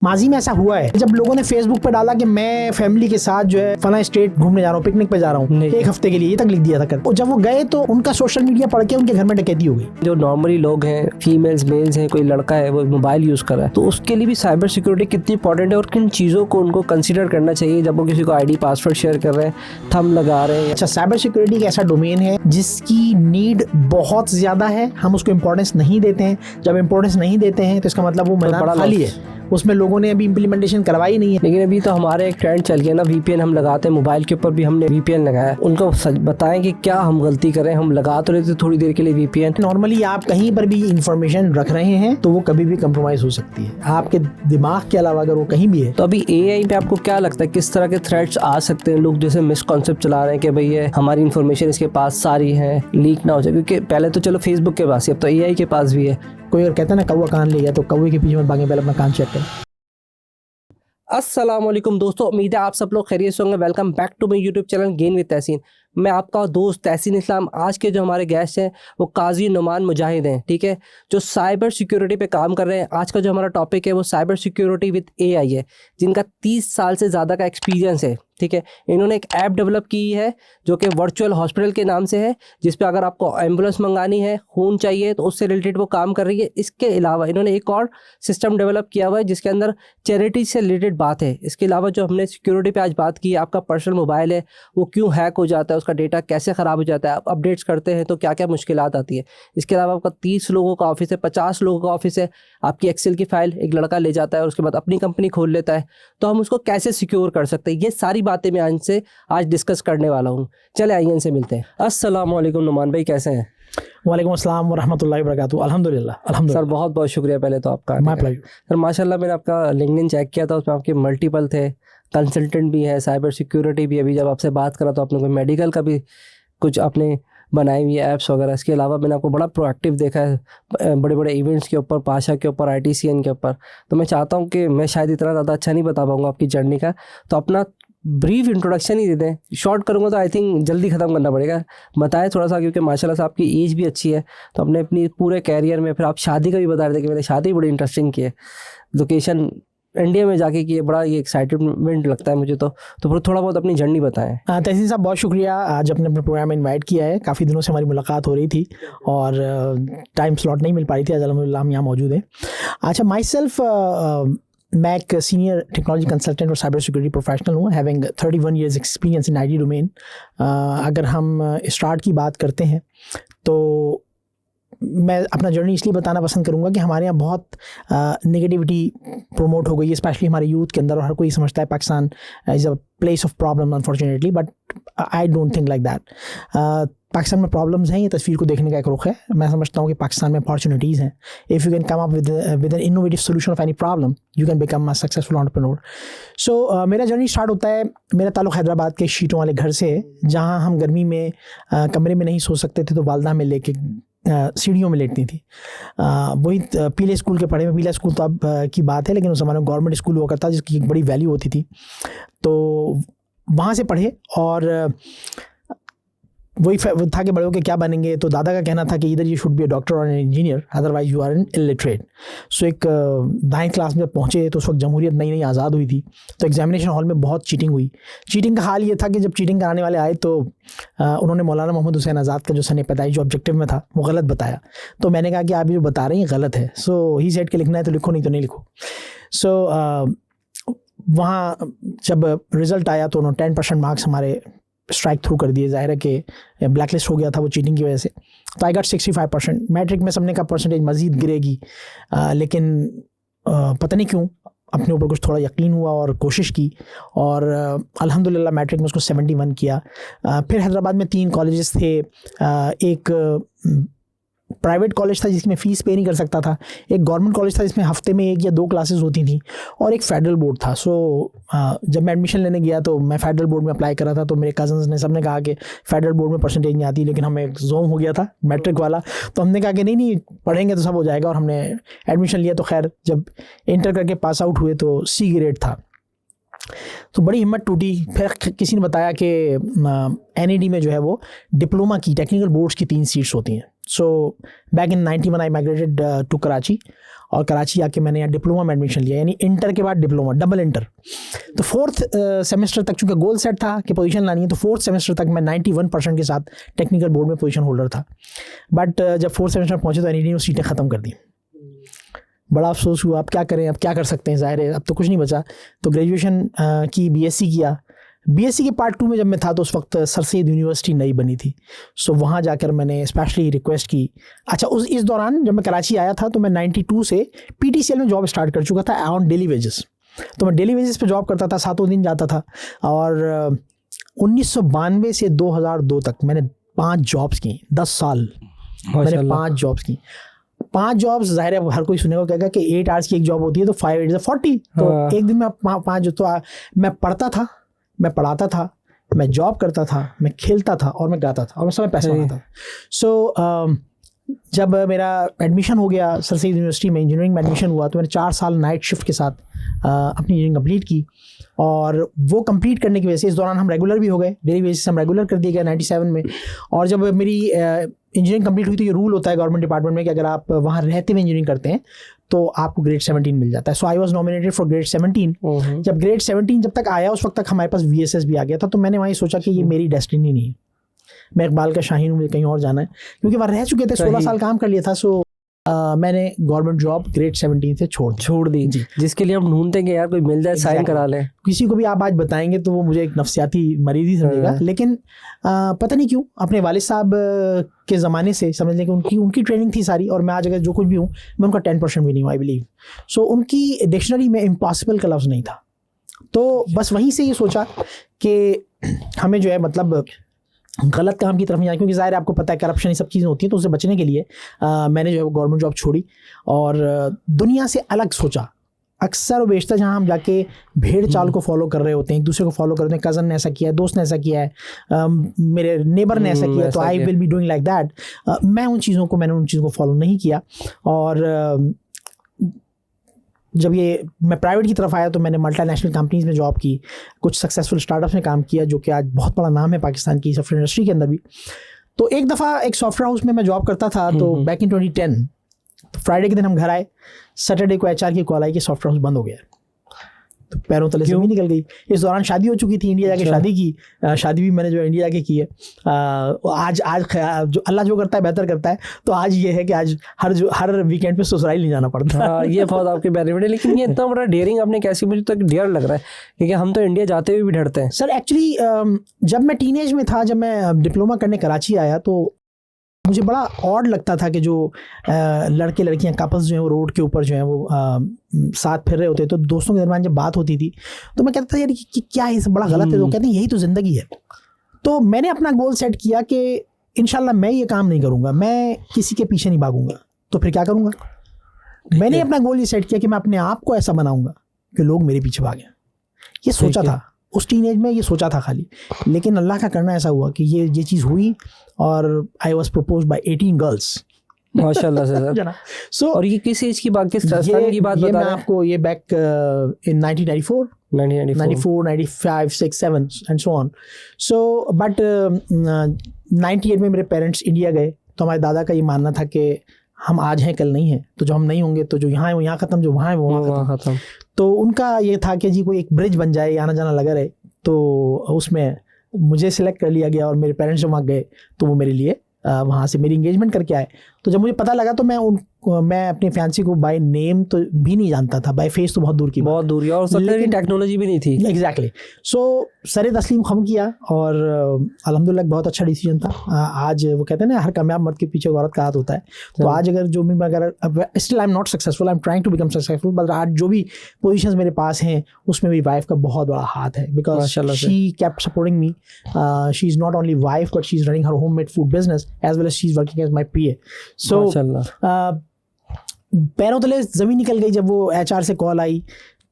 माजी में ऐसा हुआ है जब लोगों ने फेसबुक पे डाला कि मैं फैमिली के साथ जो है फला स्टेट घूमने जा रहा हूँ, पिकनिक पे जा रहा हूँ 1 हफ्ते के लिए, ये तक लिख दिया था कर। जब वो गए तो उनका सोशल मीडिया पढ़ के उनके घर में डकैती हो गई। जो नॉर्मली लोग हैं, फीमेल्स मेल्स हैं, कोई लड़का है वो मोबाइल यूज कर रहा है, तो उसके लिए भी साइबर सिक्योरिटी कितनी इंपॉर्टेंट है और किन चीज़ों को उनको कंसिडर करना चाहिए जब वो किसी को आईडी पासवर्ड शेयर कर रहे हैं, थंब लगा रहे हैं। अच्छा, साइबर सिक्योरिटी एक ऐसा डोमेन है जिसकी नीड बहुत ज्यादा है, हम उसको इम्पोर्टेंस नहीं देते हैं। जब इम्पोर्टेंस नहीं देते हैं तो इसका मतलब वो मैदान खाली है, उसमें लोगों ने अभी इम्प्लीमेंटेशन करवाई नहीं है। लेकिन अभी तो हमारे एक ट्रेंड चल गया ना, वीपीएन हम लगाते हैं, मोबाइल के ऊपर भी हमने वीपीएन लगाया। उनको बताएं कि क्या हम गलती करें, हम लगा तो लेते थोड़ी देर के लिए वीपीएन। नॉर्मली आप कहीं पर भी इंफॉर्मेशन रख रहे हैं तो वो कभी भी कंप्रोमाइज हो सकती है, आपके दिमाग के अलावा अगर वो कहीं भी है। तो अभी एआई पे आपको क्या लगता है किस तरह के थ्रेट्स आ सकते हैं? लोग जैसे मिसकॉन्सेप्ट चला रहे हैं कि भाई ये हमारी इन्फॉर्मेशन इसके पास सारी है, लीक ना हो जाए, क्योंकि पहले तो चलो फेसबुक के पास ही, अब तो एआई के पास भी है। कोई अगर कहता है ना कौवा कान ले गया, तो कौवे के पीछे मत भागें, पहले अपना कान चेक करें। अस्सलाम वालेकुम दोस्तों, उम्मीद है आप सब लोग खैरियत से होंगे। Welcome back to my YouTube channel gain with Tehseen. मैं आपका दोस्त तहसीन इस्लाम। आज के जो हमारे गेस्ट हैं वो काजी नुमान मुजाहिद हैं, ठीक है, जो साइबर सिक्योरिटी पे काम कर रहे हैं। आज का जो हमारा टॉपिक है वो साइबर सिक्योरिटी विद एआई है, जिनका 30 साल से ज़्यादा का एक्सपीरियंस है, ठीक है। इन्होंने एक ऐप डेवलप की है जो कि वर्चुअल हॉस्पिटल के नाम से है, जिस पे अगर आपको एम्बुलेंस मंगानी है, खून चाहिए, तो उससे रिलेटेड वो काम कर रही है। इसके अलावा इन्होंने एक और सिस्टम डेवलप किया हुआ है जिसके अंदर चैरिटी से रिलेटेड बात है। इसके अलावा जो हमने सिक्योरिटी पे आज बात की है, आपका पर्सनल मोबाइल है वो क्यों हैक हो जाता है, उसका डेटा कैसे ख़राब हो जाता है, आप अपडेट्स करते हैं तो क्या क्या मुश्किलात आती है। इसके अलावा आपका 30 लोगों का ऑफिस है, 50 लोगों का ऑफिस है, आपकी एक्सेल की फाइल एक लड़का ले जाता है और उसके बाद अपनी कंपनी खोल लेता है, तो हम उसको कैसे सिक्योर कर सकते हैं, ये सारी बातें मैं इनसे आज डिस्कस करने वाला हूँ। चले आइए इनसे मिलते हैं। अस्सलाम वालेकुम नुमान भाई, कैसे हैं? वालेकुम अस्सलाम व रहमतुल्लाहि व बरकातुहू। अल्हम्दुलिल्लाह। सर बहुत बहुत शुक्रिया पहले तो आपका। माय प्लेजर सर, माशाल्लाह मैंने आपका लिंक्डइन चेक किया था, उसमें आपके मल्टीपल थे, कंसल्टेंट भी है, साइबर सिक्योरिटी भी। अभी जब आपसे बात करा तो आपने कोई मेडिकल का भी कुछ आपने बनाई हुई है ऐप्स वगैरह। इसके अलावा मैंने आपको बड़ा प्रोएक्टिव देखा है बड़े बड़े इवेंट्स के ऊपर, पाशा के ऊपर, ITCN के ऊपर। तो मैं चाहता हूँ कि मैं शायद इतना ज़्यादा अच्छा नहीं बता पाऊँगा आपकी जर्नी का, तो अपना ब्रीफ इंट्रोडक्शन ही दे दें। शॉर्ट करूँगा तो आई थिंक जल्दी ख़त्म करना पड़ेगा। बताएं थोड़ा सा, क्योंकि माशाल्लाह से आपकी एज भी अच्छी है, तो अपने अपनी पूरे कैरियर में, फिर आप शादी का भी बता रहे थे कि मैंने शादी बड़ी इंटरेस्टिंग की है, लोकेशन इंडिया में जाके की है, बड़ा ये एक्साइटमेंट लगता है मुझे। तो फिर थोड़ा बहुत अपनी जर्नी बताएं। तहसीन साहब बहुत शुक्रिया, आज अपने प्रोग्राम में इनवाइट किया है। काफ़ी दिनों से हमारी मुलाकात हो रही थी और टाइम स्लॉट नहीं मिल पा रही थी। आज अल्हम्दुलिल्लाह हम यहाँ मौजूद हैं। अच्छा, माई सेल्फ मैं एक सीनियर टेक्नोलॉजी कंसल्टेंट और साइबर सिक्योरिटी प्रोफेशनल हूँ, having 31 years experience in IT domain. अगर हम स्टार्ट की बात करते हैं तो मैं अपना जर्नी इसलिए बताना पसंद करूँगा कि हमारे यहाँ बहुत नेगेटिविटी प्रमोट हो गई है, स्पेशली हमारे यूथ के अंदर। और हर कोई समझता है Pakistan is a place of problem unfortunately, but I don't think like that. Pakistan में प्रॉब्लम्स हैं, ये तस्वीर को देखने का एक रुख है। मैं समझता हूँ कि पाकिस्तान में अपॉर्चुनिटीज़ हैं। If you can come up with an innovative solution of any problem, you can become a successful entrepreneur. So मेरा जर्नी स्टार्ट होता है, मेरा ताल्लुक़ हैदराबाद के शीटों वाले घर से है, जहाँ हम गर्मी में कमरे में नहीं सो सकते थे, तो वालदा में लेके सीढ़ियों में लेटती थी। वही पीले स्कूल के पढ़े में, पीला स्कूल तो अब की बात है, लेकिन उस ज़माने में गवर्नमेंट स्कूल हुआ करता जिसकी एक बड़ी वैल्यू होती थी, तो वहाँ से पढ़े। और वही था कि बड़े होकर क्या बनेंगे, तो दादा का कहना था कि इधर you should be a doctor और an engineer, otherwise you are an illiterate. So एक 9th क्लास में पहुँचे तो उस वक्त जमहूरियत नई नई आज़ाद हुई थी, तो एग्जामिनेशन हॉल में बहुत चीटिंग हुई। चीटिंग का हाल ये था कि जब चीटिंग कराने वाले आए तो उन्होंने मौलाना मोहम्मद हुसैन आज़ाद का जो सन पैदाइश जो ऑब्जेक्टिव में था वो गलत बताया। तो मैंने कहा कि आप जो बता रहे हैं गलत है। सो ही सेड के लिखना है तो लिखो, नहीं तो नहीं लिखो। सो वहाँ जब रिज़ल्ट आया तो उन्होंने 10% मार्क्स हमारे स्ट्राइक थ्रू कर दिए। ज़ाहिर है कि ब्लैक लिस्ट हो गया था वो चीटिंग की वजह से। तो आई गॉट 65%। मैट्रिक में सबने का परसेंटेज मज़ीद गिरेगी, लेकिन पता नहीं क्यों अपने ऊपर कुछ थोड़ा यकीन हुआ और कोशिश की, और अल्हम्दुलिल्लाह मैट्रिक में उसको 71 किया। फिर हैदराबाद में 3 कॉलेजेस थे। एक प्राइवेट कॉलेज था जिसमें फ़ीस पे नहीं कर सकता था, एक गवर्नमेंट कॉलेज था जिसमें हफ्ते में 1 या 2 क्लासेस होती थी, और एक फेडरल बोर्ड था। सो जब मैं एडमिशन लेने गया तो मैं फेडरल बोर्ड में अप्लाई करा था, तो मेरे कज़न्स ने सबने कहा कि फेडरल बोर्ड में परसेंटेज नहीं आती, लेकिन हमें जोम हो गया था मैट्रिक वाला, तो हमने कहा कि नहीं पढ़ेंगे तो सब हो जाएगा, और हमने एडमिशन लिया। तो खैर जब इंटर करके पास आउट हुए तो C ग्रेड था, तो बड़ी हिम्मत टूटी। फिर किसी ने बताया कि NAD में जो है वो डिप्लोमा की टेक्निकल बोर्ड्स की 3 सीट्स होती हैं। So back in 91 I migrated to Karachi, और कराची आके मैंने यहाँ डिप्लोमा में एडमिशन लिया, यानी इंटर के बाद डिप्लोमा, डबल इंटर। तो 4th सेमेस्टर तक चूँकि गोल सेट था कि पोजीशन लानी है, तो 4th सेमेस्टर तक मैं 91% के साथ टेक्निकल बोर्ड में पोजीशन होल्डर था। बट जब 4th सेमेस्टर पहुँचे तो एनईडी ने सीटें ख़त्म कर दी। बड़ा अफसोस हुआ, अब क्या करें, अब क्या कर सकते हैं, ज़ाहिर है अब तो कुछ नहीं बचा। तो ग्रेजुएशन की बीएससी किया। बीएससी के पार्ट 2 में जब मैं था तो उस वक्त सर सैयद यूनिवर्सिटी नई बनी थी, सो वहाँ जाकर मैंने स्पेशली रिक्वेस्ट की। अच्छा, इस दौरान जब मैं कराची आया था तो मैं 92 से पीटीसीएल में जॉब स्टार्ट कर चुका था ऑन डेली वेजेस। तो मैं डेली वेजेस पे जॉब करता था, 7 दिन जाता था। और 1992 से 2002 तक मैंने 5 जॉब्स की, 10 साल मैंने 5 जॉब्स की। 5 जॉब्स, जाहिर है हर कोई सुनेगा, कहेगा कि 8 आवर्स की एक जॉब होती है तो 5 8 40। तो एक दिन में 5, तो मैं पढ़ता था, मैं पढ़ाता था, मैं जॉब करता था, मैं खेलता था और मैं गाता था, और मैं समय पैसा कमाता था। सो जब मेरा एडमिशन हो गया सर सैयद यूनिवर्सिटी में, इंजीनियरिंग में एडमिशन हुआ, तो मैंने 4 साल नाइट शिफ्ट के साथ अपनी इंजीनियरिंग कंप्लीट की। और वो कंप्लीट करने की वजह से इस दौरान हम रेगुलर भी हो गए, डेली बेसिस हम रेगुलर कर दिए गए 97 में। और जब मेरी इंजीनियरिंग कंप्लीट हुई तो ये रूल होता है गवर्नमेंट डिपार्टमेंट में कि अगर आप वहाँ रहते हुए इंजीनियरिंग करते हैं तो आपको ग्रेड 17 मिल जाता है। So I was nominated for grade 17। जब ग्रेड 17 जब तक आया उस वक्त तक हमारे पास VSS भी आ गया था। तो मैंने वहीं सोचा कि ये मेरी डेस्टिनी नहीं है, मैं इकबाल का शाहीन हूँ, मुझे कहीं और जाना है, क्योंकि वहाँ रह चुके थे, 16 साल काम कर लिया था। सो मैंने गवर्नमेंट जॉब ग्रेड 17 से छोड़ दी जी, जिसके लिए हम ढूंढते कि यार कोई मिल जाए, साइन करा लें। किसी को भी आप आज बताएंगे तो वो मुझे एक नफ्सियाती मरीज ही समझेगा, लेकिन पता नहीं क्यों अपने वालिद साहब के ज़माने से समझ लें कि उनकी ट्रेनिंग थी सारी, और मैं आज अगर जो कुछ भी हूँ मैं उनका 10% भी नहीं हूँ, आई बिलीव। सो उनकी डिक्शनरी में इम्पॉसिबल का लफ्ज़ नहीं था। तो बस वहीं से ये सोचा कि हमें जो है मतलब गलत काम की तरफ नहीं जाए, क्योंकि ज़ाहिर आपको पता है करप्शन ये सब चीज़ें होती हैं। तो उससे बचने के लिए मैंने जो है गवर्नमेंट जॉब छोड़ी और दुनिया से अलग सोचा। अक्सर बेशतर जहाँ हम जाके भेड़ चाल को फॉलो कर रहे होते हैं, एक दूसरे को फॉलो कर रहे हैं, कज़न ने ऐसा किया है, दोस्त ने ऐसा किया है, मेरे नेबर ने ऐसा किया है, तो आई will be doing like that. मैंने उन चीज़ों को फॉलो नहीं किया। और जब ये मैं प्राइवेट की तरफ आया तो मैंने मल्टीनेशनल कंपनीज़ में जॉब की, कुछ सक्सेसफुल स्टार्टअप्स में काम किया, जो कि आज बहुत बड़ा नाम है पाकिस्तान की सॉफ्टवेयर इंडस्ट्री के अंदर भी। तो एक दफ़ा एक सॉफ्टवेयर हाउस में मैं जॉब करता था, तो बैक इन 2010, तो फ्राइडे के दिन हम घर आए, सैटरडे को HR की कॉल आई कि सॉफ्टवेयर हाउस बंद हो गया। तो पैरों तले से भी निकल गई। इस दौरान शादी हो चुकी थी, इंडिया जाके शादी की, शादी भी मैंने जो इंडिया जाके की है। आज जो अल्लाह जो करता है बेहतर करता है। तो आज ये है कि आज हर वीकेंड पे ससुराल नहीं जाना पड़ता। ये बहुत आपके बेनिफिट है। लेकिन ये इतना बड़ा डेयरिंग आपने कैसे, मुझे तो डर लग रहा है, क्योंकि हम तो इंडिया जाते हुए भी डरते हैं। सर एक्चुअली जब मैं टीनेज में था, जब मैं डिप्लोमा करने कराची आया, तो मुझे बड़ा ऑड लगता था कि जो लड़के लड़कियां कपल्स जो हैं वो रोड के ऊपर जो हैं वो साथ फिर रहे होते, तो दोस्तों के दरमियान जब बात होती थी तो मैं कहता था यार कि क्या है, बड़ा गलत है। तो कहते हैं यही तो ज़िंदगी है। तो मैंने अपना गोल सेट किया कि इंशाल्लाह मैं ये काम नहीं करूँगा, मैं किसी के पीछे नहीं भागूंगा। तो फिर क्या करूँगा, मैंने अपना गोल ये सेट किया कि मैं अपने आप को ऐसा बनाऊँगा कि लोग मेरे पीछे भागें। ये सोचा था उस टीनेज में, ये सोचा था खाली। लेकिन अल्लाह का करना ऐसा हुआ कि ये चीज़ हुई और I was proposed by 18 girls. माशाल्लाह से सर। सो और ये किस एज की बात, किस सन की बात बता रहे हैं? आपको ये back in 1994, 94, 95, 6, 7 and so on. So but 98 में मेरे पेरेंट्स इंडिया गए, तो हमारे दादा का ये मानना था कि हम आज हैं कल नहीं हैं, तो जो हम नहीं होंगे तो जो यहाँ है वो यहाँ ख़त्म, जो वहाँ है वो वहाँ ख़त्म। तो उनका ये था कि जी कोई एक ब्रिज बन जाए, आना जाना लगा रहे। तो उसमें मुझे सिलेक्ट कर लिया गया और मेरे पेरेंट्स जब वहाँ गए तो वो मेरे लिए वहाँ से मेरी इंगेजमेंट करके आए। तो जब मुझे पता लगा तो मैं अपनी फैंसी को बाय नेम तो भी नहीं जानता था, बाय फेस तो बहुत दूर की और लेकिन टेक्नोलॉजी भी नहीं थी। एग्जैक्टली। सो सरे तस्लीम खम किया और अल्हम्दुलिल्लाह बहुत अच्छा डिसीजन था। आज वो कहते हैं ना हर कामयाब मर्द के पीछे औरत का हाथ होता है। तो आज अगर जो भी still I am not successful, I am trying to become successful, but आज जो भी पोजीशंस मेरे पास हैं उसमें मेरी वाइफ का बहुत बड़ा हाथ है, because she kept supporting me. She is not only wife but she is running her homemade food business as well as she is working as my PA। सो पैरों तले ज़मीन निकल गई जब वो HR से कॉल आई।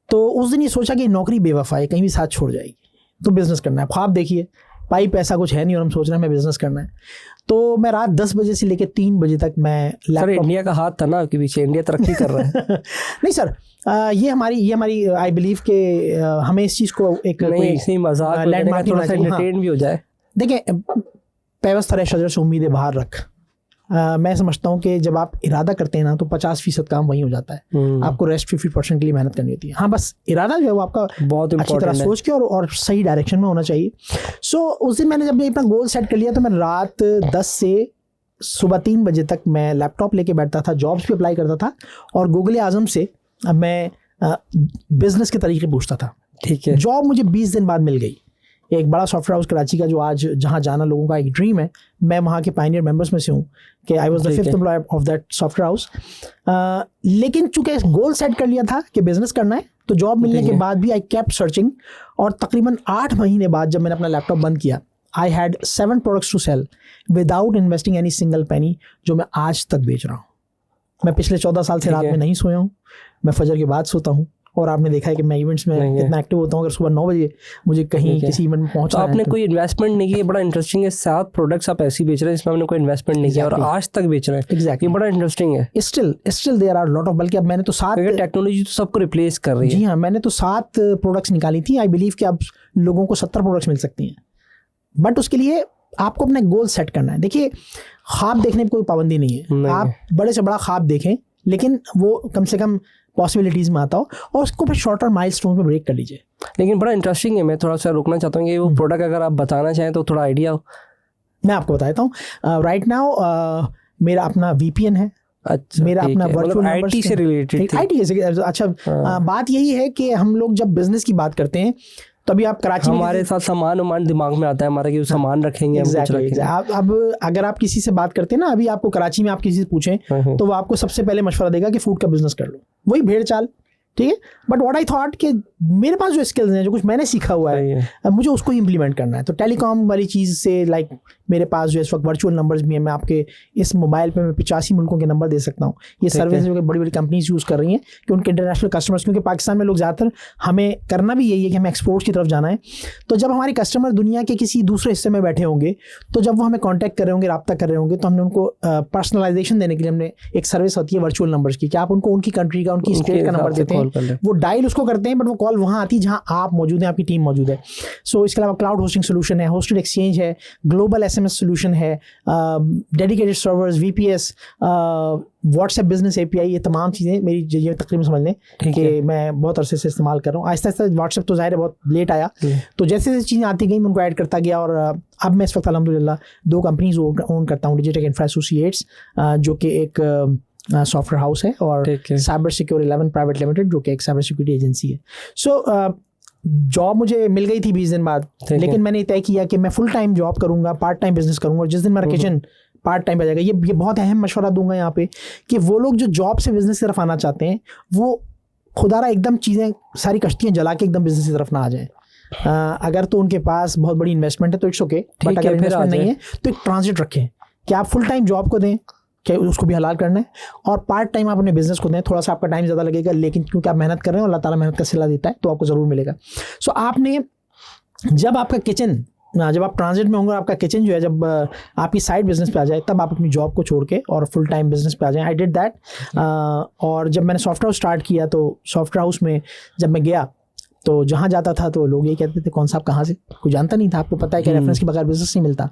तो उस दिन ये सोचा कि नौकरी बेवफा है, कहीं भी साथ छोड़ जाएगी, तो बिज़नेस करना है। ख्वाब देखिए, पाई पैसा कुछ है नहीं और हम सोच रहे हैं मैं बिज़नेस करना है। तो मैं रात 10 बजे से लेकर 3 बजे तक मैं सर इंडिया का हाथ था ना आपके पीछे, इंडिया तरक्की कर रहा है। नहीं सर, ये हमारी आई बिलीव के हमें इस चीज़ को एक लैंडमार्क थोड़ा सा एंटरटेन भी हो जाए। देखिए, पैवस्त तरह शजर से उम्मीदें बाहर रख, मैं समझता हूँ कि जब आप इरादा करते हैं ना तो 50% काम वहीं हो जाता है। आपको रेस्ट 50% के लिए मेहनत करनी होती है। हाँ, बस इरादा जो है वो आपका बहुत अच्छी तरह इम्पोर्टेंट है। सोच के और सही डायरेक्शन में होना चाहिए। सो उस दिन मैंने जब अपना गोल सेट कर लिया तो मैं रात 10 से सुबह 3 बजे तक मैं लैपटॉप लेके बैठता था, जॉब्स भी अप्लाई करता था और गूगल आजम से अब मैं बिजनेस के तरीके पूछता था। ठीक है। जॉब मुझे 20 दिन बाद मिल गई, एक बड़ा सॉफ्टवेयर हाउस कराची का, जो आज जहाँ जाना लोगों का एक ड्रीम है। मैं वहाँ के पायनियर मेंबर्स में से हूँ कि I was the 5th employ of that software house. लेकिन चूंकि गोल सेट कर लिया था कि बिजनेस करना है, तो जॉब मिलने के बाद भी आई केप्ट सर्चिंग, और तकरीबन 8 महीने बाद जब मैंने अपना लैपटॉप बंद किया, I had 7 products to sell without investing any single penny, जो मैं आज तक बेच रहा हूँ। मैं पिछले 14 साल से रात में नहीं सोया हूँ, मैं फजर के बाद सोता हूँ, और आपने देखा है कि मैं इवेंट्स में कितना एक्टिव होता हूँ। अगर सुबह 9 बजे मुझे कहीं किसी इवेंट में पहुंचना है, तो आपने कोई इन्वेस्टमेंट नहीं की। बड़ा इंटरेस्टिंग है, 7 प्रोडक्ट्स आप ऐसी बेच रहे हैं जिसमें आपने कोई इन्वेस्टमेंट नहीं किया और आज तक बेच रहे हैं। एग्जैक्टली, ये बड़ा इंटरेस्टिंग है। Still there are lot of, बल्कि अब मैंने तो 7, टेक्नोलॉजी तो सबको रिप्लेस कर रही है। जी हाँ, मैंने तो 7 प्रोडक्ट्स निकाली थी। आई बिलीव कि अब लोगों को 70 प्रोडक्ट्स मिल सकती हैं, बट उसके लिए आपको अपना गोल सेट करना है। देखिए, ख्वाब देखने में कोई पाबंदी नहीं है, आप बड़े से बड़ा ख्वाब देखें, लेकिन वो कम से कम पॉसिबिलिटीज़ में आता हो, और उसको फिर शॉर्टर माइलस्टोन में ब्रेक कर लीजिए। लेकिन बड़ा इंटरेस्टिंग है, मैं थोड़ा सा रुकना चाहता हूँ कि वो प्रोडक्ट अगर आप बताना चाहें तो थोड़ा आइडिया हो। मैं आपको बताता हूँ। राइट नाउ मेरा अपना VPN है। अच्छा, मेरा अपना वर्चुअल आईटी से रिलेटेड। आईटी से अच्छा, बात यही है कि हम लोग जब बिजनेस की बात करते हैं तो अभी आप कराची हमारे साथ सामान दिमाग में आता है हमारा कि सामान रखेंगे, अब अगर आप किसी से बात करते हैं ना, अभी आपको कराची में आप किसी से पूछें तो वो आपको सबसे पहले मशवरा देगा कि फूड का बिजनेस कर लो, वही भेड़ चाल, ठीक है। बट व्हाट आई थॉट कि मेरे पास जो स्किल्स हैं, जो कुछ मैंने सीखा हुआ है, अब मुझे उसको इम्प्लीमेंट करना है। तो टेलीकॉम वाली चीज़ से, लाइक मेरे पास जो इस वक्त वर्चुअल नंबर्स भी हैं, मैं आपके इस मोबाइल पे मैं 85 मुल्कों के नंबर दे सकता हूँ। ये सर्विस जो बड़ी बड़ी कंपनीज यूज़ कर रही हैं कि उनके इंटरनेशनल कस्टमर्स, क्योंकि पाकिस्तान में लोग ज़्यादातर, हमें करना भी यही है कि हमें एक्सपोर्ट की तरफ जाना है। तो जब हमारे कस्टमर दुनिया के किसी दूसरे हिस्से में बैठे होंगे, तो जब वो हमें कॉन्टैक्ट कर रहे होंगे, रब्ता कर रहे होंगे, तो हमने उनको पर्सनलाइजेशन देने के लिए हमने एक सर्विस होती है वर्चुअल नंबर्स की, कि आप उनको उनकी कंट्री का, उनकी स्टेट का नंबर देते हैं, वो डायल उसको करते हैं, बट वो कॉल वहाँ आती है जहाँ आप मौजूद हैं, आपकी टीम मौजूद है। सो इसके अलावा क्लाउड होस्टिंग सोल्यूशन है, होस्टेड एक्सचेंज है, ग्लोबल SMS सोल्यूशन है, dedicated servers, VPS, WhatsApp business API, ये तमाम चीज़ें मेरी ये तकरीबन समझ लें कि मैं बहुत अरसे से इस्तेमाल कर रहा हूँ। आहिस्ता आहिस्ता व्हाट्सएप तो ज़ाहिर है बहुत लेट आया, तो जैसे जैसे चीज़ें आती गई मैं उनको ऐड करता गया, और अब मैं इस वक्त अल्हम्दुलिल्लाह 2 कंपनीज ओन करता हूँ, डिजिटेक इंफ्रा एसोसिएट्स जो कि एक सॉफ्टवेयर हाउस है, और साइबर सिक्योर 11 प्राइवेट लिमिटेड जो कि एक साइबर सिक्योरिटी एजेंसी है। सो जॉब मुझे मिल गई थी 20 दिन बाद, लेकिन मैंने तय किया कि मैं फुल टाइम जॉब करूंगा, पार्ट टाइम बिजनेस करूंगा, और जिस दिन मेरा किचन पार्ट टाइम आ जाएगा, ये बहुत अहम मशवरा दूंगा यहाँ पे, कि वो लोग जो जॉब से बिजनेस की तरफ आना चाहते हैं, वो खुदारा एकदम चीज़ें, सारी कश्तियाँ जला के एकदम बिजनेस की तरफ ना आ जाएं। अगर तो उनके पास बहुत बड़ी इन्वेस्टमेंट है तो इट्स ओके, बट अगर इन्वेस्टमेंट नहीं है तो एक ट्रांजिट रखें कि आप फुल टाइम जॉब को दें, क्या उसको भी हलाल करना है, और पार्ट टाइम आप अपने बिजनेस को दें। थोड़ा सा आपका टाइम ज़्यादा लगेगा, लेकिन क्योंकि आप मेहनत कर रहे हैं और अल्लाह ताला मेहनत का सिला देता है, तो आपको ज़रूर मिलेगा। सो आपने जब आपका किचन, जब आप ट्रांजिट में होंगे, आपका किचन जो है जब आपकी साइड बिजनेस पे आ जाए, तब आप अपनी जॉब को छोड़ के और फुल टाइम बिजनेस पे आ जाएं। I did that. और जब मैंने सॉफ्टवेयर हाउस स्टार्ट किया, तो सॉफ्टवेयर हाउस में जब मैं गया, तो जहाँ जाता था तो लोग ये कहते थे, कौन सा आप कहाँ से, कोई जानता नहीं था। आपको पता है कि रेफरेंस के बगैर बिजनेस नहीं मिलता।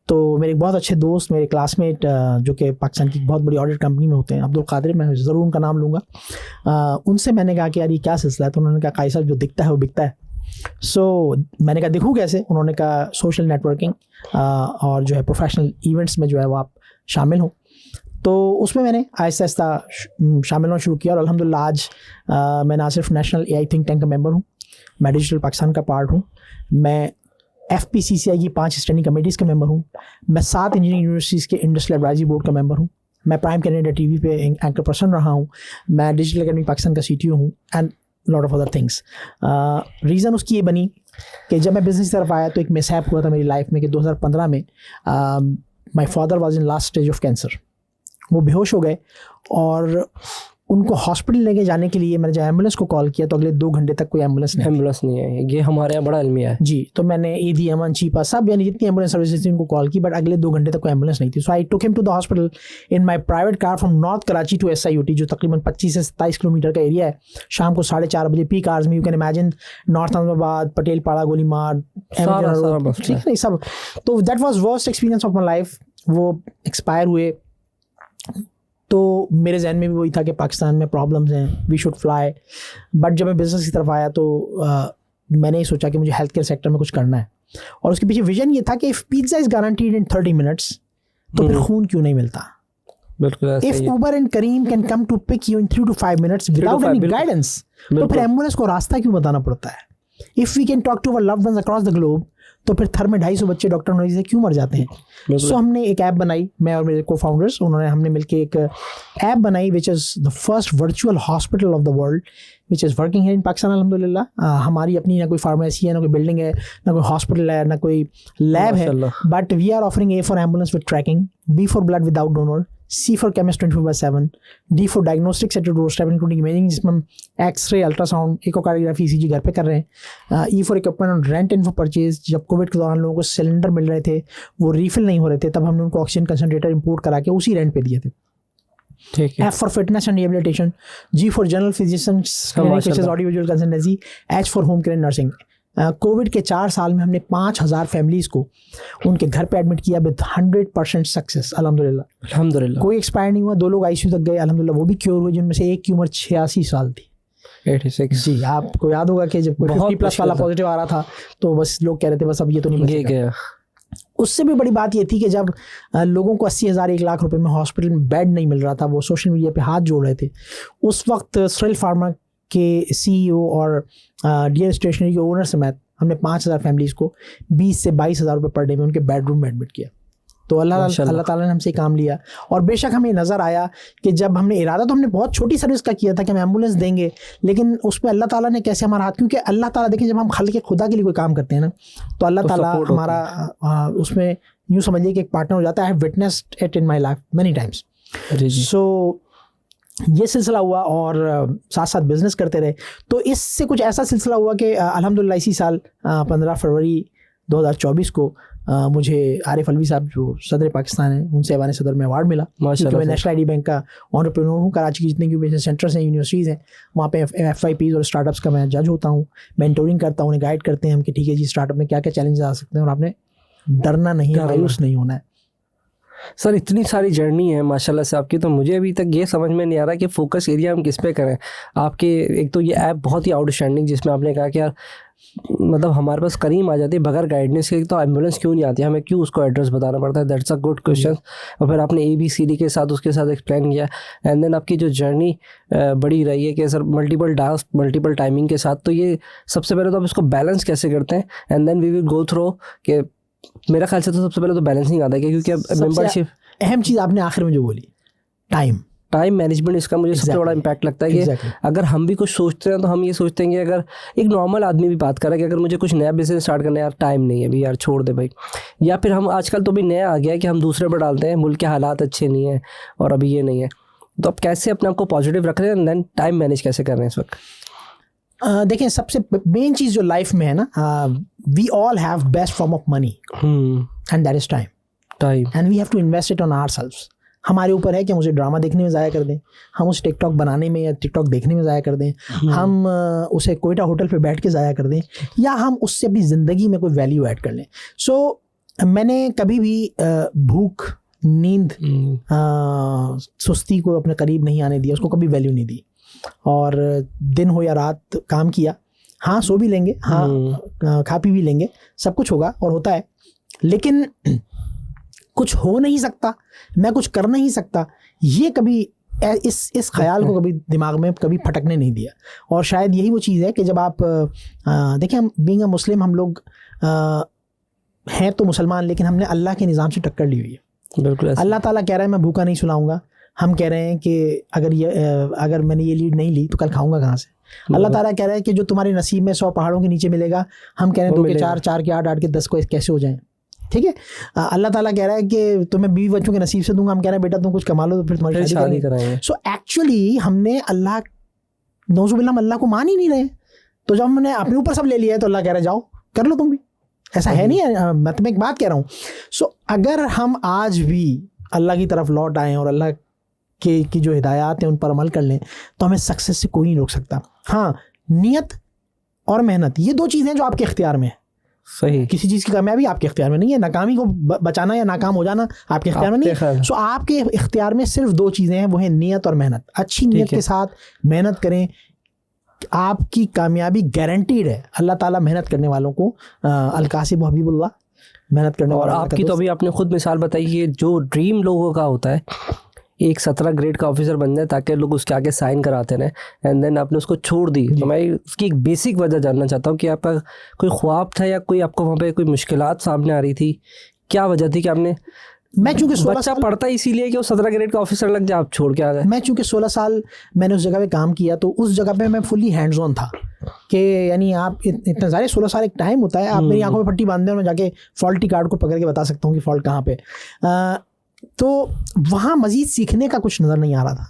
तो मेरे एक बहुत अच्छे दोस्त, मेरे क्लासमेट, जो कि पाकिस्तान की बहुत बड़ी ऑडिट कंपनी में होते हैं, अब्दुल कादिर, मैं ज़रूर उनका नाम लूँगा, उनसे मैंने कहा कि यार ये क्या सिलसिला है। तो उन्होंने कहा, काई साहब जो दिखता है वो बिकता है। सो मैंने कहा दिखूँ कैसे? उन्होंने कहा सोशल नेटवर्किंग और जो है प्रोफेशनल इवेंट्स में जो है वो आप शामिल हों। तो उसमें मैंने आहिस्ता आहिस्ता शामिल होना शुरू किया, और अल्हम्दुलिल्लाह आज मैं ना सिर्फ नेशनल AI थिंक टैंक का मेंबर हूँ, मैं डिजिटल पाकिस्तान का पार्ट हूँ, मैं FPCCI की 5 स्टैंडिंग कमेटीज़ का मेंबर हूँ, मैं 7 इंजीनियरिंग यूनिवर्सिटीज़ के इंडस्ट्रियल एडवाइजरी बोर्ड का मेंबर हूँ, मैं प्राइम कैनेडा TV पे एंकर पर्सन रहा हूँ, मैं डिजिटल अकेडमी पाकिस्तान का CTO हूँ, and lot of other things. Reason उसकी ये बनी कि जब मैं बिज़नेस की तरफ आया तो एक मिसहैप हुआ था मेरी लाइफ में कि 2015 में my father was in last stage of cancer. वो बेहोश हो गए, और उनको हॉस्पिटल लेके जाने के लिए मैंने जब एम्बुलेंस को कॉल किया तो अगले 2 घंटे तक कोई एम्बुलेंस नहीं है। ये हमारे यहाँ बड़ा अलमिया है जी। तो मैंने ईदी, अमन, चीपा, सब यानी जितनी एम्बुलेंस सर्विसेज थी उनको कॉल की, बट अगले 2 घंटे तक कोई एम्बुलेंस नहीं थी। So I took him to the hospital in my private car from north Karachi to SIUT, जो तकरीबन 25 से 27 किलोमीटर का एरिया है। शाम को 4:30 बजे पीक आवर्स में, you can imagine, north Ahmedabad, Patel पाड़ा, गोलीमार, ठीक है सब। तो that was worst experience of my life. वो एक्सपायर हुए, तो मेरे जहन में भी वही था कि पाकिस्तान में प्रॉब्लम्स हैं, वी शुड फ्लाई। बट जब मैं बिज़नेस की तरफ आया तो मैंने ये सोचा कि मुझे हेल्थ केयर सेक्टर में कुछ करना है, और उसके पीछे विजन ये था कि if pizza is guaranteed in 30 minutes तो फिर खून क्यों नहीं मिलता। बिल्कुल ऐसा इफ ही है। Uber and Careem can come to pick you in 3 to 5 minutes without any बिल्कुल। गाइडेंस, तो बिल्कुल। फिर एम्बुलेंस को रास्ता क्यों बताना पड़ता है। If we can talk to our loved ones across the globe, तो फिर थर में 250 बच्चे डॉक्टर नॉलेज से क्यों मर जाते हैं। बिल्कुल। सो हमने एक ऐप बनाई, मैं और मेरे को फाउंडर्स, हमने मिलकर एक ऐप बनाई which is the first virtual hospital of the world which is working है इन पाकिस्तान अल्हम्दुलिल्लाह। हमारी अपनी ना कोई फार्मेसी है, ना कोई बिल्डिंग है, ना कोई हॉस्पिटल है, ना कोई लैब है, माशाल्लाह। But we are offering A for ambulance with tracking, B for blood without donor, C for chemist 24/7, D for diagnostics at your doorstep including imaging जिसमें हम एक्सरे, अल्ट्रासाउंड, इकोकार्डियोग्राफी, ECG घर पे कर रहे हैं। E for equipment और rent and for purchase, जब Covid के दौरान लोगों को सिलेंडर मिल रहे थे, वो रीफिल नहीं हो रहे थे, तब हमने उनको ऑक्सीजन कंसनट्रेटर इंपोर्ट करा के उसी रेंट पे दिए थे। ठीक है। F for fitness and rehabilitation, G for general physicians clinic which is audiovisual consultancy, H for home care and nursing। Covid के 4 साल में हमने 5000 फैमिलीज़ को उनके घर पे एडमिट किया विद 100% सक्सेस अल्हम्दुलिल्लाह। अल्हम्दुलिल्लाह। कोई एक्सपायर नहीं हुआ, 2 लोग आईसीयू तक गए अल्हम्दुलिल्लाह, वो भी क्योर हुए, जिनमें से एक की उम्र 86 साल थी। 86। जी, आपको याद होगा कि जब कोई बहुत 50+ वाला मुश्किल था। पॉजिटिव आ रहा था तो बस लोग कह रहे थे बस अब ये तो नहीं ये बचेगा। गया। उससे भी बड़ी बात ये थी कि जब लोगों को 80,000 1 लाख रुपए में हॉस्पिटल में बेड नहीं मिल रहा था, वो सोशल मीडिया पे हाथ जोड़ रहे थे। उस वक्त स्ट्रेल फार्मा के CEO और डियर स्टेशनरी के ओनर समेत हमने 5000 फैमिलीज़ को 20 से 22,000 रुपये पर डे में उनके बेडरूम में एडमिट किया। तो अल्लाह ताला ने हमसे काम लिया। और बेशक हमें नज़र आया कि जब हमने इरादा, तो हमने बहुत छोटी सर्विस का किया था कि हम एम्बुलेंस देंगे, लेकिन उस पर अल्लाह ताला ने कैसे हमारा हाथ, क्योंकि अल्लाह ताला देखिए जब हम खल्क़ खुदा के लिए कोई काम करते हैं ना, तो अल्लाह ताला हमारा उसमें यूँ समझिए कि एक पार्टनर हो जाता है। I have witnessed it in my life many times. So ये सिलसिला हुआ और साथ साथ बिज़नेस करते रहे। तो इससे कुछ ऐसा सिलसिला हुआ कि अल्हम्दुलिल्लाह इसी साल 15 फरवरी 2024 को मुझे आरिफ अलवी साहब जो सदर पाकिस्तान हैं, उनसे ऐवान सदर में अवार्ड मिला। क्योंकि मैं नेशनल ID बैंक का एंटरप्रेन्योर हूँ। कराची की जितने इंक्यूबेशन सेंटर्स हैं, यूनिवर्सिटीज़ हैं, वहाँ पे FIPs और स्टार्टअप्स का मैं जज होता हूँ, मेंटोरिंग करता हूँ, उन्हें गाइड करते हैं हम कि ठीक है जी स्टार्टअप में क्या क्या चैलेंज आ सकते हैं और आपने डरना नहीं, मायूस नहीं होना है। सर इतनी सारी जर्नी है माशाल्लाह से आपकी, तो मुझे अभी तक ये समझ में नहीं आ रहा कि फोकस एरिया हम किस पे करें। आपके एक तो ये ऐप बहुत ही आउटस्टैंडिंग, जिसमें आपने कहा कि यार मतलब हमारे पास करीम आ जाती है बगैर गाइडेंस के, तो एम्बुलेंस क्यों नहीं आती, हमें क्यों उसको एड्रेस बताना पड़ता है। That's a good question. और फिर आपने ABCD के साथ उसके साथ एक्सप्लेन किया। एंड देन आपकी जो जर्नी बड़ी रही है कि sir multiple task, multiple timing के साथ, तो ये सबसे पहले तो आप इसको बैलेंस कैसे करते हैं। And then we will go through कि मेरा ख्याल से तो सबसे पहले तो बैलेंसिंग आता है, क्योंकि अब मेंबरशिप, अहम चीज़ आपने आखिर में जो बोली, टाइम मैनेजमेंट, इसका मुझे सबसे बड़ा इम्पैक्ट लगता है कि अगर हम भी कुछ सोचते हैं तो हम ये सोचते हैं कि अगर एक नॉर्मल आदमी भी बात कर रहा है कि अगर मुझे कुछ नया बिजनेस स्टार्ट करना है, यार टाइम नहीं है अभी, यार छोड़ दे भाई। या फिर हम आजकल तो भी नया आ गया है कि हम दूसरे पर डालते हैं, मुल्क के हालात अच्छे नहीं हैं और अभी ये नहीं है। तो आप कैसे अपने आप को पॉजिटिव रख रहे हैं, देन टाइम मैनेज कैसे कर रहे हैं इस वक्त? देखें, सबसे मेन चीज़ जो लाइफ में है ना, we all have best form of money and that is time, and we have to invest it on ourselves. हमारे ऊपर है कि मुझे ड्रामा देखने में ज़ाया कर दें, हम उसे टिकटॉक बनाने में या टिकटॉक देखने में ज़ाया कर दें, हम उसे कोयटा होटल पे बैठ के ज़ाया कर दें, या हम उससे अपनी ज़िंदगी में कोई वैल्यू ऐड कर लें। सो मैंने कभी भी भूख, नींद, सुस्ती को अपने करीब नहीं आने दिया, उसको कभी वैल्यू नहीं दी। और दिन हो या रात काम किया, हाँ सो भी लेंगे, हाँ खा पी भी लेंगे, सब कुछ होगा और होता है, लेकिन कुछ हो नहीं सकता, मैं कुछ कर नहीं सकता, ये कभी इस ख्याल को कभी दिमाग में कभी फटकने नहीं दिया। और शायद यही वो चीज़ है कि जब आप देखें, हम बीइंग अ मुस्लिम, हम लोग हैं तो मुसलमान, लेकिन हमने अल्लाह के निज़ाम से टक्कर ली हुई है। बिल्कुल। अल्लाह ताला कह रहा है मैं भूखा नहीं सुलाऊंगा, हम कह रहे हैं कि अगर मैंने ये लीड नहीं ली तो कल खाऊंगा कहाँ से। अल्लाह ताला कह रहा है कि जो तुम्हारे नसीब में 100 पहाड़ों के नीचे मिलेगा, हम कह रहे हैं 2 के 4, 4 के 8, 8 के 10 को कैसे हो जाएं। ठीक है, अल्लाह ताला कह रहा है कि तुम्हें 20 बच्चों के नसीब से दूंगा, हम कह रहे हैं बेटा तुम कुछ कमा लो तो फिर तुम्हारी शादी कराएंगे। सो एक्चुअली हमने अल्लाह, नौजुबिल्लाह, अल्लाह को मान ही नहीं रहे। तो जब हमने अपने ऊपर सब ले लिया है तो अल्लाह कह रहा है जाओ कर लो तुम भी, ऐसा है नहीं है। मैं तुम्हें एक बात कह रहा हूँ। सो अगर हम आज भी अल्लाह की तरफ लौट आएँ और अल्लाह की जो हिदायत है उन पर अमल कर लें, तो हमें सक्सेस से कोई नहीं रोक सकता। हाँ, नियत और मेहनत, ये 2 चीज़ें जो आपके इख्तियार में है। सही। किसी चीज़ की कामयाबी आपके इख्तियार में नहीं है, नाकामी को बचाना या नाकाम हो जाना आपके इख्तियार में नहीं है। सो आपके इख्तियार में सिर्फ दो चीज़ें हैं, वो है नीयत और मेहनत। अच्छी नीयत के साथ मेहनत करें, आपकी कामयाबी गारंटीड है। अल्लाह ताला मेहनत करने वालों को अलकासिब हबीबुल्लाह मेहनत करने और आपकी तो अभी आपने खुद मिसाल बताई कि जो ड्रीम लोगों का होता है एक 17 ग्रेड का ऑफिसर बन जाए ताकि लोग उसके आगे साइन कराते रहें, एंड देन आपने उसको छोड़ दी। तो मैं उसकी एक बेसिक वजह जानना चाहता हूँ कि आपका कोई ख्वाब था या कोई आपको वहाँ पे कोई मुश्किलात सामने आ रही थी, क्या वजह थी कि आपने, मैं चूंकि 16 बच्चा पढ़ता इसीलिए कि वो 17 ग्रेड का ऑफिसर लग जाए, आप छोड़ के आ गए? मैं चूंकि 16 साल मैंने उस जगह पे काम किया, तो उस जगह पे मैं फुल्ली हैंड्स ऑन था कि यानी आप इतना सारे 16 साल एक टाइम होता है, आप मेरी आंखों में पट्टी बांध दें और मैं जाके फॉल्टी कार्ड को पकड़ के बता सकता हूँ कि फॉल्ट कहाँ पे। तो वहाँ मज़ीद सीखने का कुछ नज़र नहीं आ रहा था।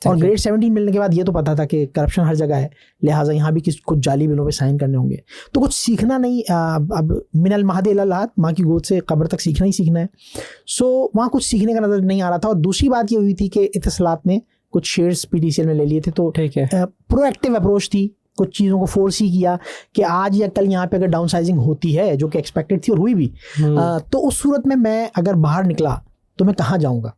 और ग्रेड 17 मिलने के बाद ये तो पता था कि करप्शन हर जगह है, लिहाजा यहाँ भी कुछ जाली बिलों पे साइन करने होंगे, तो कुछ सीखना नहीं। अब मिनल महदे इलल lahad, माँ की गोद से कब्र तक सीखना ही सीखना है। सो वहाँ कुछ सीखने का नज़र नहीं आ रहा था। और दूसरी बात ये हुई थी कि इत्तसलात ने कुछ शेयर्स PTCL में ले लिए थे, तो ठीक है, प्रोएक्टिव अप्रोच थी। कुछ चीज़ों को फोर्स ही किया कि आज या कल यहाँ पे अगर डाउन साइजिंग होती है, जो कि एक्सपेक्टेड थी और हुई भी, तो उस सूरत में मैं अगर बाहर निकला तो मैं कहाँ जाऊँगा?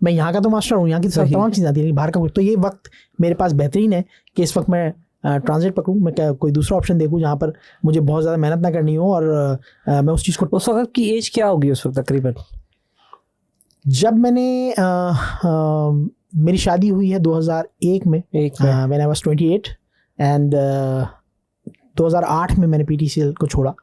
मैं यहाँ का तो मास्टर हूँ, यहाँ की सब तमाम चीज़ें आती हैं, बाहर का कुछ। तो ये वक्त मेरे पास बेहतरीन है कि इस वक्त मैं ट्रांजिट पकड़ूँ, मैं क्या कोई दूसरा ऑप्शन देखूँ जहाँ पर मुझे बहुत ज़्यादा मेहनत ना करनी हो और मैं उस चीज़ को। उस वक्त की एज क्या होगी उस वक्त तकरीबन? जब मैंने मेरी शादी हुई है 2001 में, व्हेन आई वाज 28, एंड 2008 में मैंने PTCL को छोड़ा,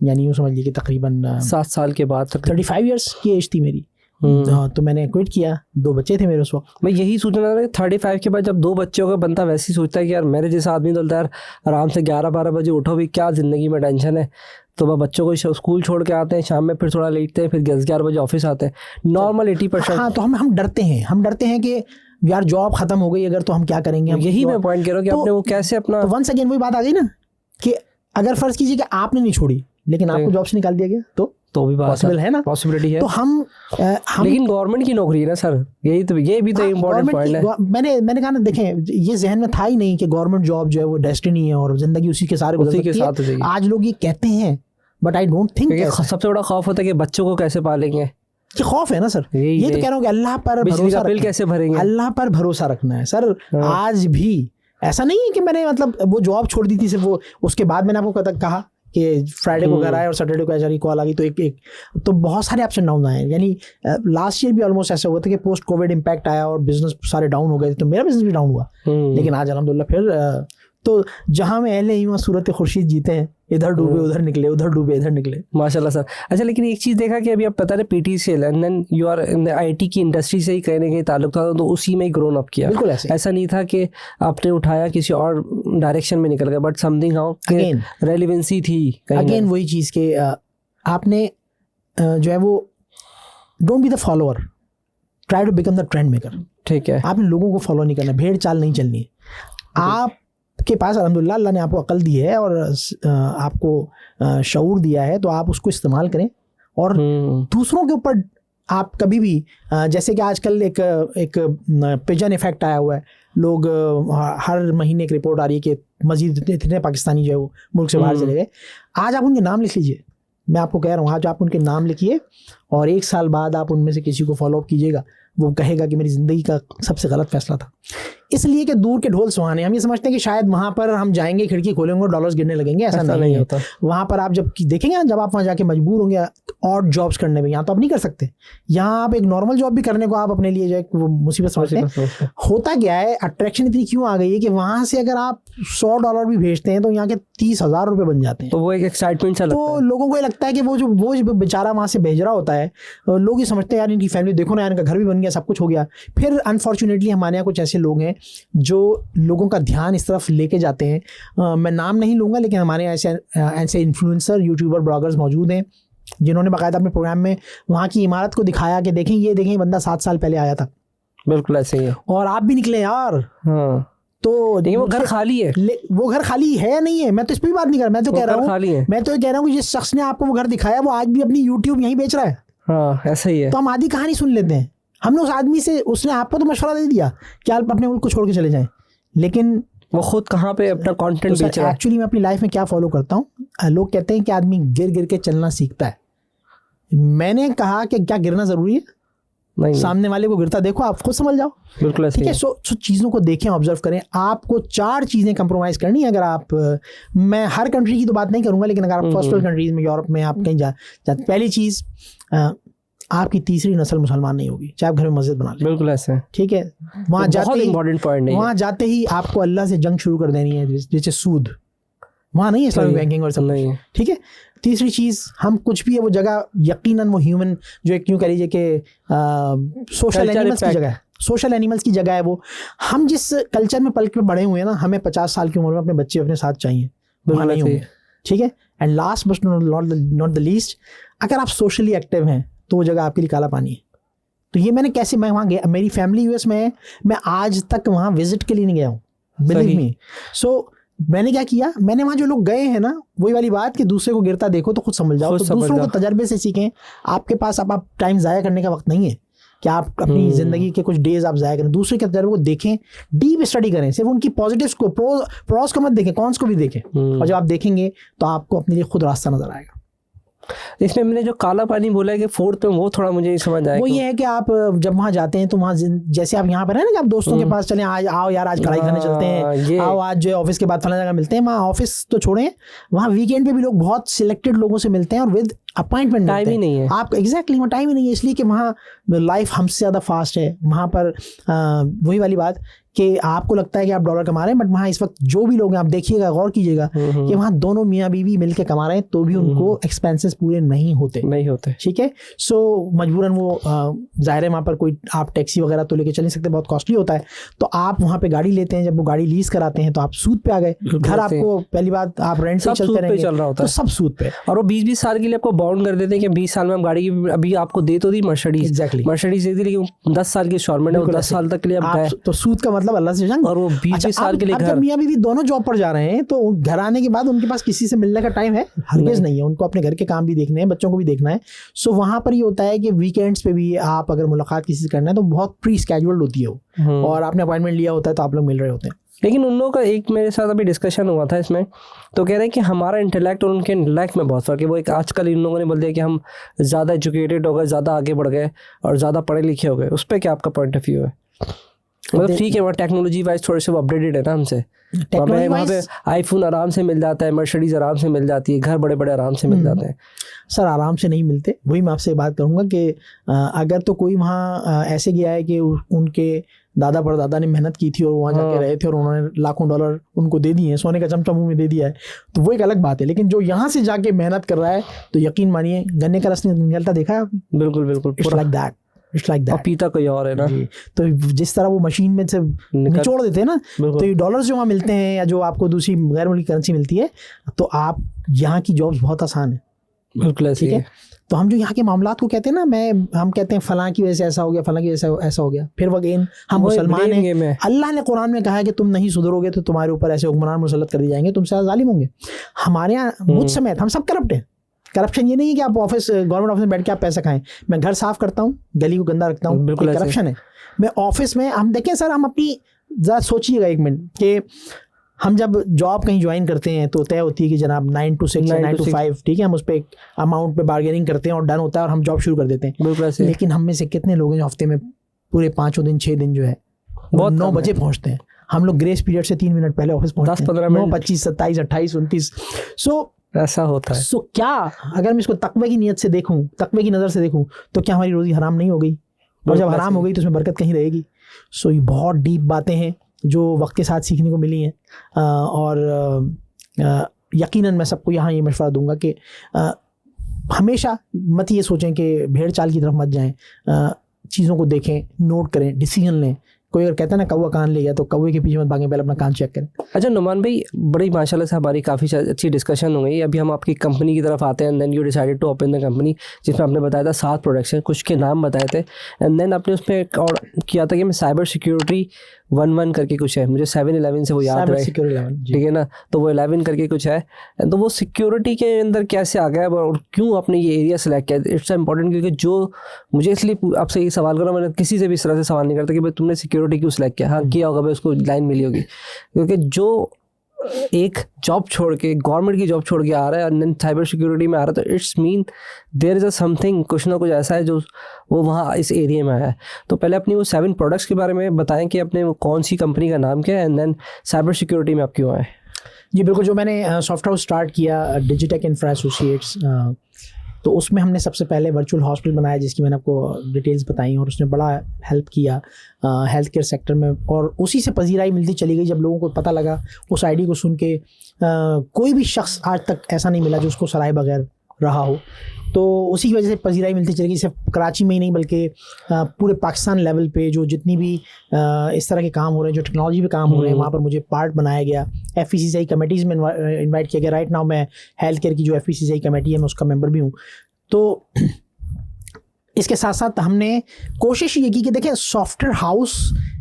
यानी यूँ समझ लीजिए कि तकरीबन 7 साल के बाद। 35 इयर्स की एज थी मेरी। तो मैंने क्विट किया, 2 बच्चे थे मेरे उस वक्त। मैं यही सोचना था कि 35 के बाद जब 2 बच्चे हो गए, बनता वैसे ही सोचता है कि यार मेरे जैसा आदमी तो यार आराम से 11-12 बजे उठो, भी क्या ज़िंदगी में टेंशन है। तो वह बच्चों को स्कूल छोड़ के आते हैं, शाम में फिर थोड़ा लेटते हैं, फिर 10-11 बजे ऑफिस आते हैं, नॉर्मल 80%। हाँ, तो हम डरते हैं कि यार जॉब खत्म हो गई अगर, तो हम क्या करेंगे? यही मैं पॉइंट कह रहा हूँ कि आपने वो कैसे अपना। वंस अगेन वही बात आ गई ना कि अगर फर्ज कीजिए कि आपने नहीं छोड़ी लेकिन आपको जॉब से निकाल दिया गया, तो भी पॉसिबल है ना, पॉसिबिलिटी है। तो हम लेकिन गवर्नमेंट की नौकरी है ना सर, ये भी तो इम्पोर्टेंट पॉइंट है। मैंने कहा ना, देखें ये जहन में था ही नहीं कि गवर्नमेंट जॉब जो है वो डेस्टिनी है और जिंदगी उसी के सारे गुजर सकती है। आज लोग ये कहते हैं, बट आई डोंट थिंक। सबसे बड़ा खौफ होता है कि बच्चों को कैसे पालेंगे, ये खौफ है ना सर। ये तो कह रहा हूँ कि अल्लाह पर भरोसा, बिल कैसे भरेंगे, अल्लाह पर भरोसा रखना है सर। आज भी ऐसा नहीं है कि मैंने मतलब वो जॉब छोड़ दी थी सिर्फ वो, उसके बाद मैंने आपको कहा कि फ्राइडे को घर आए और सैटरडे को एचआर की कॉल आ गई, तो एक तो बहुत सारे अप्स एंड डाउन आए। यानी लास्ट ईयर भी ऑलमोस्ट ऐसा हुआ था कि पोस्ट कोविड इम्पैक्ट आया और बिजनेस सारे डाउन हो गए, तो मेरा बिजनेस भी डाउन हुआ। लेकिन आज अल्हम्दुलिल्लाह फिर तो जहाँ में अहले ईमान सूरत खुर्शीद जीते हैं, इधर डूबे उधर निकले, उधर डूबे इधर निकले, माशाल्लाह सर। अच्छा, लेकिन एक चीज़ देखा कि अभी आप पता है PTCL and then you are in the IT की इंडस्ट्री से ही कहीं ना कहीं ताल्लुक था, तो उसी में ही ग्रोन अप किया। बिल्कुल ऐसा नहीं था कि आपने उठाया किसी और डायरेक्शन में निकल गया, बट समथिंग हाउ रेलिवेंसी थी। अगेन वही चीज़ के आपने जो है वो don't be the follower, try to become the trend maker. ठीक है, आपने लोगों को फॉलो नहीं करना, भेड़ चाल नहीं चलनी है। आप के पास अल्हम्दुलिल्लाह अल्लाह ने आपको अकल दी है और आपको शऊर दिया है, तो आप उसको इस्तेमाल करें और दूसरों के ऊपर आप कभी भी जैसे कि आजकल एक पिजन इफेक्ट आया हुआ है, लोग हर महीने एक रिपोर्ट आ रही है कि मजीद इतने पाकिस्तानी जो है वो मुल्क से बाहर चले गए। आज आप उनके नाम लिख लीजिए, मैं आपको कह रहा हूँ, आज आप उनके नाम लिखिए और 1 साल बाद आप उनमें से किसी को फॉलोअप कीजिएगा, वो कहेगा कि मेरी ज़िंदगी का सबसे गलत फैसला था। इसलिए कि दूर के ढोल सुहाने, हम ये समझते हैं कि शायद वहाँ पर हम जाएंगे, खिड़की खोलेंगे और डॉलर्स गिरने लगेंगे, ऐसा नहीं होता। वहाँ पर आप जब देखेंगे ना, जब आप वहाँ जाके मजबूर होंगे और जॉब्स करने में, यहाँ तो आप नहीं कर सकते, यहाँ आप एक नॉर्मल जॉब भी करने को आप अपने लिए जो वो मुसीबत समझते हैं। होता क्या है, अट्रैक्शन इतनी क्यों आ गई है कि वहाँ से अगर आप $100 भी भेजते हैं तो यहाँ के 30,000 रुपये बन जाते हैं। तो वो एक एक्साइटमेंट सा लगता है, तो लोगों को ये लगता है कि वो जो बेचारा वहाँ से भेज रहा होता है, लोग ये समझते हैं यार इनकी फैमिली देखो ना, इनका घर भी बन गया, सब कुछ हो गया। फिर अनफॉर्चुनेटली हमारे यहाँ कुछ ऐसे लोग हैं जो लोगों का ध्यान इस तरफ लेके जाते हैं। मैं नाम नहीं लूँगा, लेकिन हमारे ऐसे इन्फ्लुएंसर, यूट्यूबर, ब्लॉगर्स मौजूद हैं जिन्होंने बाकायदा अपने प्रोग्राम में वहाँ की इमारत को दिखाया कि देखें, ये देखें, बंदा 7 साल पहले आया था। बिल्कुल ऐसे ही है, और आप भी निकले यार। हाँ, तो वो घर खाली है, वो घर खाली है या नहीं है, मैं तो इस पर भी बात नहीं कर रहा। मैं तो कह रहा हूँ कि जिस शख्स ने आपको वो घर दिखाया वो आज भी अपनी यूट्यूब यहीं बेच रहा है। हाँ, ऐसा ही है। तो हम आधी कहानी सुन लेते हैं। हमने उस आदमी से, उसने आपको तो मशवरा दे दिया कि आप अपने मुल्क को छोड़ के चले जाएं, लेकिन वो खुद कहाँ पे अपना कंटेंट बेच रहा है। एक्चुअली मैं अपनी लाइफ में क्या फॉलो करता हूँ, लोग कहते हैं कि आदमी गिर गिर के चलना सीखता है। मैंने कहा कि क्या गिरना ज़रूरी है? नहीं, सामने वाले को गिरता देखो, आप खुद समझ जाओ। बिल्कुल ऐसे ठीक है। ही सो चीज़ों को देखें, ऑब्जर्व करें। आपको 4 चीज़ें कंप्रोमाइज़ करनी है। अगर आप, मैं हर कंट्री की तो बात नहीं करूंगा, लेकिन अगर आप फर्स्ट वर्ल्ड कंट्रीज में, यूरोप में आप कहीं जाते, पहली चीज़, आपकी तीसरी नस्ल मुसलमान नहीं होगी, चाहे आप घर में मस्जिद बना लें। बिल्कुल ऐसे है। ठीक है। वहाँ तो जाते बहुत ही, इंपॉर्टेंट पॉइंट है वहाँ जाते ही आपको अल्लाह से जंग शुरू कर देनी है, जैसे सूद। वहाँ नहीं है इस्लामिक बैंकिंग और सब नहीं है। ठीक है। तीसरी चीज़, हम कुछ भी है वो जगह, यकीनन वो ह्यूमन जो एक, क्यों कह लीजिए कि सोशल एनिमल्स की जगह है, सोशल एनिमल्स की जगह है वो। हम जिस कल्चर में पल के बड़े हुए हैं ना, हमें 50 साल की उम्र में अपने बच्चे अपने साथ चाहिए, वहाँ नहीं होंगे। ठीक है। And last but not the least, अगर आप सोशली एक्टिव हैं तो वो जगह आपके लिए काला पानी है। तो ये मैंने कैसे, मैं वहाँ गया, मेरी फैमिली यूएस में है, मैं आज तक वहाँ विजिट के लिए नहीं गया हूँ, बिलीव मी। सो मैंने क्या किया, मैंने वहाँ जो लोग गए हैं ना, वही वाली बात कि दूसरे को गिरता देखो तो खुद समझ जाओ। तो दूसरों को तजर्बे से सीखें। आपके पास आप टाइम ज़ाया करने का वक्त नहीं है कि आप अपनी ज़िंदगी के कुछ डेज आप ज़ाया करें। दूसरे के तजर्बे को देखें, डीप स्टडी करें, सिर्फ उनकी पॉजिटिव्स को, प्रोस को मत देखें, कॉन्स को भी देखें। और जब आप देखेंगे तो आपको अपने लिए खुद रास्ता नजर आएगा। इसमें मैंने जो काला पानी बोला है कि फोर्थ में, वो थोड़ा मुझे नहीं समझ आया। वो ये है कि आप जब वहाँ जाते हैं तो वहाँ जैसे आप यहाँ पर है ना कि आप दोस्तों के पास चलें, आज आओ यार आज कढ़ाई खाने चलते हैं, आओ आज जो ऑफिस के बाद फला जगह मिलते हैं। वहाँ ऑफिस तो छोड़ें, वहाँ वीकेंड पे भी लोग बहुत सिलेक्टेड लोगों से मिलते हैं और विद अपॉइंटमेंट। टाइम ही नहीं है आप एग्जैक्टली, वहाँ टाइम ही नहीं है, इसलिए कि वहाँ लाइफ हमसे ज़्यादा फास्ट है। वहाँ पर वही वाली बात कि आपको लगता है कि आप डॉलर कमा रहे हैं, बट वहाँ इस वक्त जो भी लोग हैं, आप देखिएगा, गौर कीजिएगा कि वहाँ दोनों मियाँ बीवी मिलके कमा रहे हैं तो भी उनको एक्सपेंसेस पूरे नहीं होते। ठीक है। सो मजबूरन वो ज़ाहिर है वहाँ पर कोई आप टैक्सी वगैरह तो लेके चल नहीं सकते, बहुत कॉस्टली होता है। तो आप वहाँ पे गाड़ी लेते हैं, जब वो गाड़ी लीज कराते हैं तो आप सूद पे आ गए। घर आपको पहली बात आप रेंट से चलते रहेंगे, चल रहा होता है तो सब सूद पे। और वो 20-20 साल के लिए आपको बाउंड कर देते हैं कि 20 साल में हम गाड़ी की, अभी आपको दे तो दी मर्सिडीज, एग्जैक्टली मर्सिडीज दे दी, लेकिन 10 साल की इंस्टॉलमेंट है, 10 साल तक के लिए आप गए। तो सूद का मतलब अल्लाह से जंग। और वो 20 साल के लिए घर। जब मियाँ बीवी दोनों जॉब पर जा रहे हैं तो घर आने के बाद उनके पास किसी से मिलने का टाइम है? हरगिज़ नहीं है। उनको अपने घर के काम भी देखने हैं, बच्चों को भी देखना है। सो वहाँ पर ये होता है कि वीकेंड्स पे भी आप अगर मुलाकात किसी से करना है तो बहुत प्री स्केड्यूल्ड होती है वो, और आपने अपॉइंटमेंट लिया होता है तो आप लोग मिल रहे होते हैं। लेकिन उन लोगों का एक मेरे साथ अभी डिस्कशन हुआ था इसमें, तो कह रहे हैं कि हमारा इंटेलेक्ट और उनके इंटेलेक्ट में बहुत फ़र्क है। वो एक आजकल इन लोगों ने बोल दिया कि हम ज़्यादा एजुकेटेड हो गए, ज़्यादा आगे बढ़ गए और ज़्यादा पढ़े लिखे हो गए। उस पर क्या आपका पॉइंट ऑफ व्यू है? मतलब ठीक है, वहाँ टेक्नोलॉजी वाइज थोड़े से वो अपडेटेड है ना हमसे। वहाँ पे आईफोन आराम से मिल जाता है, मर्सिडीज आराम से मिल जाती है, घर बड़े बड़े आराम से मिल जाते हैं। सर आराम से नहीं मिलते। वही मैं आपसे बात करूँगा कि अगर तो कोई वहाँ ऐसे गया है कि उनके दादा परदादा ने मेहनत की थी और वहाँ जाके रहे थे और उन्होंने लाखों डॉलर उनको दे दिए हैं, सोने का चमचा मुँह में दे दिया है, तो वो एक अलग बात है। लेकिन जो यहाँ से जाके मेहनत कर रहा है तो यकीन मानिए गन्ने का रस निकलता देखा है आपने? बिल्कुल बिल्कुल, it's like that, it's like that. पीता कोई और है ना। तो जिस तरह वो मशीन में से निचोड़ देते हैं ना, तो ये डॉलर्स जो वहाँ मिलते हैं या जो आपको दूसरी गैर मुल्की करेंसी मिलती है, तो आप यहाँ की जॉब्स बहुत आसान है। बिल्कुल ठीक है। तो हम जो यहाँ के मामलात को कहते हैं ना, हम कहते हैं फलां की वजह से ऐसा हो गया, फलां की वजह से ऐसा हो गया, फिर वगैन हम मुसलमान हैं। अल्लाह ने कुरान में कहा है कि तुम नहीं सुधरोगे तो तुम्हारे ऊपर ऐसे हुक्मरान मुसल्लत कर दिए जाएंगे, तुमसे जालिम होंगे। हमारे यहाँ मुझ समेत हम सब करप्ट हैं। करप्शन ये नहीं है कि आप ऑफिस, गवर्नमेंट ऑफिस में बैठ के आप पैसा खाएं। मैं घर साफ करता हूँ, गली को गंदा रखता हूँ, बिल्कुल करप्शन है। मैं ऑफिस में, हम देखें सर, हम अपनी ज़रा सोचिएगा एक मिनट कि हम जब जॉब कहीं ज्वाइन करते हैं तो तय होती है कि जनाब 9 to 6 या 9 to 5, ठीक है, हम उस पर एक अमाउंट पे बार्गेनिंग करते हैं और डन होता है और हम जॉब शुरू कर देते हैं। लेकिन हम में से कितने लोग हैं हफ्ते में पूरे 5 दिन 6 दिन जो है 9 बजे पहुँचते हैं? हम लोग ग्रेस पीरियड से 3 मिनट पहले ऑफिस पहुँचते हैं, 9, 25, 27, 28, 29। सो ऐसा होता है। सो क्या अगर मैं इसको तकवे की नीयत से देखूं, तकवे की नज़र से देखूं, तो क्या हमारी रोज़ी हराम नहीं हो गई? और जब हराम हो गई तो उसमें बरकत कहीं रहेगी? सो ये बहुत डीप बातें हैं जो वक्त के साथ सीखने को मिली हैं। और यकीनन मैं सबको यहाँ ये मशवरा दूंगा कि हमेशा मत ये सोचें कि भेड़ चाल की तरफ मत जाएं। चीज़ों को देखें, नोट करें, डिसीजन लें। कोई अगर कहता है ना कौवा कान ले गया, तो कौवे के पीछे मत भागें, पहले अपना कान चेक करें। अच्छा नुमान भाई, बड़ी माशाल्लाह से हमारी काफ़ी अच्छी डिस्कशन हो गई। अभी हम आपकी कंपनी की तरफ आते हैं। And then you decided to open the company, जिसमें आपने बताया था 7 प्रोडक्ट्स हैं, कुछ के नाम बताए थे। एंड देन आपने उसमें एक और किया था कि मैं साइबर सिक्योरिटी 11 करके कुछ है, मुझे 7-11 से वो याद रहे, ठीक है ना, तो वो 11 करके कुछ है। तो वो सिक्योरिटी के अंदर कैसे आ गया और क्यों आपने ये एरिया सेलेक्ट किया? इट्स इंपॉर्टेंट, क्योंकि जो मुझे इसलिए आपसे ये सवाल करा, मैंने किसी से भी इस तरह से सवाल नहीं करता कि भाई तुमने सिक्योरिटी क्यों सेलेक्ट किया। हाँ किया होगा भाई, उसको लाइन मिली होगी, क्योंकि जो एक जॉब छोड़ के, गवर्नमेंट की जॉब छोड़ के आ रहा है और साइबर सिक्योरिटी में आ रहा है, तो it's mean there is a something, कुछ ना कुछ ऐसा है जो वो वहाँ इस एरिया में आया है। तो पहले अपनी वो 7 प्रोडक्ट्स के बारे में बताएं कि अपने वो कौन सी कंपनी का नाम क्या है, एंड देन साइबर सिक्योरिटी में आप क्यों आए। जी बिल्कुल, जो मैंने सॉफ्ट हाउस स्टार्ट किया डिजिटेक इंफ्रा एसोसिएट्स, तो उसमें हमने सबसे पहले वर्चुअल हॉस्पिटल बनाया जिसकी मैंने आपको डिटेल्स बताई, और उसने बड़ा हेल्प किया हेल्थ केयर सेक्टर में, और उसी से पजीराई मिलती चली गई। जब लोगों को पता लगा, उस आईडी को सुन के कोई भी शख्स आज तक ऐसा नहीं मिला जो उसको सराहे बगैर रहा हो, तो उसी की वजह से पजीराई मिलती चली गई। सिर्फ कराची में ही नहीं बल्कि पूरे पाकिस्तान लेवल पे जो जितनी भी इस तरह के काम हो रहे हैं, जो टेक्नोलॉजी पे काम हो रहे हैं, वहाँ पर मुझे पार्ट बनाया गया। FECCI कमेटीज़ में इन्वाइट किया गया। राइट नाउ मैं हेल्थ केयर की जो FECCI कमेटी है मैं उसका मेंबर भी हूँ। तो इसके साथ साथ हमने कोशिश ये की कि देखें सॉफ्टवेयर हाउस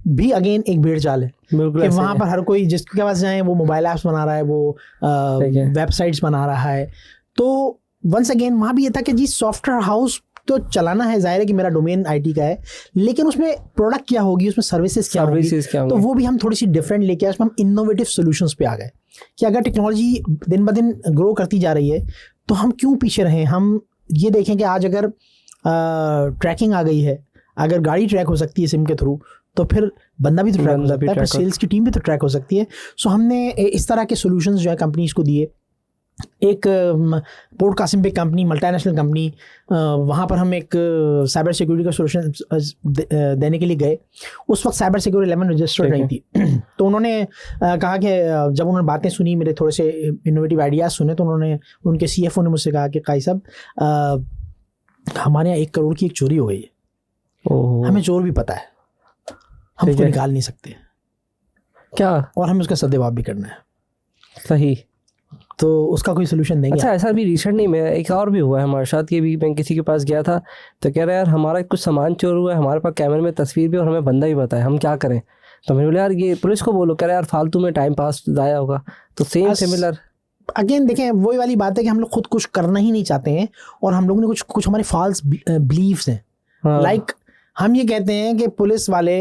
भी अगेन एक भेड़ चाल है कि वहाँ पर हर कोई जिसके पास जाए वो मोबाइल ऐप्स बना रहा है, वो वेबसाइट्स बना रहा है। तो वंस अगेन वहाँ भी ये था कि जी सॉफ्टवेयर हाउस तो चलाना है, जाहिर है कि मेरा डोमेन IT का है, लेकिन उसमें प्रोडक्ट क्या होगी, उसमें सर्विसेज क्या होगी, तो वो भी हम थोड़ी सी डिफरेंट लेके आए। उसमें हम इनोवेटिव सॉल्यूशंस पे आ गए कि अगर टेक्नोलॉजी दिन ब दिन ग्रो करती जा रही है तो हम क्यों पीछे रहें। हम ये देखें कि आज अगर ट्रैकिंग आ गई है, अगर गाड़ी ट्रैक हो सकती है सिम के थ्रू, तो फिर बंदा भी तो ट्रैक हो सकता है, फिर सेल्स की टीम भी तो ट्रैक हो सकती है। सो हमने इस तरह के सॉल्यूशंस जो है कंपनीज को दिए। एक पोर्ट कासिम पे कंपनी, मल्टीनेशनल कंपनी, वहाँ पर हम एक साइबर सिक्योरिटी का सोल्यूशन देने के लिए गए। उस वक्त साइबर सिक्योरिटी 11 रजिस्टर्ड नहीं थी। तो उन्होंने कहा कि जब उन्होंने बातें सुनी, मेरे थोड़े से इनोवेटिव आइडियाज़ सुने, तो उन्होंने, उनके CFO ने मुझसे कहा कि काई साहब हमारे यहाँ 1 करोड़ की एक चोरी हो गई है, हमें चोर भी पता है, हम उसको निकाल नहीं सकते क्या, और हमें उसका सद्देवाब भी करना है। सही, तो उसका कोई सोल्यूशन नहीं। अच्छा, ऐसा भी रिसेंट नहीं, मैं एक और भी हुआ है हमारे साथ कि भी मैं किसी के पास गया था तो कह रहा है यार हमारा कुछ सामान चोर हुआ है, हमारे पास कैमरे में तस्वीर भी और हमें बंदा भी पता है, हम क्या करें। तो मैंने बोला यार ये पुलिस को बोलो, कह रहा है यार फालतू में टाइम पास ज़ाया होगा। तो सेम सिमिलर अगेन देखें वही वाली बात है कि हम लोग खुद कुछ करना ही नहीं चाहते हैं, और हम लोगों ने कुछ हमारे फॉल्स बिलीव्स हैं। लाइक हम ये कहते हैं कि पुलिस वाले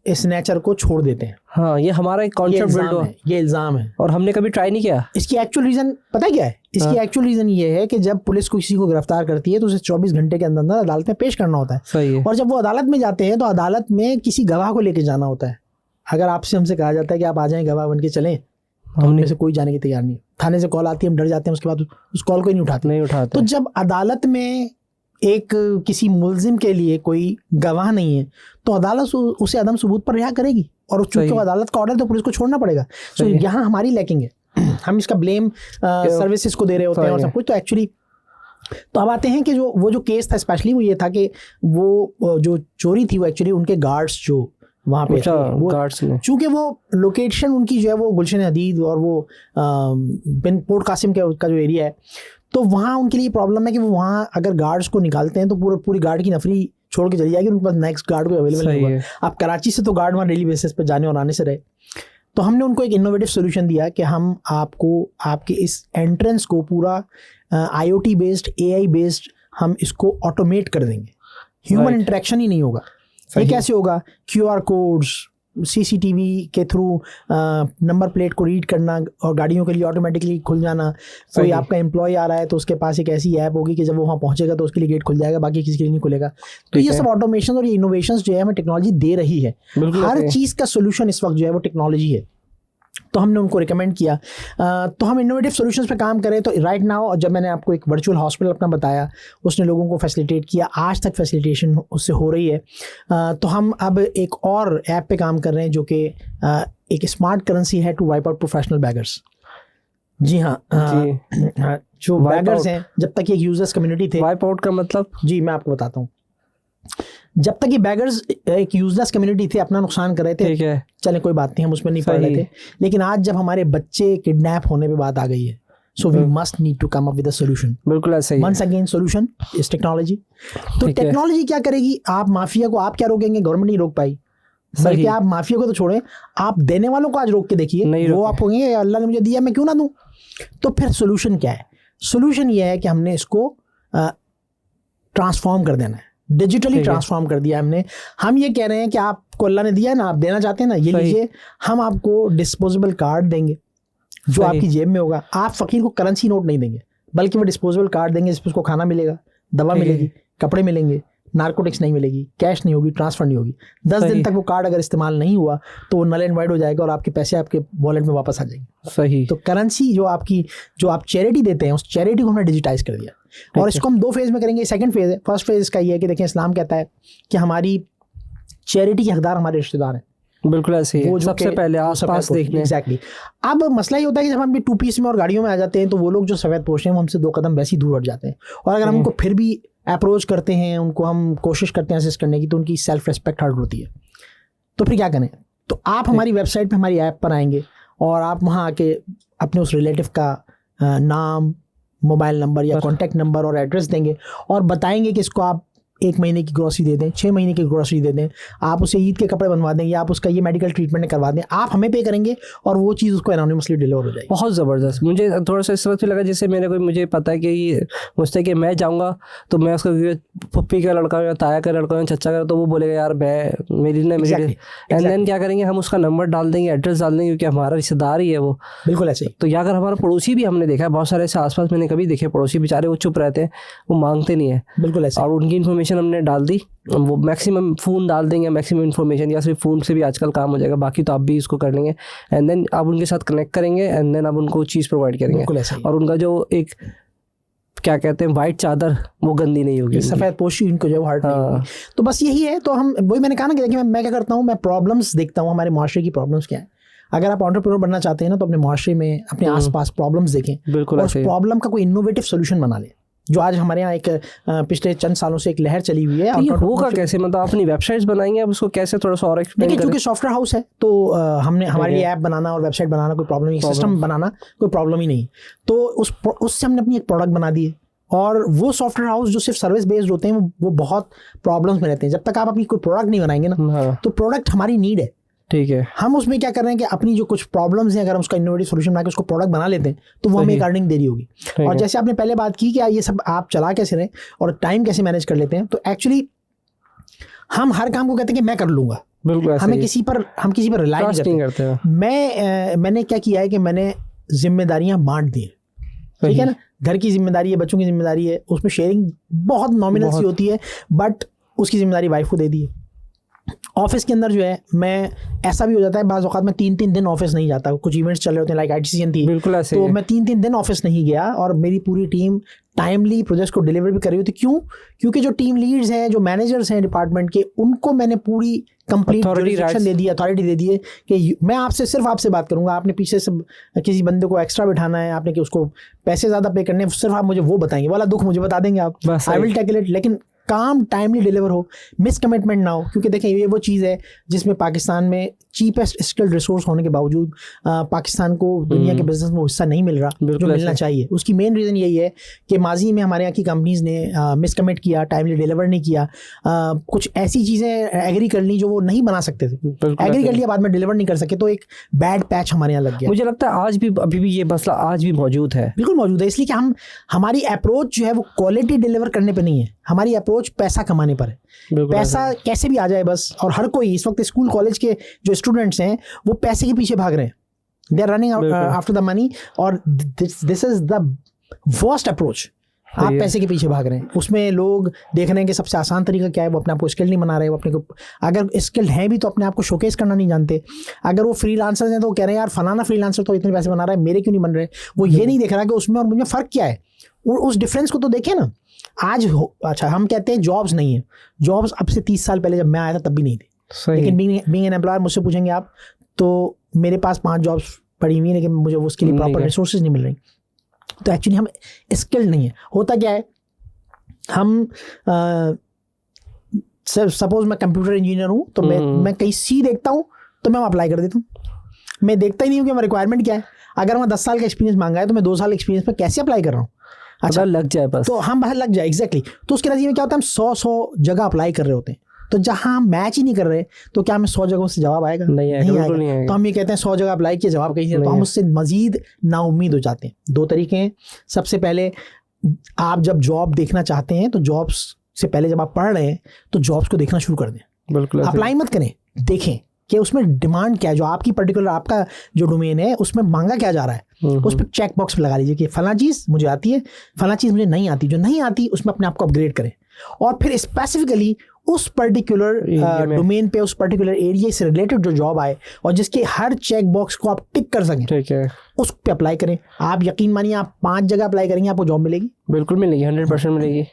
स्नैचर को छोड़ देते हैं। हाँ, ये हमारा एक कॉन्सेप्ट बिल्ड हुआ, ये इल्ज़ाम है, और हमने कभी ट्राई नहीं किया। इसकी एक्चुअल रीज़न पता है क्या है? इसकी एक्चुअल रीज़न ये है कि जब पुलिस किसी को गिरफ्तार करती है तो उसे 24 घंटे के अंदर अंदर अदालत में पेश करना होता है। सही है। और जब वो अदालत में जाते हैं तो अदालत में किसी गवाह को लेके जाना होता है। अगर आपसे हमसे कहा जाता है कि आप आ जाएं गवाह बन के चलें, हमने से कोई जाने की तैयार नहीं। थाने से कॉल आती है, हम डर जाते हैं, उसके बाद उस कॉल को ही नहीं उठाते। तो जब अदालत में एक किसी मुल्जिम के लिए कोई गवाह नहीं है तो अदालत उसे अदम सबूत पर रिहा करेगी, और चूंकि अदालत का ऑर्डर तो पुलिस को छोड़ना पड़ेगा। तो यहाँ हमारी लैकिंग है, हम इसका ब्लेम सर्विसेज को दे रहे होते हैं और सब कुछ। तो एक्चुअली तो अब आते हैं कि जो केस था स्पेशली वो ये था कि वो जो चोरी थी वो एक्चुअली उनके गार्ड्स जो वहाँ पे गार्ड्स ने, चूँकि वो लोकेशन उनकी जो है वो गुलशन हदीद और वो बिन पोर्ट कासिम का जो एरिया है, तो वहाँ उनके लिए प्रॉब्लम है कि वो वहाँ अगर गार्ड्स को निकालते हैं तो पूरी गार्ड की नफरी छोड़ के चली जाएगी, उनके पास नेक्स्ट गार्ड कोई अवेलेबल नहीं होगा। आप कराची से तो गार्ड वहाँ डेली बेसिस पे जाने और आने से रहे। तो हमने उनको एक इनोवेटिव सोल्यूशन दिया कि हम आपको आपके इस एंट्रेंस को पूरा IoT बेस्ड, AI बेस्ड हम इसको ऑटोमेट कर देंगे, ह्यूमन इंटरेक्शन ही नहीं होगा। ये कैसे होगा? QR कोड्स, CCTV के थ्रू नंबर प्लेट को रीड करना और गाड़ियों के लिए ऑटोमेटिकली खुल जाना। कोई आपका एम्प्लॉय आ रहा है तो उसके पास एक ऐसी ऐप होगी कि जब वो वहाँ पहुँचेगा तो उसके लिए गेट खुल जाएगा, बाकी किसी के लिए नहीं खुलेगा। तो ये सब ऑटोमेशन और ये इनोवेशंस जो है हमें टेक्नोलॉजी दे रही है। हर चीज़ का सोल्यूशन इस वक्त जो है वो टेक्नोलॉजी है। तो हमने उनको रिकमेंड किया। तो हम इनोवेटिव सॉल्यूशंस पे काम करें। तो राइट नाउ जब मैंने आपको एक वर्चुअल हॉस्पिटल अपना बताया, उसने लोगों को फैसिलिटेट किया, आज तक फैसिलिटेशन उससे हो रही है। तो हम अब एक और ऐप पे काम कर रहे हैं जो कि एक स्मार्ट करेंसी है to wipe out professional beggars. जी हाँ, जो बैगर्स हैं, जब तक ये यूजर्स कम्युनिटी थे। वाइप आउट का मतलब? जी मैं आपको बताता हूँ। जब तक ये बैगर्स एक यूजलेस कम्युनिटी थे, अपना नुकसान कर रहे थे, ठीक है, चले कोई बात नहीं, हम उसमें नहीं पड़ रहे थे। लेकिन आज जब हमारे बच्चे किडनैप होने पे बात आ गई है, so we must need to come up with a solution. बिल्कुल ऐसा ही। Once again solution is technology. तो टेक्नोलॉजी क्या करेगी? आप माफिया को आप क्या रोकेंगे? गवर्नमेंट नहीं रोक पाई। बल्कि आप माफिया को तो छोड़ें, आप देने वालों को आज रोक के देखिए, वो आप कहेंगे अल्लाह ने मुझे दिया, मैं क्यों ना दूं। तो फिर सोल्यूशन क्या है? सोल्यूशन ये है कि हमने इसको ट्रांसफॉर्म कर देना है, डिजिटली ट्रांसफॉर्म कर दिया हमने। हम ये कह रहे हैं कि आपको अल्लाह ने दिया है ना, आप देना चाहते हैं ना, ये लीजिए, हम आपको डिस्पोजेबल कार्ड देंगे जो आपकी जेब में होगा। आप फकीर को करेंसी नोट नहीं देंगे, बल्कि वो डिस्पोजेबल कार्ड देंगे जिसपे उसको खाना मिलेगा, दवा मिलेगी, कपड़े मिलेंगे, नार्कोटिक्स नहीं मिलेगी, कैश नहीं होगी, ट्रांसफर नहीं होगी। 10 दिन तक वो कार्ड अगर इस्तेमाल नहीं हुआ तो वो नल एंड वाइड हो जाएगा और आपके पैसे आपके वॉलेट में वापस आ जाएंगे। सही। तो करेंसी जो आप चैरिटी देते हैं, उस चैरिटी को हमने डिजिटाइज कर दिया। और इसको हम 2 फेज में करेंगे। सेकंड फेज है, फर्स्ट फेज इसका ये है कि देखिए इस्लाम कहता है कि हमारी चैरिटी के हकदार हमारे रिश्तेदार हैं। बिल्कुल ऐसे ही, सबसे पहले आसपास देखने। एग्जैक्टली। अब मसला ये होता है कि जब हम भी 2 पीस में और गाड़ियों में आ जाते हैं तो वो लोग जो सफेद पोश हैं वो हमसे 2 कदम वैसे ही दूर हट जाते हैं। और अगर हम उनको फिर भी अप्रोच करते हैं, उनको हम कोशिश करते हैं असिस्ट करने की, तो उनकी सेल्फ रिस्पेक्ट हर्ट होती है। तो फिर क्या करें? तो आप हमारी वेबसाइट पे, हमारी ऐप पर आएंगे और आप वहाँ आके अपने उस रिलेटिव का नाम, मोबाइल नंबर या कॉन्टैक्ट नंबर और एड्रेस देंगे और बताएंगे कि इसको आप 1 महीने की ग्रोसरी दे दें, 6 महीने की ग्रोसरी दे दें, आप उसे ईद के कपड़े बनवा दें या आप उसका ये मेडिकल ट्रीटमेंट करवा दें। आप हमें पे करेंगे और वो चीज़ उसको एनोनिमसली डिलीवर हो जाएगी। बहुत ज़बरदस्त। मुझे थोड़ा सा इस वक्त भी लगा जैसे मुझे पता है कि मुझसे कि मैं जाऊँगा तो मैं उसका पप्पी का लड़का हूँ या ताया का लड़का हूँ, चचा का, तो वो बोलेगा यार मेरी एंड देन क्या करेंगे, हम उसका नंबर डाल देंगे, एड्रेस डाल देंगे, क्योंकि हमारा रिश्तेदार ही है वो। बिल्कुल ऐसे ही। तो या अगर हमारा पड़ोसी भी हमने देखा है, बहुत सारे ऐसे आसपास मैंने कभी देखे पड़ोसी बेचारे वो चुप रहते हैं, वो मांगते नहीं है। बिल्कुल ऐसे। और उनकी इन्फॉर्मेशन हमने डाल दी, वो मैक्सिमम फ़ोन डाल देंगे, मैक्सिमम इन्फॉर्मेशन, या सिर्फ फ़ोन से भी आजकल काम हो जाएगा, बाकी तो आप भी इसको कर लेंगे। एंड देन आप उनके साथ कनेक्ट करेंगे एंड देन आप उनको चीज़ प्रोवाइड करेंगे। और उनका जो एक क्या कहते हैं वाइट चादर, वो गंदी नहीं होगी, सफ़ेद पोशी इनको जो हर्ट नहीं होगी। तो बस यही है। तो हम वही मैंने कहा ना कि देखिए मैं क्या करता हूँ, मैं प्रॉब्लम्स देखता हूँ, हमारे माशरे की प्रॉब्लम्स क्या है। अगर आप एंटरप्रेन्योर बनना चाहते हैं ना तो अपने माशरे में, अपने आसपास प्रॉब्लम्स देखें। बिल्कुल। और उस प्रॉब्लम का कोई इनोवेटिव सोल्यूशन बना लें, जो आज हमारे यहाँ एक पिछले चंद सालों से एक लहर चली हुई है। तो ये होगा कैसे? मतलब अपनी वेबसाइट्स बनाएंगे, अब उसको कैसे थोड़ा सा और एक्सप्लेन करें? क्योंकि सॉफ्टवेयर हाउस है तो हमने हमारे लिए ऐप बनाना और वेबसाइट बनाना कोई प्रॉब्लम नहीं, सिस्टम बनाना कोई प्रॉब्लम ही नहीं। तो उससे हमने अपनी एक प्रोडक्ट बना दी है। और वो सॉफ्टवेयर हाउस जो सिर्फ सर्विस बेस्ड होते हैं वो बहुत प्रॉब्लम्स में रहते हैं। जब तक आप अपनी कोई प्रोडक्ट नहीं बनाएंगे ना, तो प्रोडक्ट हमारी नीड है। ठीक है। हम उसमें क्या कर रहे हैं कि अपनी जो कुछ प्रॉब्लम्स हैं, अगर हम उसका इनोवेटिव सॉल्यूशन बना के उसको प्रोडक्ट बना लेते हैं तो वो हमें एक अर्निंग दे रही होगी। और जैसे आपने पहले बात की कि ये सब आप चला कैसे रहे और टाइम कैसे मैनेज कर लेते हैं, तो एक्चुअली हम हर काम को कहते हैं कि मैं कर लूँगा। बिल्कुल। हम किसी पर रिलाई नहीं करते हैं। मैंने क्या किया है कि मैंने जिम्मेदारियां बांट दी, ठीक है ना। घर की जिम्मेदारी है, बच्चों की जिम्मेदारी है, उसमें शेयरिंग बहुत नॉमिनल सी होती है, बट उसकी जिम्मेदारी वाइफ को दे दी है। ऑफिस के अंदर जो है, मैं ऐसा भी हो जाता है बाज़ औक़ात मैं 3-3 दिन ऑफिस नहीं जाता। कुछ इवेंट्स चल रहे होते हैं, लाइक ITCN थी, बिल्कुल ऐसे, तो मैं 3-3 दिन ऑफिस नहीं गया और मेरी पूरी टीम टाइमली प्रोजेक्ट को डिलीवर भी कर रही होती। क्यों? क्योंकि जो टीम लीड्स हैं, जो मैनेजर्स हैं डिपार्टमेंट के, उनको मैंने पूरी कंप्लीट जुरिसडिक्शन दे दी, अथॉरिटी दे दी है कि मैं सिर्फ आपसे बात करूंगा। आपने पीछे से किसी बंदे को एक्स्ट्रा बिठाना है, आपने कि उसको पैसे ज़्यादा पे करने, सिर्फ आप मुझे वो बताएंगे, वाला दुख मुझे बता देंगे आप, आई विल टैकल इट। लेकिन काम टाइमली डिलीवर हो, मिस कमिटमेंट ना हो। क्योंकि देखें ये वो चीज़ है जिसमें पाकिस्तान में चीपेस्ट स्किल्ड रिसोर्स होने के बावजूद पाकिस्तान को दुनिया के बिजनेस में हिस्सा नहीं मिल रहा जो मिलना चाहिए। उसकी मेन रीज़न यही है कि माजी में हमारे यहाँ की कंपनीज़ ने मिस कमिट किया, टाइमली डिलीवर नहीं किया, कुछ ऐसी चीज़ें एग्री कर ली जो वो नहीं बना सकते थे, एग्री कर लिया, बाद में डिलीवर नहीं कर सके, तो एक बैड पैच हमारे यहाँ लग गया। मुझे लगता है आज भी, अभी भी ये मसला आज भी मौजूद है। बिल्कुल मौजूद है, इसलिए कि हमारी अप्रोच जो है वो क्वालिटी डिलीवर करने पर नहीं है, हमारी अप्रोच पैसा कमाने पर है। पैसा कैसे भी आ जाए बस। और हर कोई इस वक्त स्कूल कॉलेज के जो स्टूडेंट्स हैं वो पैसे के पीछे भाग रहे हैं, they are running after the money, और this is the worst approach. आप पैसे के पीछे भाग रहे हैं, उसमें लोग देख रहे हैं कि सबसे आसान तरीका क्या है, वो अपने आप को स्किल्ड नहीं बना रहे, वो अपने को, अगर स्किल्ड हैं भी तो अपने आप को शोकेस करना नहीं जानते। अगर वो फ्रीलांसर्स हैं तो वो कह रहे हैं यार फलाना फ्रीलांसर तो इतने पैसे बना रहा है, मेरे क्यों नहीं बन रहे। वो ये नहीं देख रहा कि उसमें और मुझे फ़र्क क्या है। उस डिफरेंस को तो देखें ना। आज अच्छा हम कहते हैं जॉब्स नहीं है, जॉब्स अब से 30 साल पहले जब मैं आया था तब भी नहीं थी। लेकिन बीइंग एन एम्प्लॉयर, मुझसे पूछेंगे आप तो मेरे पास 5 जॉब्स पड़ी हुई, लेकिन मुझे उसके लिए प्रॉपर रिसोर्सेज नहीं मिल रही। तो एक्चुअली हम स्किल्ड नहीं है। होता क्या है, हम सपोज मैं कंप्यूटर इंजीनियर हूँ तो मैं कहीं सी देखता हूँ तो मैं अप्लाई कर देता हूँ। मैं देखता ही नहीं हूँ कि मेरा रिक्वायरमेंट क्या है। अगर मैं 10 साल का एक्सपीरियंस मांगा है तो मैं 2 साल एक्सपीरियंस में कैसे अप्लाई कर रहा हूँ। अच्छा लग जाए बस, तो हम बाहर लग जाए, एग्जैक्टली। तो उसके नतीजे में क्या होता है, हम 100 जगह अप्लाई कर रहे होते हैं, तो जहाँ हम मैच ही नहीं कर रहे तो क्या हमें 100 जगहों से जवाब आएगा? नहीं आएगा। तो हम ये कहते हैं 100 जगह अप्लाई किया, जवाब कहीं, तो हम उससे मजीद नाउम्मीद हो जाते हैं। 2 तरीके हैं। सबसे पहले, आप जब जॉब देखना चाहते हैं तो जॉब्स से पहले जब आप पढ़ रहे हैं तो जॉब्स को देखना शुरू कर दें। बिल्कुल, अप्लाई मत करें, देखें कि उसमें डिमांड क्या है, जो आपकी पर्टिकुलर आपका जो डोमेन है उसमें मांगा क्या जा रहा है, उस पर चेक बॉक्स लगा लीजिए कि फला चीज़ मुझे आती है, फला चीज़ मुझे नहीं आती। जो नहीं आती उसमें अपने आप को अपग्रेड करें और फिर स्पेसिफिकली उस पर्टिकुलर डोमेन पे, उस पर्टिकुलर एरिया से रिलेटेड जो जॉब आए और जिसके हर चेक बॉक्स को आप टिक कर सकें, ठीक है, उस पे अप्लाई करें। आप यकीन मानिए आप 5 जगह अप्लाई करेंगे आपको जॉब मिलेगी, बिल्कुल मिलेगी, 100% मिलेगी।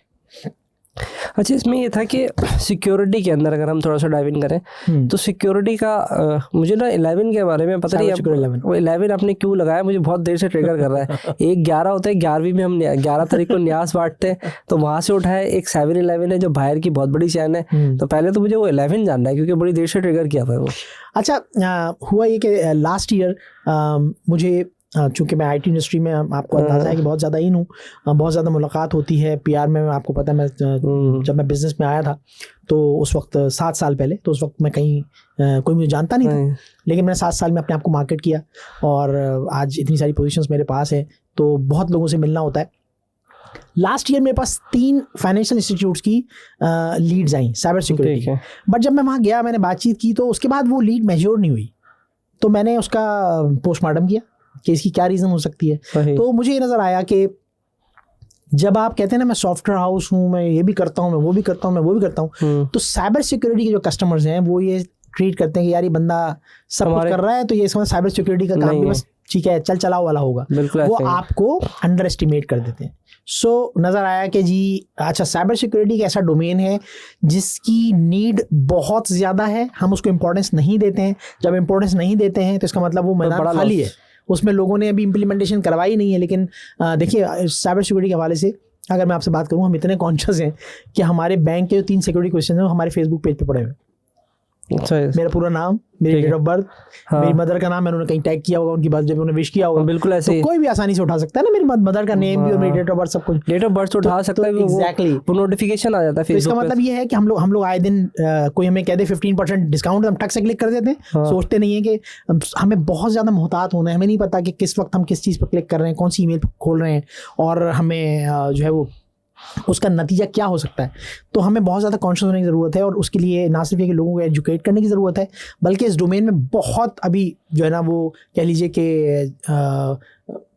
अच्छा, इसमें ये था कि सिक्योरिटी के अंदर अगर हम थोड़ा सा डाइव इन करें तो सिक्योरिटी का मुझे ना 11 के बारे में पता नहीं, वो 11 आपने क्यों लगाया, मुझे बहुत देर से ट्रिगर कर रहा है। एक 11 होता है, 11वीं में हम 11 तारीख को न्यास बांटते हैं, तो वहाँ से उठा है। एक 7-11 है जो बाहर की बहुत बड़ी चैन है, तो पहले तो मुझे वो 11 जानना है क्योंकि बड़ी देर से ट्रिगर किया था वो। अच्छा, हुआ ये कि लास्ट ईयर मुझे, चूँकि मैं आईटी इंडस्ट्री में, आपको अंदाजा है कि बहुत ज़्यादा इन हूँ, बहुत ज़्यादा मुलाकात होती है पीआर में। आपको पता है, मैं जब मैं बिज़नेस में आया था तो उस वक्त 7 साल पहले, तो उस वक्त मैं कहीं कोई मुझे जानता नहीं था, लेकिन मैंने 7 साल में अपने आप को मार्केट किया और आज इतनी सारी पोजीशंस मेरे पास है, तो बहुत लोगों से मिलना होता है। लास्ट ईयर मेरे पास 3 फाइनेंशियल इंस्टीट्यूट्स की लीड्स आई साइबर सिक्योरिटी, बट जब मैं वहाँ गया, मैंने बातचीत की, तो उसके बाद वो लीड मैच्योर नहीं हुई। तो मैंने उसका पोस्टमार्टम किया कि इसकी क्या रीज़न हो सकती है। तो मुझे ये नज़र आया कि जब आप कहते हैं ना मैं सॉफ्टवेयर हाउस हूँ, मैं ये भी करता हूँ, मैं वो भी करता हूँ, मैं वो भी करता हूँ, तो साइबर सिक्योरिटी के जो कस्टमर्स हैं वो ये ट्रीट करते हैं कि यार ये बंदा सब कुछ कर रहा है, तो ये समझ साइबर सिक्योरिटी का काम भी बस ठीक है चल चलाओ वाला होगा, वो आपको अंडर एस्टिमेट कर देते हैं। सो नज़र आया कि जी अच्छा, साइबर सिक्योरिटी एक ऐसा डोमेन है जिसकी नीड बहुत ज़्यादा है, हम उसको इम्पोर्टेंस नहीं देते हैं। जब इम्पोर्टेंस नहीं देते हैं तो इसका मतलब वो मैदान खाली है, उसमें लोगों ने अभी इम्प्लीमेंटेशन करवाई नहीं है। लेकिन देखिए, साइबर सिक्योरिटी के हवाले से अगर मैं आपसे बात करूँ, हम इतने कॉन्शियस हैं कि हमारे बैंक के जो 3 सिक्योरिटी क्वेश्चन हैं हमारे फेसबुक पेज पे पड़े हुए हैं। अच्छा, मेरा पूरा नाम, मेरी डेट ऑफ बर्थ, मेरी मदर का नाम मैंने उन्होंने कहीं टैग किया होगा, उनकी बर्थडे पे उन्होंने विश किया होगा, बिल्कुल ऐसे तो कोई भी आसानी से उठा सकता है ना मेरी मदर का नेम भी और मेरी डेट ऑफ बर्थ, सब कुछ डेट ऑफ बर्थ उठा सकता है। एग्जैक्टली, वो नोटिफिकेशन आ जाता है। तो इसका मतलब ये है कि हम लोग आए दिन कोई हमें कह दे 15% डिस्काउंट, हम टक से क्लिक कर देते हैं, सोचते नहीं है कि हमें बहुत ज़्यादा मोहतात होना है। हमें नहीं पता कि किस वक्त हम किस चीज़ पर क्लिक कर रहे हैं, कौन सी ईमेल खोल रहे हैं और हमें जो है वो उसका नतीजा क्या हो सकता है। तो हमें बहुत ज़्यादा कॉन्शियस होने की ज़रूरत है और उसके लिए ना सिर्फ ये कि लोगों को एजुकेट करने की ज़रूरत है, बल्कि इस डोमेन में बहुत अभी जो है ना वो कह लीजिए कि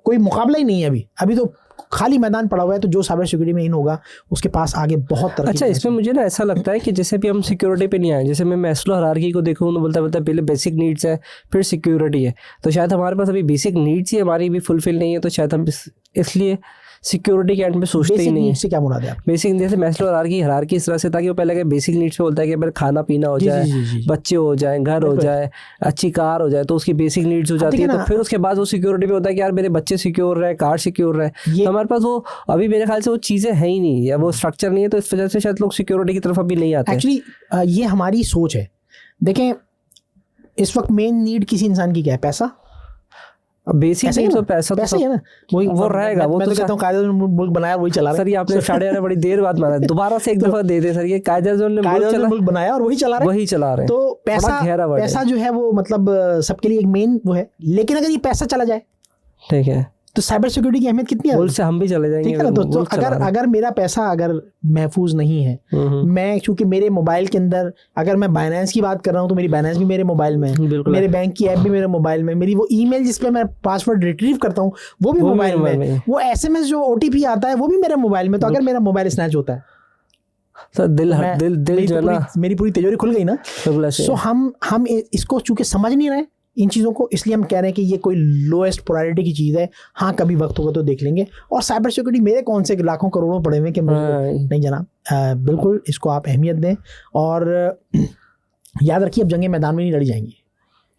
कोई मुकाबला ही नहीं है अभी तो खाली मैदान पड़ा हुआ है। तो जो साइबर सिक्योरिटी में इन होगा उसके पास आगे बहुत तरक्की। अच्छा, इसमें मुझे ना ऐसा लगता है कि जैसे भी हम सिक्योरिटी पे नहीं आए, जैसे मैं मैस्लो हायरार्की को देखूँ तो बोलता पहले बेसिक नीड्स है फिर सिक्योरिटी है, तो शायद हमारे पास अभी बेसिक नीड्स ही हमारी भी फुलफिल नहीं है, तो शायद हम इसलिए सिक्योरिटी के एंड में सोचते ही नहीं है। से क्या मुराद है? बेसिक जैसे मैस्लो हायरार्की इस तरह से था कि वो पहले के बेसिक नीड्स पे बोलता है कि पहले खाना पीना हो जाए, बच्चे हो जाए, घर हो जाए, अच्छी कार हो जाए, तो उसकी बेसिक नीड्स हो जाती है। तो फिर उसके बाद वो सिक्योरिटी पे होता है कि यार मेरे बच्चे सिक्योर रहे, कार सिक्योर रहे। तो हमारे पास वो अभी मेरे ख्याल से वो चीज़ें है ही नहीं, या वो स्ट्रक्चर नहीं है, तो इस वजह से शायद लोग सिक्योरिटी की तरफ अभी नहीं आते। एक्चुअली ये हमारी सोच है। देखें, इस वक्त मेन नीड किसी इंसान की क्या है? पैसा। बेसिक नहीं तो पैसा ही है ना, वही वो रहेगा। वो तो कहता हूँ कायदे ने मुल्क बनाया वही चला रहा है। सर ये आपने 11:30 बड़ी देर बाद माना, दोबारा से एक दफा दे दे सर, ये कायदे ने मुल्क बनाया और वही चला रहे हैं। तो पैसा जो है वो मतलब सबके लिए एक मेन वो है। लेकिन अगर ये पैसा चला जाए, ठीक है, तो साइबर सिक्योरिटी की अहमियत कितनी है? मुल्क से हम भी चले जाएंगे, ठीक है ना। तो अगर मेरा पैसा अगर महफूज नहीं है, मैं चूंकि मेरे मोबाइल के अंदर, अगर मैं बाइनेंस की बात कर रहा हूँ तो मेरी बाइनेंस भी मेरे मोबाइल में है, मेरे बैंक की ऐप भी मेरे मोबाइल में, मेरी वो ईमेल जिसपे मैं पासवर्ड रिट्रीव करता हूँ वो भी मोबाइल में, वो SMS जो OTP आता है वो भी मेरे मोबाइल में। तो अगर मेरा मोबाइल स्नैच होता है तो दिल जो है ना, मेरी पूरी तिजोरी खुल गई ना। सो हम इसको चूंकि समझ नहीं रहे इन चीज़ों को, इसलिए हम कह रहे हैं कि ये कोई लोएस्ट प्रायोरिटी की चीज़ है। हाँ, कभी वक्त होगा तो देख लेंगे। और साइबर सिक्योरिटी मेरे कौन से लाखों करोड़ों पड़े हुए कि नहीं जनाब, बिल्कुल इसको आप अहमियत दें और याद रखिए, अब जंगें मैदान में नहीं लड़ी जाएंगी,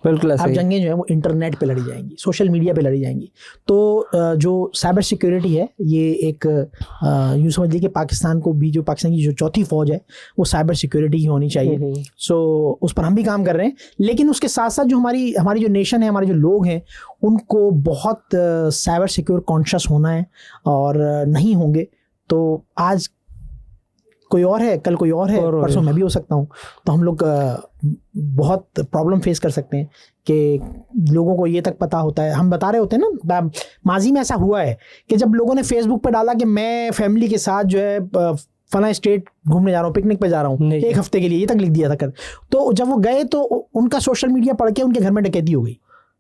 बिल्कुल अब जंगें जो है वो इंटरनेट पे लड़ी जाएंगी, सोशल मीडिया पे लड़ी जाएंगी। तो जो साइबर सिक्योरिटी है ये एक यूँ समझ लीजिए कि पाकिस्तान को भी, जो पाकिस्तान की जो चौथी फौज है वो साइबर सिक्योरिटी ही होनी चाहिए। सो उस पर हम भी काम कर रहे हैं। लेकिन उसके साथ साथ जो हमारी जो नेशन है, हमारे जो लोग हैं, उनको बहुत साइबर सिक्योर कॉन्शियस होना है, और नहीं होंगे तो आज कोई और है, कल कोई और है, परसों मैं भी हो सकता हूँ। तो हम लोग बहुत प्रॉब्लम फेस कर सकते हैं कि लोगों को ये तक पता होता है, हम बता रहे होते हैं ना, माजी में ऐसा हुआ है कि जब लोगों ने फेसबुक पे डाला कि मैं फैमिली के साथ जो है फला स्टेट घूमने जा रहा हूँ, पिकनिक पे जा रहा हूँ नहीं। 1 हफ्ते के लिए, ये तक लिख दिया था कर। तो जब वो गए तो उनका सोशल मीडिया पढ़ के उनके घर में डकैती हो गई,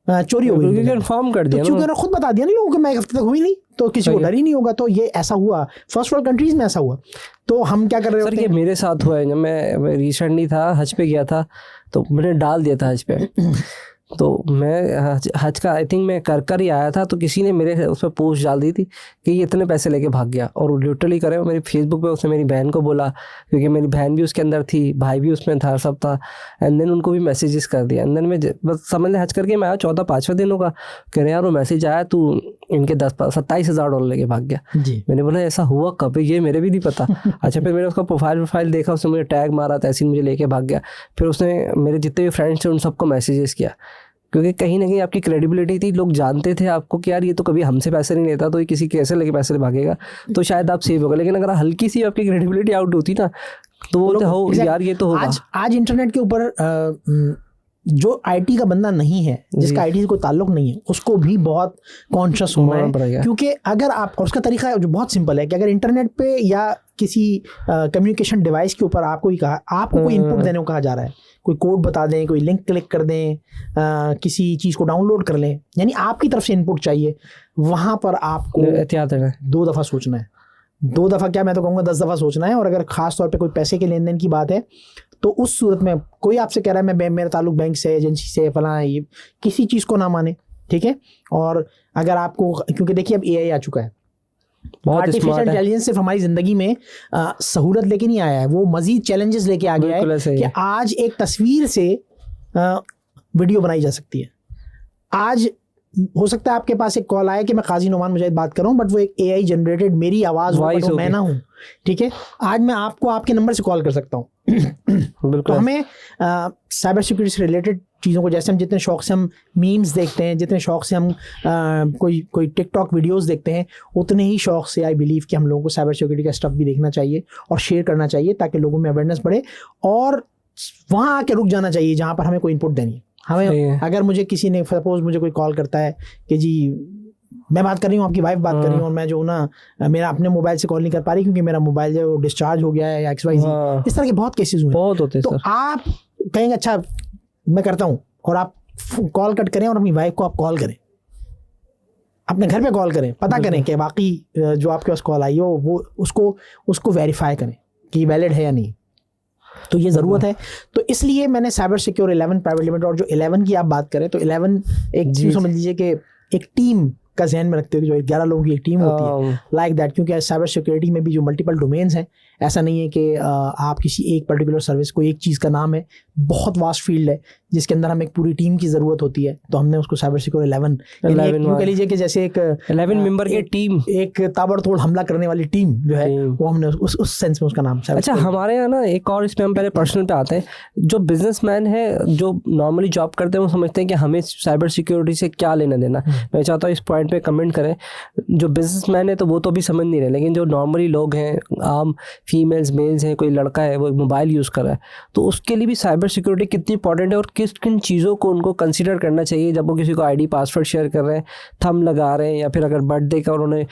चोरी हो गई, क्योंकि इन्फॉर्म कर तो दिया क्योंकि ना। उन्होंने खुद बता दिया ना लोगों को मैं 1 हफ्ते तक हुई नहीं, तो किसी को डर ही नहीं होगा। तो ये ऐसा हुआ, फर्स्ट वर्ल्ड कंट्रीज में ऐसा हुआ। तो हम क्या कर रहे सर होते ये हैं, मेरे साथ हुआ है, जब मैं रिसेंटली था हज पे गया था, तो मैंने डाल दिया था हज पे। तो मैं हज का आई थिंक मैं कर ही आया था, तो किसी ने मेरे उस पर पोस्ट डाल दी थी कि ये इतने पैसे लेके भाग गया, और लिटरली करे मेरी फेसबुक पे उसने मेरी बहन को बोला, क्योंकि मेरी बहन भी उसके अंदर थी, भाई भी उसमें था, सब था। एंड देन उनको भी मैसेजेस कर दिया। एंड देन मैं बस समझ ले हज करके मैं आया 14-5वें दिन होगा, कह रहे यार वो मैसेज आया तू इनके $27,000 लेके भाग गया। जी मैंने बोला ऐसा हुआ कब, ये मेरे भी नहीं पता। अच्छा फिर मैंने उसका प्रोफाइल देखा, उसने मुझे टैग मारा, तहसीन मुझे लेके भाग गया। फिर उसने मेरे जितने भी फ्रेंड्स थे उन सबको मैसेजेस किया, क्योंकि कहीं ना कहीं आपकी क्रेडिबिलिटी थी, लोग जानते थे आपको कि यार ये तो कभी हमसे पैसे नहीं लेता, तो ये किसी कैसे लेके पैसे भागेगा, तो शायद आप सेव हो गए। लेकिन अगर हल्की सी आपकी क्रेडिबिलिटी आउट होती ना, तो वो बोलते हो यार ये तो होगा। आज इंटरनेट के ऊपर जो आईटी का बंदा नहीं है, जिसका आईटी से कोई ताल्लुक नहीं है, उसको भी बहुत कॉन्शियस होना है। क्योंकि अगर आप, और उसका तरीका जो बहुत सिंपल है कि अगर इंटरनेट पे या किसी कम्युनिकेशन डिवाइस के ऊपर आपको कोई इनपुट देने को कहा जा रहा है, कोई कोड बता दें, कोई लिंक क्लिक कर दें, किसी चीज़ को डाउनलोड कर लें, यानी आपकी तरफ से इनपुट चाहिए, वहाँ पर आपको एहतियात है, 2 दफ़ा सोचना है। 2 दफ़ा क्या, मैं तो कहूँगा 10 दफ़ा सोचना है। और अगर खास तौर पे कोई पैसे के लेन देन की बात है, तो उस सूरत में कोई आपसे कह रहा है मैं मेरा ताल्लुक बैंक से, एजेंसी से, फला है, ये किसी चीज़ को ना माने, ठीक है। और अगर आपको, क्योंकि देखिए अब AI आ चुका है, आर्टिफिशियल इंटेलिजेंस सिर्फ हमारी ज़िंदगी में सहूलत लेके नहीं आया है, वो मज़ीद चैलेंजेस लेके आ गया है कि आज एक तस्वीर से वीडियो बनाई जा सकती है। आज हो सकता है आपके पास एक कॉल आए कि मैं काजी नुमान मुजाहिद बात कर रहा हूँ, बट वो एक AI जनरेटेड मेरी आवाज़ हो, मैं ना हूँ, ठीक है। आज मैं आपको आपके नंबर से कॉल कर सकता हूँ। तो हमें साइबर सिक्योरिटी से रिलेटेड चीज़ों को, जैसे हम जितने शौक से हम मीम्स देखते हैं, जितने शौक से हम कोई टिकटॉक वीडियोस देखते हैं, उतने ही शौक से आई बिलीव कि हम लोगों को साइबर सिक्योरिटी का स्टफ भी देखना चाहिए और शेयर करना चाहिए, ताकि लोगों में अवेयरनेस बढ़े। और वहाँ आके रुक जाना चाहिए जहाँ पर हमें कोई इनपुट देनी है। हमें अगर मुझे किसी ने, सपोज मुझे कोई कॉल करता है कि जी मैं बात कर रही हूँ, आपकी वाइफ बात कर रही हूँ, और मैं जो ना मेरा अपने मोबाइल से कॉल नहीं कर पा रही क्योंकि मेरा मोबाइल जो डिस्चार्ज हो गया है या XYZ, इस तरह के बहुत केसेस हुए, बहुत होते हैं। तो आप कहेंगे अच्छा मैं करता हूँ, और आप कॉल कट करें और अपनी वाइफ को आप कॉल करें, अपने घर पे कॉल करें, पता करें कि वाकई जो आपके पास कॉल आई हो वो उसको वेरीफाई करें कि वैलिड है या नहीं। तो ये ज़रूरत है। तो इसलिए मैंने साइबर सिक्योर 11 प्राइवेट लिमिटेड, और जो 11 की आप बात करें तो 11 एक चीज़ समझ लीजिए कि एक टीम का जहन में रखते हुए जो 11 लोगों की एक टीम होती है, लाइक दैट। क्योंकि साइबर सिक्योरिटी में भी जो मल्टीपल डोमेन्स हैं, ऐसा नहीं है कि आप किसी एक पर्टिकुलर सर्विस को एक चीज़ का नाम है, बहुत वास्ट फील्ड है जिसके अंदर हमें एक पूरी टीम की ज़रूरत होती है। तो हमने उसको साइबर सिक्योर 11 कह लीजिए कि जैसे एक 11 मेंबर की टीम, एक ताबड़तोड़ हमला करने वाली टीम जो है, वो हमने उस सेंस में उसका नाम। अच्छा, हमारे यहाँ ना एक और, इसमें हम पहले पर्सनल पे आते हैं। जो बिजनेसमैन है, जो नॉर्मली जॉब करते हैं, वो समझते हैं कि हमें साइबर सिक्योरिटी से क्या लेना देना। मैं चाहता हूँ इस पॉइंट पे कमेंट करें। जो बिजनेसमैन है तो वो तो अभी समझ नहीं रहे, लेकिन जो नॉर्मली लोग हैं, आम फीमेल्स मेल्स हैं, कोई लड़का है वो मोबाइल यूज़ कर रहा है, तो उसके लिए भी साइबर सिक्योरिटी कितनी इंपॉर्टेंट है, और किस किन चीज़ों को उनको कंसीडर करना चाहिए जब वो किसी को ID पासवर्ड शेयर कर रहे हैं, थंब लगा रहे हैं, या फिर अगर बर्थडे का उन्होंने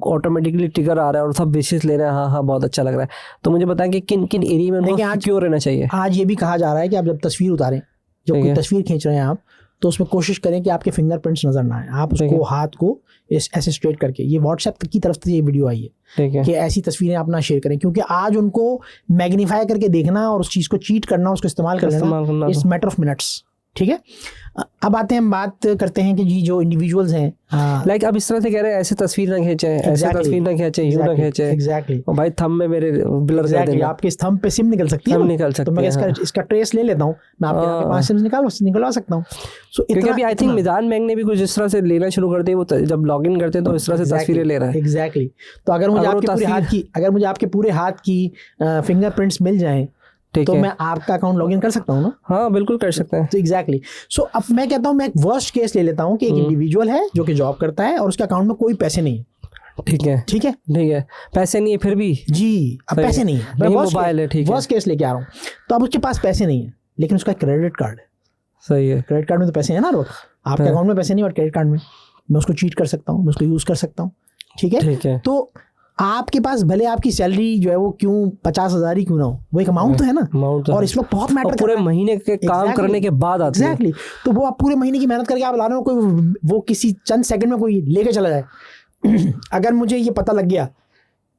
ऑटोमेटिकली ट्रिगर आ रहा है और सब विशेष ले रहे हैं, हाँ बहुत अच्छा लग रहा है। तो मुझे बताएं कि किन किन एरिया में उनको सिक्योर रहना चाहिए। आज ये भी कहा जा रहा है कि आप जब तस्वीर उतारें, जब कोई तस्वीर खींच रहे हैं आप, तो उसमें कोशिश करें कि आपके फिंगरप्रिंट्स नजर ना आए। आप उसको हाथ को ऐसे स्ट्रेट करके, ये व्हाट्सएप की तरफ से ये वीडियो आई है कि ऐसी तस्वीरें आप ना शेयर करें, क्योंकि आज उनको मैग्नीफाई करके देखना और उस चीज़ को चीट करना, उसको इस्तेमाल करना, इट्स मैटर ऑफ मिनट्स, ठीक है। अब आते हैं, हम बात करते हैं कि जी जो इंडिविजुअल्स हैं, लाइक अब इस तरह से कह रहे हैं ऐसे तस्वीर ना खींचे, ऐसे तस्वीर ना खींचे, यूं ना खींचे, एग्जैक्टली। और भाई थंब में मेरे ब्लर कर देना, आपके थंब पे सिम निकल सकती है, निकल सकती है। तो मैं इसका ट्रेस ले लेता हूँ, मैं आपके 5 सिम निकलवा सकता हूँ। सो क्योंकि अभी आई थिंक मिजान बैंक ने भी कुछ इस तरह से लेना शुरू कर दिया, वो जब लॉगिन करते हैं तो इस तरह से तस्वीरें ले रहा है। एग्जैक्टली। तो अगर मुझे आपके पूरे हाथ की फिंगरप्रिंट्स मिल जाएं, तो मैं आपका अकाउंट लॉगिन कर सकता हूँ ना? हाँ बिल्कुल कर सकते हैं। तो एग्जैक्टली। सो अब मैं कहता हूँ, मैं एक वर्स्ट केस ले लेता हूँ कि एक इंडिविजुअल है जो कि जॉब करता है और उसके अकाउंट में कोई पैसे नहीं है। ठीक है, पैसे नहीं है फिर भी जी, अब पैसे नहीं है, मोबाइल है, ठीक है, वर्स्ट केस लेके आ रहा हूँ। तो अब उसके पास पैसे नहीं है, लेकिन उसका क्रेडिट कार्ड है। सही है, क्रेडिट कार्ड में तो पैसे है ना, आपके अकाउंट में पैसे नहीं, और क्रेडिट कार्ड में मैं उसको चीट कर सकता हूँ, मैं उसको यूज कर सकता हूँ, ठीक है। तो आपके पास भले आपकी सैलरी जो है वो क्यों 50,000 ही क्यों ना हो, वो एक अमाउंट तो है ना, अमाउंट और इस वक्त बहुत मैटर पूरे महीने के काम करने के बाद आती है। एग्जैक्टली, तो वो आप पूरे महीने की मेहनत करके आप ला रहे हो, कोई वो किसी चंद सेकंड में कोई लेके चला जाए। अगर मुझे ये पता लग गया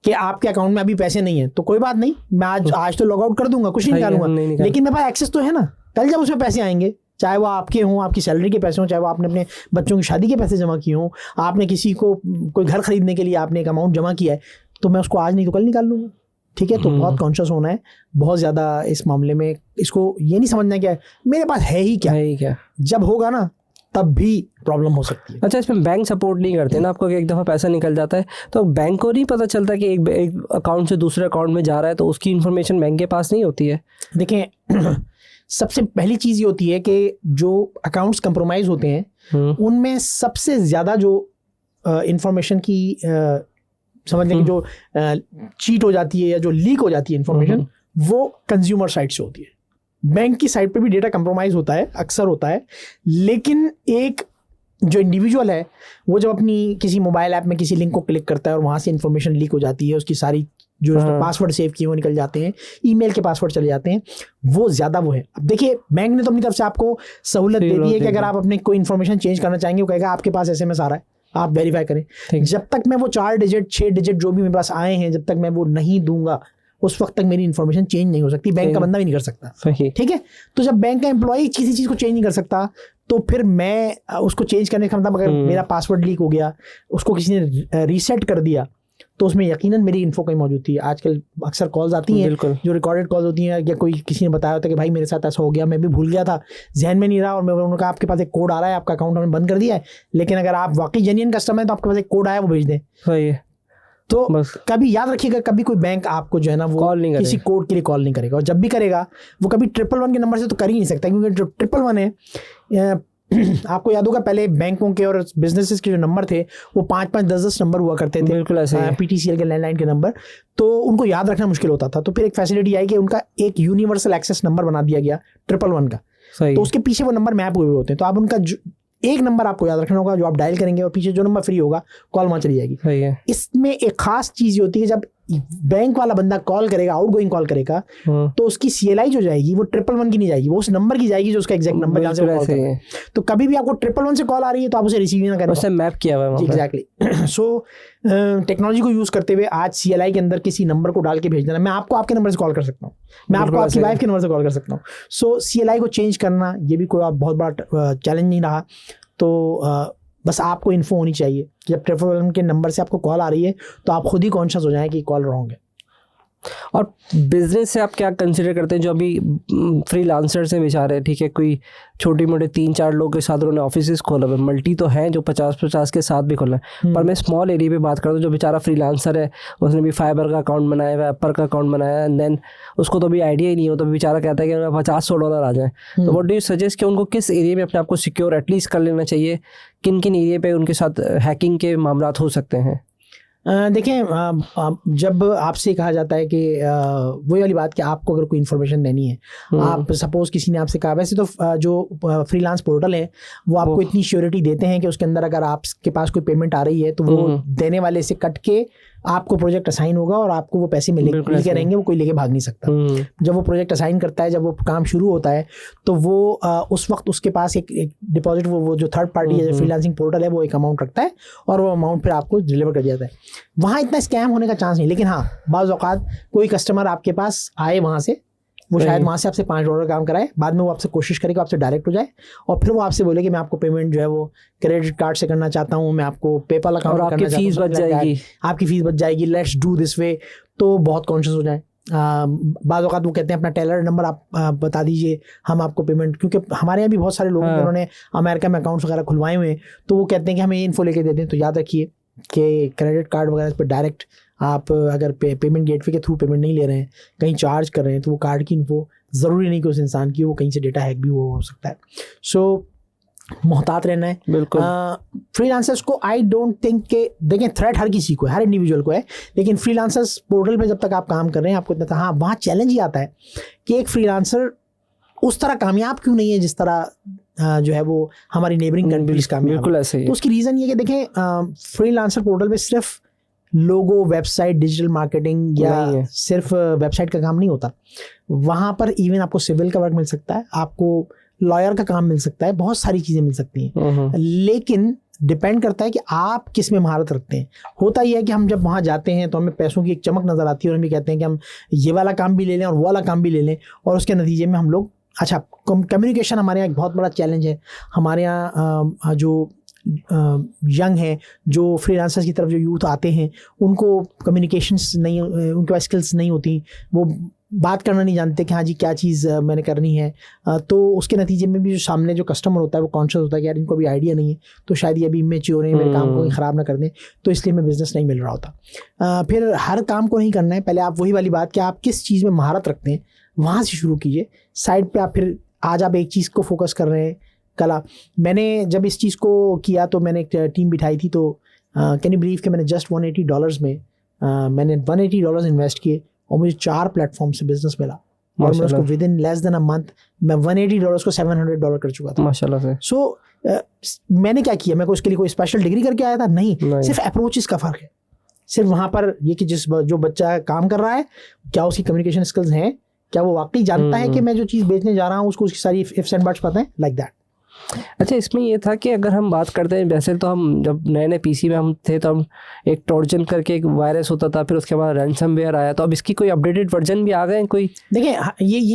कि आपके अकाउंट में अभी पैसे नहीं है तो कोई बात नहीं, मैं आज तो लॉग आउट कर दूंगा, कुछ नहीं निकालूंगा, लेकिन मेरे पास एक्सेस तो है ना, कल जब उसमें पैसे आएंगे, चाहे वो आपके हों, आपकी सैलरी के पैसे हों, चाहे वो आपने अपने बच्चों की शादी के पैसे जमा किए हों, आपने किसी को कोई घर खरीदने के लिए आपने एक अमाउंट जमा किया है, तो मैं उसको आज नहीं तो कल निकाल लूँगा। ठीक है, तो बहुत कॉन्शियस होना है बहुत ज़्यादा इस मामले में। इसको ये नहीं समझना कि मेरे पास है ही क्या, जब होगा ना तब भी प्रॉब्लम हो सकती है। अच्छा, इसमें बैंक सपोर्ट नहीं करते ना आपको कि एक दफ़ा पैसा निकल जाता है तो बैंक को नहीं पता चलता कि एक अकाउंट से दूसरे अकाउंट में जा रहा है, तो उसकी इन्फॉर्मेशन बैंक के पास नहीं होती है? देखें, सबसे पहली चीज़ ये होती है कि जो अकाउंट्स कंप्रोमाइज़ होते हैं उनमें सबसे ज़्यादा जो इंफॉर्मेशन की समझ लें कि जो चीट हो जाती है या जो लीक हो जाती है इंफॉर्मेशन, वो कंज्यूमर साइड से होती है। बैंक की साइड पे भी डेटा कंप्रोमाइज़ होता है, अक्सर होता है, लेकिन एक जो इंडिविजुअल है वो जब अपनी किसी मोबाइल ऐप में किसी लिंक को क्लिक करता है और वहाँ से इंफॉर्मेशन लीक हो जाती है, उसकी सारी जो पासवर्ड सेव किए वो निकल जाते हैं, ईमेल के पासवर्ड चले जाते हैं, वो ज़्यादा वो है। अब देखिए, बैंक ने तो अपनी तरफ से आपको सहूलत दे दी है कि अगर आप अपने कोई इन्फॉर्मेशन चेंज करना चाहेंगे, वो कहेगा आपके पास SMS आ रहा है, आप वेरीफाई करें। जब तक मैं वो 4 डिजिट 6 डिजिट जो भी मेरे पास आए हैं, जब तक मैं वो नहीं दूंगा, उस वक्त तक मेरी इन्फॉर्मेशन चेंज नहीं हो सकती, बैंक का बंदा भी नहीं कर सकता। ठीक है, तो जब बैंक का एम्प्लॉय किसी चीज़ को चेंज नहीं कर सकता, तो फिर मैं उसको चेंज करने का मतलब, अगर मेरा पासवर्ड लीक हो गया, उसको किसी ने रीसेट कर दिया, तो उसमें यकीनन मेरी इन्फो कहीं मौजूद थी। आजकल अक्सर कॉल्स आती हैं जो रिकॉर्डेड कॉल्स होती हैं, या कोई किसी ने बताया होता है कि भाई मेरे साथ ऐसा हो गया, मैं भी भूल गया था, जहन में नहीं रहा, और मैं उन्होंने कहा आपके पास एक कोड आ रहा है, आपका अकाउंट हमने बंद कर दिया है, लेकिन अगर आप वाकई जेन्युइन कस्टमर हैं तो आपके पास एक कोड आया, वो भेज दें। सही है। तो कभी याद रखिएगा, कभी कोई बैंक आपको जो है ना वो किसी कोड के लिए कॉल नहीं करेगा, और जब भी करेगा वो कभी 111 के नंबर से तो कर ही नहीं सकता, क्योंकि जो 111 है, आपको याद होगा पहले बैंकों के और बिजनेसेस के जो नंबर थे वो 5-5, 10-10 नंबर हुआ करते थे, PTCL के लैंडलाइन के नंबर, तो उनको याद रखना मुश्किल होता था। तो फिर एक फैसिलिटी आई कि उनका एक यूनिवर्सल एक्सेस नंबर बना दिया गया 111 का, तो उसके पीछे वो नंबर मैप हुए होते हैं, तो आप उनका एक नंबर आपको याद रखना होगा जो आप डायल करेंगे, और पीछे जो नंबर फ्री होगा कॉल वहाँ चली जाएगी। इसमें एक खास चीज़ होती है, जब बैंक वाला बंदा कॉल करेगा, आउटगोइंग कॉल करेगा, तो उसकी CLI जो जाएगी वो 111 की नहीं जाएगी, वो उस नंबर की जाएगी जो उसका एग्जैक्ट नंबर जहाँ से कॉल कर रहा है। तो कभी भी आपको 111 से कॉल आ रही है तो आप उसे रिसीव ही ना करें, उससे मैप किया हुआ है। एग्जैक्टली। सो टेक्नोलॉजी को यूज़ करते हुए आज CLI के अंदर किसी नंबर को डाल के भेज देना, मैं आपको आपके नंबर से कॉल कर सकता हूँ, मैं आपको आपकी वाइफ के नंबर से कॉल कर सकता हूँ। सो CLI को चेंज करना ये भी कोई बहुत बड़ा चैलेंज नहीं रहा। तो बस आपको इन्फो होनी चाहिए कि जब 111 के नंबर से आपको कॉल आ रही है तो आप खुद ही कॉन्शियस हो जाएं कि कॉल रॉन्ग है। और बिजनेस से आप क्या कंसिडर करते हैं? जो अभी फ्रीलांसर्स हैं बेचारे, ठीक है, कोई छोटी मोटे 3-4 लोगों के साथ उन्होंने ऑफिस खोला हुआ, मल्टी तो हैं जो 50-50 के साथ भी खोला है, पर मैं स्मॉल एरिया पे बात करता हूँ। जो बेचारा फ्रीलांसर है उसने भी फाइबर का अकाउंट बनाया हुआ है, एपर का अकाउंट बनाया है, एंड देन उसको तो भी आइडिया ही नहीं हो, तो बेचारा कहता है कि $50-100 आ जाए। तो व्हाट डू यू सजेस्ट कि उनको किस एरिया में अपने आप को सिक्योर एटलीस्ट कर लेना चाहिए? किन किन एरिया पे उनके साथ हैकिंग के मामला हो सकते हैं? देखें, जब आपसे कहा जाता है कि वही वाली बात कि आपको अगर कोई इन्फॉर्मेशन देनी है, आप सपोज किसी ने आपसे कहा, वैसे तो जो फ्रीलांस पोर्टल है वो आपको इतनी श्योरिटी देते हैं कि उसके अंदर अगर आपके पास कोई पेमेंट आ रही है तो वो देने वाले से कट के आपको प्रोजेक्ट असाइन होगा और आपको वो पैसे मिल के रहेंगे, वो कोई लेके भाग नहीं सकता। जब वो प्रोजेक्ट असाइन करता है, जब वो काम शुरू होता है, तो वो उस वक्त उसके पास एक डिपॉजिट, वो जो थर्ड पार्टी है, फ्रीलांसिंग पोर्टल है, वो एक अमाउंट रखता है और वो अमाउंट फिर आपको डिलीवर कर दिया जाता है। वहाँ इतना स्कैम होने का चांस नहीं, लेकिन हाँ, बाज़ औक़ात कोई कस्टमर आपके पास आए वहाँ से, वो शायद वहाँ से आपसे $5 काम कराए, बाद में वो आपसे कोशिश करेगा आपसे डायरेक्ट हो जाए, और फिर वो आपसे बोले कि मैं आपको पेमेंट जो है वो क्रेडिट कार्ड से करना चाहता हूँ, मैं आपको पेपल अकाउंट करना चाहता हूँ, फीस बच जाएगी, आपकी फीस बच जाएगी, लेट्स डू दिस वे। तो बहुत कॉन्शियस हो जाए। बाद वक़्त वो कहते हैं अपना टेलर नंबर आप बता दीजिए, हम आपको पेमेंट, क्योंकि हमारे यहाँ भी बहुत सारे लोग जिन्होंने अमेरिका में अकाउंट्स वगैरह खुलवाए हुए हैं, तो वो कहते हैं कि हमें ये इन्फो लेके दे दें। तो याद रखिए कि क्रेडिट कार्ड वगैरह पर डायरेक्ट आप अगर पेमेंट गेटवे के थ्रू पेमेंट नहीं ले रहे हैं, कहीं चार्ज कर रहे हैं, तो वो कार्ड की इन्फो ज़रूरी नहीं कि उस इंसान की, वो कहीं से डेटा हैक भी हो सकता है। सो मोहतात रहना है। बिल्कुल। फ्रीलांसर्स को आई डोंट थिंक के, देखें, थ्रेट हर किसी को है, हर इंडिविजुअल को है, लेकिन फ्रीलांसर्स पोर्टल पे जब तक आप काम कर रहे हैं आपको इतना, हाँ, वहाँ चैलेंज ही आता है कि एक फ्रीलांसर उस तरह कामयाब क्यों नहीं है जिस तरह जो है वो हमारी नेबरिंग कंट्रीज कामयाब। बिल्कुल ऐसे ही। तो उसकी रीज़न ये कि देखें, फ्रीलांसर पोर्टल पे सिर्फ लोगो, वेबसाइट, डिजिटल मार्केटिंग नहीं या है। सिर्फ वेबसाइट का काम नहीं होता। वहाँ पर इवन आपको सिविल का वर्क मिल सकता है, आपको लॉयर का काम मिल सकता है, बहुत सारी चीज़ें मिल सकती हैं। लेकिन डिपेंड करता है कि आप किस में महारत रखते हैं। होता ही है कि हम जब वहाँ जाते हैं तो हमें पैसों की एक चमक नज़र आती है और हम ये कहते हैं कि हम ये वाला काम भी ले लें और वो वाला काम भी ले लें, और उसके नतीजे में हम लोग अच्छा कम्युनिकेशन हमारे यहाँ एक बहुत बड़ा चैलेंज है। हमारे यहाँ जो यंग हैं, जो फ्रीलांसर्स की तरफ जो यूथ आते हैं, उनको कम्युनिकेशंस नहीं, उनके पास स्किल्स नहीं होती, वो बात करना नहीं जानते कि हाँ जी क्या चीज़ मैंने करनी है। तो उसके नतीजे में भी जो सामने जो कस्टमर होता है वो कॉन्शियस होता है कि यार इनको अभी आइडिया नहीं है, तो शायद ये अभी इमेच्योर हैं, मेरे काम को ख़राब ना कर दें, तो इसलिए मैं बिज़नेस नहीं मिल रहा होता। फिर हर काम को नहीं करना है, पहले आप वही वाली बात कि आप किस चीज़ में महारत रखते हैं वहाँ से शुरू कीजिए। साइड पे आप फिर आज आप एक चीज़ को फोकस कर रहे हैं, कला। मैंने जब इस चीज़ को किया तो मैंने एक टीम बिठाई थी, तो कैन यू बिलीव कि मैंने जस्ट $180 में मैंने $180 इन्वेस्ट किए और मुझे 4 प्लेटफॉर्म से बिजनेस मिला, और मैं उसको with in less than a month मैं $180 को $700 कर चुका था माशाल्लाह से। सो मैंने क्या किया, मैं उसके लिए कोई स्पेशल डिग्री करके आया था नहीं, सिर्फ अप्रोचेस का फ़र्क है। सिर्फ वहाँ पर ये कि जो बच्चा काम कर रहा है क्या उसकी कम्युनिकेशन स्किल्स हैं, क्या वो वाकई जानता है कि मैं जो चीज़ बेचने जा रहा हूँ उसको उसकी सारी इफ्स एंड बट्स पता है, लाइक दैट। अच्छा, इसमें ये था कि अगर हम बात करते हैं, वैसे तो हम जब नए नए पीसी में हम थे तो हम एक ट्रोजन करके एक वायरस होता था, फिर उसके बाद रैनसमवेयर आया, तो अब इसकी कोई अपडेटेड वर्जन भी आ गए हैं कोई? देखिए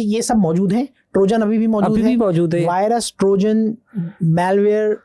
ये सब मौजूद है, ट्रोजन अभी भी मौजूद है, वायरस, ट्रोजन, मैलवेयर,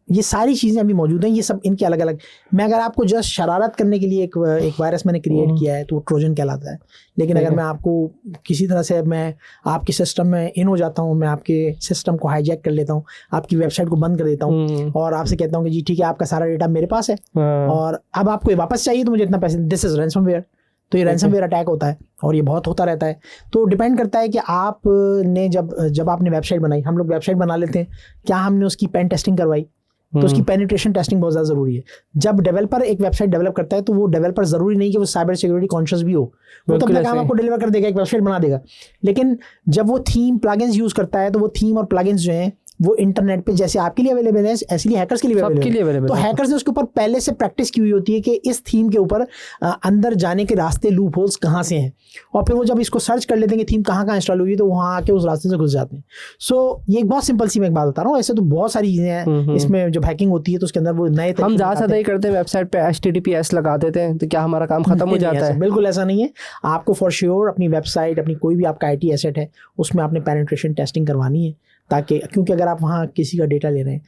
ये सारी चीज़ें अभी मौजूद हैं। ये सब इनके अलग अलग, मैं अगर आपको जस्ट शरारत करने के लिए एक वायरस मैंने क्रिएट किया है तो वो ट्रोजन कहलाता है। लेकिन अगर मैं आपको किसी तरह से मैं आपके सिस्टम में इन हो जाता हूँ, मैं आपके सिस्टम को हाईजैक कर लेता हूँ, आपकी वेबसाइट को बंद कर देता हूँ और आपसे कहता हूँ कि जी ठीक है आपका सारा डेटा मेरे पास है और अब आपको ये वापस चाहिए तो मुझे इतना पैसे, दिस इज रैनसमवेयर। तो ये रैनसमवेयर अटैक होता है और ये बहुत होता रहता है। तो डिपेंड करता है कि आपने जब आपने वेबसाइट बनाई, हम लोग वेबसाइट बना लेते हैं, क्या हमने उसकी पेन टेस्टिंग करवाई, तो उसकी पेनिट्रेशन टेस्टिंग बहुत ज़्यादा ज़रूरी है। जब डेवलपर एक वेबसाइट डेवलप करता है तो वो डेवलपर ज़रूरी नहीं कि वो साइबर सिक्योरिटी कॉन्शियस भी हो, वो तो अपना काम आपको डिलीवर कर देगा, एक वेबसाइट बना देगा। लेकिन जब वो थीम प्लगइन्स यूज़ करता है तो वो थीम और प्लगइन्स जो हैं वो इंटरनेट पे जैसे आपके लिए अवेलेबल है ऐसे लिए हैकर्स के लिए अवेलेबल। तो हैकर्स ने उसके ऊपर पहले से प्रैक्टिस की हुई होती है कि इस थीम के ऊपर अंदर जाने के रास्ते, लूप होल्स कहाँ से हैं, और फिर वो जब इसको सर्च कर लेते हैं कि थीम कहाँ इंस्टॉल हुई है तो वहाँ आके उस रास्ते से घुस जाते हैं। सो ये एक बहुत सिंपल सी मैं एक बात बता रहा हूँ। ऐसे तो बहुत सारी चीज़ें हैं इसमें, जब हैकिंग होती है तो उसके अंदर वो नए हम ज़्यादा ही करते हैं, वेबसाइट पे HTTPS लगा देते हैं, तो क्या हमारा काम खत्म हो जाता है? बिल्कुल ऐसा नहीं है। आपको फॉर श्योर अपनी वेबसाइट, अपनी कोई भी आपका IT एसेट है उसमें आपने पेनिट्रेशन टेस्टिंग करवानी है, ताकि क्योंकि अगर आप वहाँ किसी का डेटा ले रहे हैं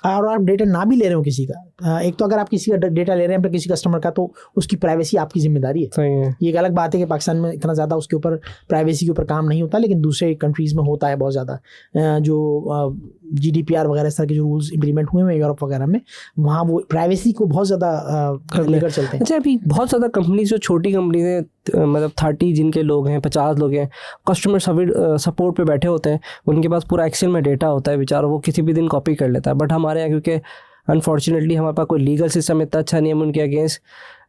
और आप डेटा ना भी ले रहे हो किसी का, एक तो अगर आप किसी का डेटा ले रहे हैं किसी कस्टमर का तो उसकी प्राइवेसी आपकी जिम्मेदारी है। सही है। ये एक अलग बात है कि पाकिस्तान में इतना ज़्यादा उसके ऊपर प्राइवेसी के ऊपर काम नहीं होता, लेकिन दूसरे कंट्रीज़ में होता है बहुत ज़्यादा। जो GDPR वगैरह इस तरह के जो रूल्स इम्प्लीमेंट हुए हैं यूरोप वगैरह में, वहाँ वो प्राइवेसी को बहुत ज़्यादा लेकर चलते हैं। अच्छा, अभी बहुत ज़्यादा कंपनीज, जो छोटी कंपनीज हैं, मतलब 30 जिनके लोग हैं, 50 लोग हैं, कस्टमर सपोर्ट पे बैठे होते हैं, उनके पास पूरा एक्सेल में डेटा होता है, बेचारा वो किसी भी दिन कॉपी कर लेता है। बट हमारे यहाँ क्योंकि अनफॉर्चुनेटली हमारे पास कोई लीगल सिस्टम इतना अच्छा नहीं है, हम उनके अगेंस्ट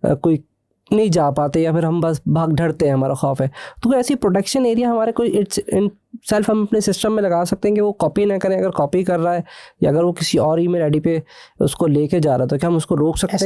कोई नहीं जा पाते, या फिर हम बस भाग डरते हैं, हमारा खौफ है। तो ऐसी प्रोटेक्शन एरिया हमारे कोई इट्स इन सेल्फ हम अपने सिस्टम में लगा सकते हैं कि वो कॉपी ना करें, अगर कॉपी कर रहा है या अगर वो किसी और ईमेल आईडी पे उसको लेके जा रहा है तो क्या हम उसको रोक सकते हैं?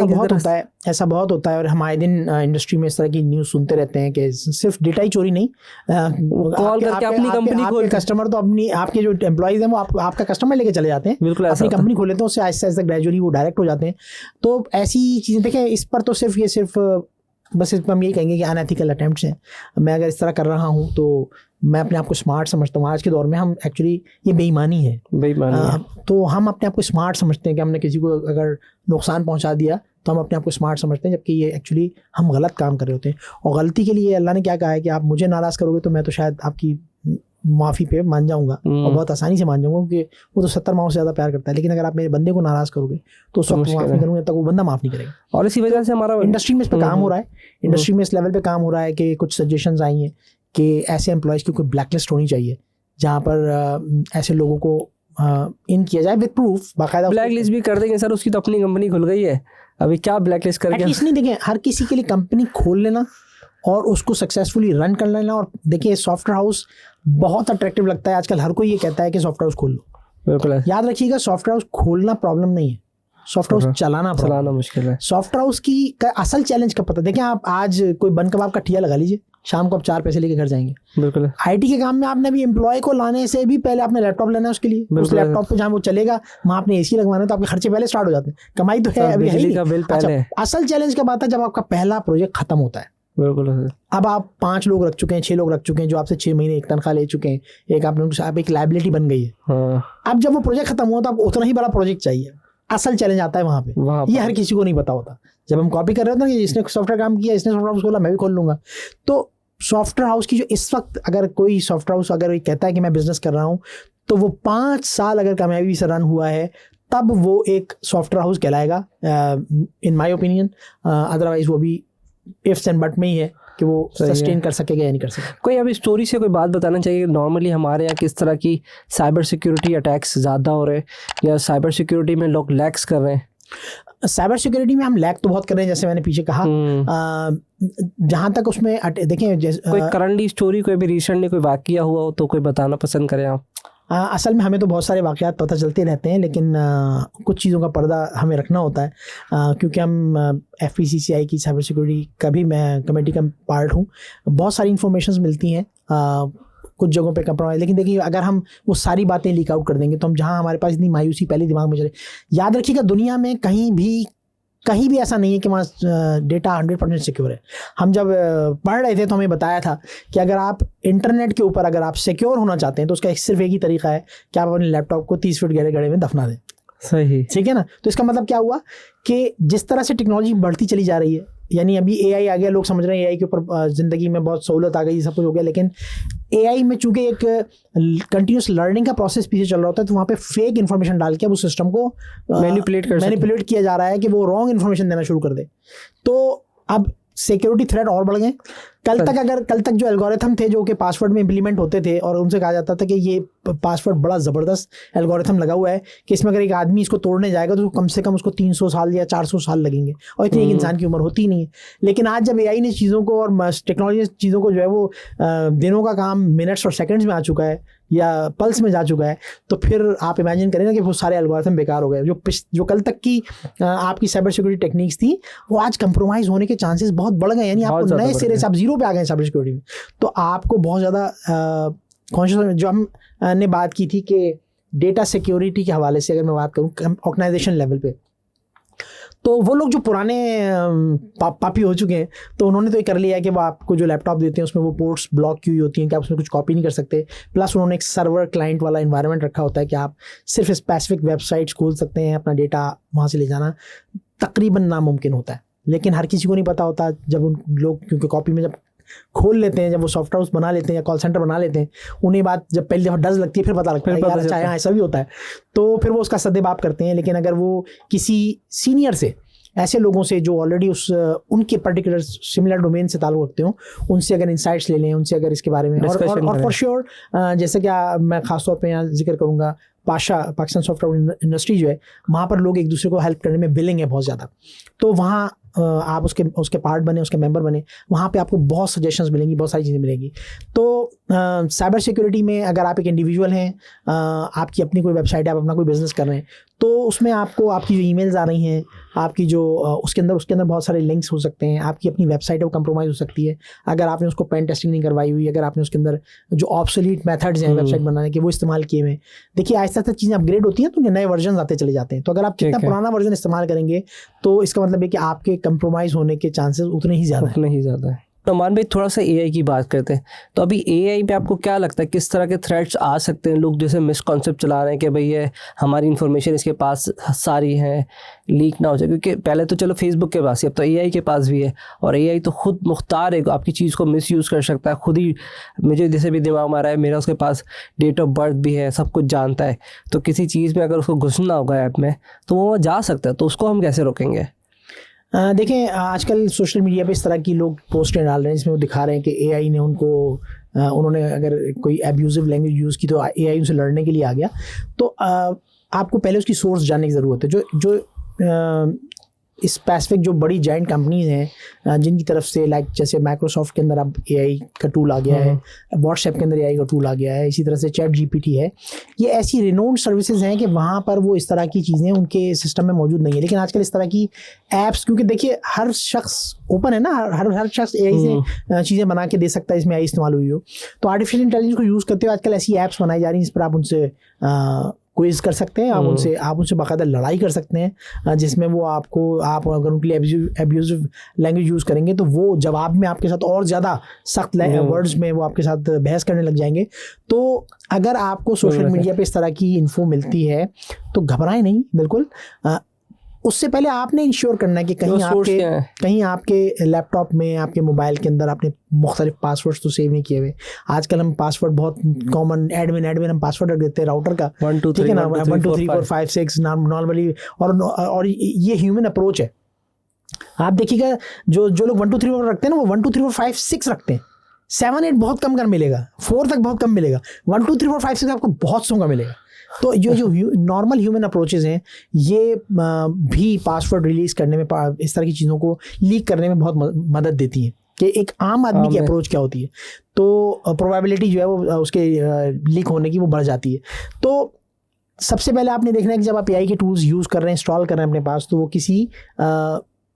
ऐसा बहुत होता है और हमारे दिन इंडस्ट्री में इस तरह की न्यूज़ सुनते रहते हैं कि सिर्फ डेटा ही चोरी नहीं, कॉल करके अपनी कंपनी खोल, कस्टमर तो अपनी आपके जो एम्प्लॉइज हैं वो आपका कस्टमर लेके चले जाते हैं, बिल्कुल अपनी कंपनी खोल लेते हैं, उससे आहिस्ता आहिस्ता ग्रेजुअली वो डायरेक्ट हो जाते हैं। तो ऐसी चीज़ें देखें, इस पर तो सिर्फ बस इस पर हम यही कहेंगे कि अनएथिकल अटैम्प्ट्स हैं। मैं अगर इस तरह कर रहा हूँ तो मैं अपने आप को स्मार्ट समझता हूँ। आज के दौर में हम एक्चुअली ये बेईमानी है, तो हम अपने आप को स्मार्ट समझते हैं कि हमने किसी को अगर नुकसान पहुँचा दिया तो हम अपने आप को स्मार्ट समझते हैं, जबकि ये एक्चुअली हम गलत काम कर रहे होते हैं। और गलती के लिए अल्लाह ने क्या कहा है कि आप मुझे नाराज़ करोगे तो मैं तो शायद आपकी माफ़ी पे मान जाऊंगा और बहुत आसानी से मान जाऊंगा, क्योंकि वो तो 70 माओ से ज़्यादा प्यार करता है। लेकिन अगर आप मेरे बंदे को नाराज़ करोगे तो उस वक्त माफ़ नहीं करूँगा, तब वो बंदा माफ़ नहीं करेगा। और इसी वजह से हमारा इंडस्ट्री में इस पर काम हो रहा है, इंडस्ट्री में इस लेवल पे काम हो रहा है कि कुछ सजेशंस आई हैं कि ऐसे एम्प्लॉयज़ की कोई ब्लैकलिस्ट होनी चाहिए, जहाँ पर ऐसे लोगों को इन किया जाए विद प्रूफ, बाकायदा। ब्लैकलिस्ट भी कर देंगे सर, उसकी तो अपनी कंपनी खुल गई है, अभी क्या ब्लैकलिस्ट करके? एटलीस्ट नहीं, देखें हर किसी के लिए कंपनी खोल लेना और उसको सक्सेसफुली रन कर लेना। और देखिए सॉफ्टवेयर हाउस बहुत अट्रैक्टिव लगता है आजकल, हर कोई ये कहता है कि सॉफ्टवेयर हाउस खोल लो। बिल्कुल, याद रखिएगा सॉफ्टवेयर हाउस खोलना प्रॉब्लम नहीं है, सॉफ्टवेयर हाउस चलाना मुश्किल है। सॉफ्टवेयर हाउस की का असल चैलेंज का पता, देखें आप आज कोई बन कबाब का ठिया लगा लीजिए, शाम को आप 4 पैसे लेके घर जाएंगे। बिल्कुल। आईटी के काम में आपने अभी एम्प्लॉय को लाने से भी पहले आपने लैपटॉप लेना है उसके लिए, उस लैपटॉप पे जहाँ वो चलेगा वहाँ आपने एसी लगवाना है, तो आपके खर्चे पहले स्टार्ट हो जाते हैं। कमाई तो है, अभी है ही नहीं। अच्छा, असल चैलेंज क्या बात है जब आपका पहला प्रोजेक्ट खत्म होता है। बिल्कुल। अब आप 5 लोग रख चुके हैं, 6 लोग रख चुके हैं जो आपसे 6 महीने एक तनख्वाह ले चुके हैं, आप एक लायबिलिटी बन गई है। हाँ। अब जब वो प्रोजेक्ट खत्म हुआ तो आपको उतना ही बड़ा प्रोजेक्ट चाहिए। असल चैलेंज आता है वहाँ पे, ये हर किसी को नहीं पता होता। जब हम कॉपी कर रहे होते हैं कि इसने सॉफ्टवेयर काम किया, इसने सॉफ्टवेयर हाउस खोला, मैं भी खोल लूंगा। तो सॉफ्टवेयर हाउस की जो इस वक्त अगर कोई सॉफ्टवेयर हाउस अगर कहता है कि मैं बिजनेस कर रहा हूँ, तो वो 5 साल अगर कामयाबी से रन हुआ है तब वो एक सॉफ्टवेयर हाउस कहलाएगा इन माय ओपिनियन। अदरवाइज वो भी इफ्स एंड बट में ही है कि वो सस्टेन कर सकेगा या नहीं कर सकेगा। कोई अभी स्टोरी से कोई बात बताना चाहिए नॉर्मली हमारे यहाँ किस तरह की साइबर सिक्योरिटी अटैक्स ज़्यादा हो रहे हैं या साइबर सिक्योरिटी में लोग लैक्स कर रहे हैं? साइबर सिक्योरिटी में हम लैक तो बहुत कर रहे हैं, जैसे मैंने पीछे कहा। जहाँ तक उसमें देखें कोई करंटली स्टोरी, कोई भी रिसेंटली कोई वाकया हुआ हो तो कोई बताना पसंद करें आप? असल में हमें तो बहुत सारे वाक़यात पता चलते रहते हैं, लेकिन कुछ चीज़ों का पर्दा हमें रखना होता है, क्योंकि हम FPCCI की साइबर सिक्योरिटी का भी मैं कमेटी का पार्ट हूँ। बहुत सारी इन्फॉर्मेशंस मिलती हैं, कुछ जगहों पे कंप्रोमाइज़। लेकिन देखिए अगर हम वो सारी बातें लीक आउट कर देंगे तो हम जहाँ हमारे पास इतनी मायूसी पहले दिमाग में चले, याद रखिएगा दुनिया में कहीं भी ऐसा नहीं है कि वहाँ डेटा 100% सिक्योर है। हम जब पढ़ रहे थे तो हमें बताया था कि अगर आप इंटरनेट के ऊपर अगर आप सिक्योर होना चाहते हैं तो उसका सिर्फ एक ही तरीका है कि आप अपने लैपटॉप को 30 फीट गहरे गड्ढे में दफना दें। सही, ठीक है ना। तो इसका मतलब क्या हुआ कि जिस तरह से टेक्नोलॉजी बढ़ती चली जा रही है, यानी अभी AI आ गया, लोग समझ रहे हैं AI के ऊपर ज़िंदगी में बहुत सहूलत आ गई, सब कुछ हो गया, लेकिन AI में चूंकि एक कंटिन्यूस लर्निंग का प्रोसेस पीछे चल रहा होता है, तो वहाँ पे फेक इन्फॉर्मेशन डाल के अब उस सिस्टम को मैनिपुलेट किया जा रहा है कि वो रॉन्ग इन्फॉर्मेशन देना शुरू कर दे। तो अब सिक्योरिटी थ्रेट और बढ़ गए। कल तक जो एल्गोरिथम थे जो कि पासवर्ड में इंप्लीमेंट होते थे और उनसे कहा जाता था कि ये पासवर्ड बड़ा ज़बरदस्त एल्गोरिथम लगा हुआ है कि इसमें अगर एक आदमी इसको तोड़ने जाएगा तो कम से कम उसको 300 साल या 400 साल लगेंगे, और इतनी एक इंसान की उम्र होती नहीं है। लेकिन आज जब AI ने चीज़ों को और टेक्नोलॉजी चीज़ों को जो है वो दिनों का काम मिनट्स और सेकंड्स में आ चुका है या पल्स में जा चुका है, तो फिर आप इमेजिन करें ना कि वो सारे एल्गोरिथम बेकार हो गए। जो कल तक की आपकी साइबर सिक्योरिटी टेक्निक्स थी वो आज कंप्रोमाइज़ होने के चांसेस बहुत बढ़ गए, यानी आपको नए सिरे से आप जीरो पे आ गए साइबर सिक्योरिटी में। तो आपको बहुत ज़्यादा कॉन्शियस, जो हम ने बात की थी कि डेटा सिक्योरिटी के हवाले से अगर मैं बात करूँ ऑर्गेनाइजेशन लेवल पे, तो वो लोग जो पुराने पापी हो चुके हैं तो उन्होंने तो ये कर लिया है कि वो आपको जो लैपटॉप देते हैं उसमें वो पोर्ट्स ब्लॉक की हुई होती हैं कि आप उसमें कुछ कॉपी नहीं कर सकते। प्लस उन्होंने एक सर्वर क्लाइंट वाला इन्वायरमेंट रखा होता है कि आप सिर्फ स्पेसिफिक वेबसाइट्स खोल सकते हैं, अपना डेटा वहाँ से ले जाना तकरीबन नामुमकिन होता है। लेकिन हर किसी को नहीं पता होता, जब उन लोग क्योंकि कॉपी में जब खोल लेते हैं, जब वो सॉफ्टवेयर हाउस बना लेते हैं या कॉल सेंटर बना लेते हैं, उन्हें बात जब पहली दफ़ा डज लगती है फिर पता लगता है यार अच्छा यहाँ ऐसा भी होता है, तो फिर वो उसका सद्देबाप करते हैं। लेकिन अगर वो किसी सीनियर से, ऐसे लोगों से जो ऑलरेडी उनके पर्टिकुलर सिमिलर डोमेन से ताल्लुक़ रखते हो, उनसे अगर इंसाइट्स ले लें, उनसे अगर इसके बारे में और फॉर श्योर जैसे कि मैं ख़ासतौर पे यहाँ जिक्र करूँगा पाकिस्तान सॉफ्टवेयर इंडस्ट्री जो है, वहाँ पर लोग एक दूसरे को हेल्प करने में विलिंग है बहुत ज़्यादा। तो वहाँ आप उसके पार्ट बने, उसके मेंबर बने, वहाँ पे आपको बहुत सजेशंस मिलेंगी, बहुत सारी चीज़ें मिलेंगी। तो साइबर सिक्योरिटी में अगर आप एक इंडिविजुअल हैं, आपकी अपनी कोई वेबसाइट है, आप अपना कोई बिज़नेस कर रहे हैं, तो उसमें आपको आपकी जो ईमेल्स आ रही हैं, आपकी जो उसके अंदर बहुत सारे लिंक्स हो सकते हैं, आपकी अपनी वेबसाइट है वो कंप्रोमाइज़ हो सकती है अगर आपने उसको पेन टेस्टिंग नहीं करवाई हुई, अगर आपने उसके अंदर जो ऑब्सोलीट मेथड्स हैं वेबसाइट बनाने के वो इस्तेमाल किए हुए। देखिए आहिस्ता आहिस्ता चीज़ें अपग्रेड होती हैं तो उनके नए वर्जन आते चले जाते हैं। तो अगर आप जितना पुराना वर्जन इस्तेमाल करेंगे तो इसका मतलब है कि आपके कंप्रोमाइज़ होने के चांसेस उतने ही ज़्यादा है। नुमान भाई थोड़ा सा AI की बात करते हैं, तो अभी AI पे आपको क्या लगता है किस तरह के थ्रेट्स आ सकते हैं? लोग जैसे मिसकॉन्सेप्ट चला रहे हैं कि भाई ये हमारी इन्फॉर्मेशन इसके पास सारी है, लीक ना हो जाए, क्योंकि पहले तो चलो फेसबुक के पास ही, अब तो AI के पास भी है, और AI तो खुद मुख्तार है, आपकी चीज़ को मिसयूज़ कर सकता है खुद ही। मुझे जैसे भी दिमाग में आ रहा है, मेरा उसके पास डेट ऑफ बर्थ भी है, सब कुछ जानता है, तो किसी चीज़ में अगर उसको घुसना होगा ऐप में तो वो जा सकता है, तो उसको हम कैसे रोकेंगे? देखें आजकल सोशल मीडिया पे इस तरह की लोग पोस्टें डाल रहे हैं जिसमें वो दिखा रहे हैं कि AI ने उन्होंने अगर कोई एब्यूजिव लैंग्वेज यूज़ की तो AI उनसे लड़ने के लिए आ गया। तो आपको पहले उसकी सोर्स जानने की ज़रूरत है। जो स्पेसिफिक जो बड़ी जाइंट कंपनीज हैं जिनकी तरफ से लाइक जैसे माइक्रोसॉफ्ट के अंदर अब एआई का टूल आ गया है, व्हाट्सएप के अंदर एआई का टूल आ गया है, इसी तरह से चैट जीपीटी है, ये ऐसी रिनोन्ड सर्विसेज हैं कि वहाँ पर वो इस तरह की चीज़ें उनके सिस्टम में मौजूद नहीं है। लेकिन आजकल इस तरह की ऐप्स, क्योंकि देखिए हर शख्स ओपन है ना, हर शख्स एआई से चीज़ें बना के दे सकता है इसमें एआई इस्तेमाल हुई हो, तो आर्टिफिशियल इंटेलिजेंस को यूज़ करते हुए आजकल ऐसी ऐप्स बनाई जा रही हैं जिस पर आप उनसे क्विज कर सकते हैं, आप उनसे बाकायदा लड़ाई कर सकते हैं, जिसमें वो आप अगर उनके लिए एब्यूजिव लैंग्वेज यूज़ करेंगे तो वो जवाब में आपके साथ और ज़्यादा सख्त वर्ड्स में वो आपके साथ बहस करने लग जाएंगे। तो अगर आपको सोशल मीडिया पे इस तरह की इन्फो मिलती है तो घबराएं नहीं, बिल्कुल। उससे पहले आपने इंश्योर करना है कि कहीं आपके लैपटॉप में, आपके मोबाइल के अंदर आपने मुख्तलिफ पासवर्ड्स तो सेव नहीं किए हुए। आजकल हम पासवर्ड बहुत कॉमन एडमिन हम पासवर्ड रख देते हैं राउटर का, 1 2 ठीक है ना, 1 2 3 4 5 6 नॉर्मली। और ये ह्यूमन अप्रोच है। आप देखिएगा जो लोग 1 2 3 4 रखते हैं ना, वो 1 2 3 4 5 6 रखते हैं। 7 8 बहुत कम मिलेगा, 4 तक बहुत कम मिलेगा, 1 2 3 4 5 6 आपको बहुत सोंगा मिलेगा। तो जो नॉर्मल ह्यूमन अप्रोचेज हैं ये भी पासवर्ड रिलीज करने में, इस तरह की चीज़ों को लीक करने में बहुत मदद देती हैं कि एक आम आदमी की अप्रोच क्या होती है। तो प्रोबेबिलिटी जो है वो उसके लीक होने की वो बढ़ जाती है। तो सबसे पहले आपने देखना है कि जब आप एआई के टूल्स यूज़ कर रहे हैं, इंस्टॉल कर रहे हैं अपने पास, तो वो किसी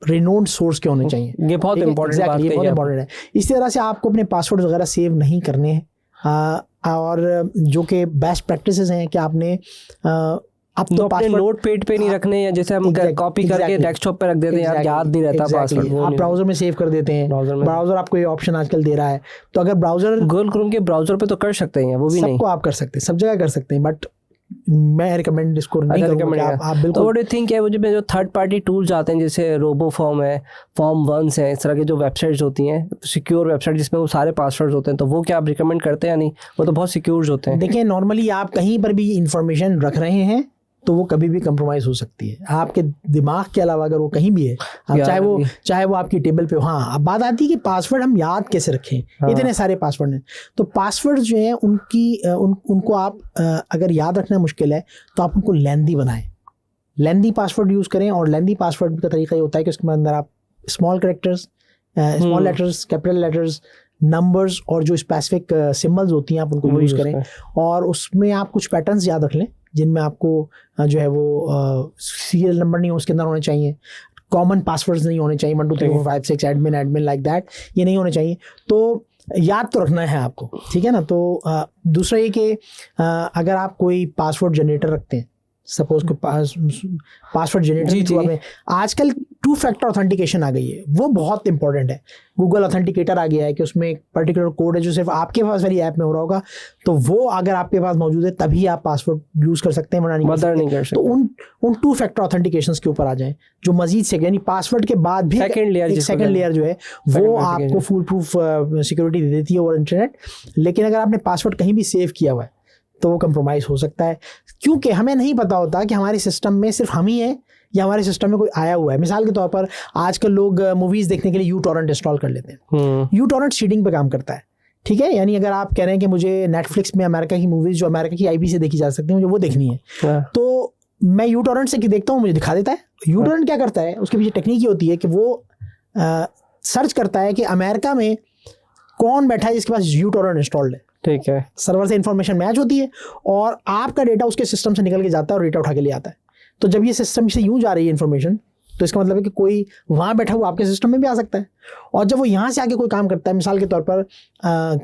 रिनोन्ड सोर्स के होने चाहिए। ये बहुत इंपॉर्टेंट है। इसी तरह से आपको अपने पासवर्ड वगैरह सेव नहीं करने हैं, और जो कि बेस्ट प्रैक्टिसेस हैं कि आपने अब तो अपने नोट पैड पे नहीं रखने, या जैसे हम कॉपी करके डेस्कटॉप पे रख देते हैं, यार याद नहीं रहता पासवर्ड, आप ब्राउजर में सेव कर देते हैं। ब्राउजर आपको ये ऑप्शन आजकल दे रहा है, तो अगर ब्राउजर गूगल क्रोम के ब्राउजर पे तो कर सकते हैं, वो भी नहीं, सबको आप कर सकते हैं, सब जगह कर सकते हैं, बट मैं रिकमेंड इसको नहीं करूंगा। आप बिल्कुल। तो व्हाट डू यू थिंक है वो जो थर्ड पार्टी टूल्स आते हैं जैसे रोबो फॉर्म है, फॉर्म वंस है, इस तरह की जो वेबसाइट्स होती हैं, सिक्योर वेबसाइट जिसमें वो सारे पासवर्ड्स होते हैं, तो वो क्या आप रिकमेंड करते हैं या नहीं? वो तो बहुत सिक्योर होते हैं। देखिए नॉर्मली आप कहीं पर भी इंफॉर्मेशन रख रहे हैं तो वो कभी भी कंप्रोमाइज़ हो सकती है आपके दिमाग के अलावा। अगर वो कहीं भी है, चाहे वो आपकी टेबल पे हो। हाँ, अब बात आती है कि पासवर्ड हम याद कैसे रखें। हाँ। इतने सारे पासवर्ड हैं, तो पासवर्ड जो हैं उनको आप अगर याद रखना मुश्किल है तो आप उनको लेंदी बनाएं, लेंदी पासवर्ड यूज़ करें। और लेंदी पासवर्ड का तरीका ये होता है कि उसके अंदर आप small characters, small letters, capital letters, numbers और जो स्पेसिफिक सिम्बल्स होती हैं आप उनको यूज़ करें। और उसमें आप कुछ पैटर्न्स याद रख लें जिनमें आपको जो है वो सीरियल नंबर नहीं उसके अंदर होने चाहिए, कॉमन पासवर्ड्स नहीं होने चाहिए, 1 2 3 4 5 6 एडमिन लाइक दैट, ये नहीं होने चाहिए। तो याद तो रखना है आपको, ठीक है ना। तो दूसरा ये कि अगर आप कोई पासवर्ड जनरेटर रखते हैं, सपोज को पासवर्ड जनरेटर में आजकल 2 फैक्टर ऑथेंटिकेशन आ गई है, वो बहुत इंपॉर्टेंट है। गूगल ऑथेंटिकेटर आ गया है कि उसमें एक पर्टिकुलर कोड है जो सिर्फ आपके पास वाली ऐप में हो रहा होगा, तो वो अगर आपके पास मौजूद है तभी आप पासवर्ड यूज कर सकते हैं, वरना नहीं कर सकते। तो उन 2 फैक्टर ऑथेंटिकेशन के ऊपर आ जाएं, जो मजीद से यानी पासवर्ड के बाद भी सेकंड लेयर जो है वो आपको फुल प्रूफ सिक्योरिटी दे देती है और इंटरनेट। लेकिन अगर आपने पासवर्ड कहीं भी सेव किया हुआ है तो वो कंप्रोमाइज़ हो सकता है, क्योंकि हमें नहीं पता होता कि हमारे सिस्टम में सिर्फ हम ही हैं या हमारे सिस्टम में कोई आया हुआ है। मिसाल के तौर पर आजकल लोग मूवीज़ देखने के लिए यूटॉरेंट इंस्टॉल कर लेते हैं। यूटॉरेंट सीडिंग पे काम करता है, ठीक है। यानी अगर आप कह रहे हैं कि मुझे नेटफ्लिक्स में अमेरिका की मूवीज़ जो अमेरिका की IP से देखी जा सकती है मुझे वो देखनी है, तो मैं यूटॉरेंट से देखता हूँ, मुझे दिखा देता है। यूटॉरेंट क्या करता है, उसके पीछे टेक्निक ये होती है कि वो सर्च करता है कि अमेरिका में कौन बैठा है जिसके पास यूटॉरेंट इंस्टॉल्ड है, ठीक है। सर्वर से इंफॉर्मेशन मैच होती है और आपका डेटा उसके सिस्टम से निकल के जाता है और डेटा उठा के ले आता है। तो जब ये सिस्टम से यूँ जा रही है इन्फॉर्मेशन, तो इसका मतलब है कि कोई वहाँ बैठा हुआ आपके सिस्टम में भी आ सकता है। और जब वो यहाँ से आके कोई काम करता है, मिसाल के तौर पर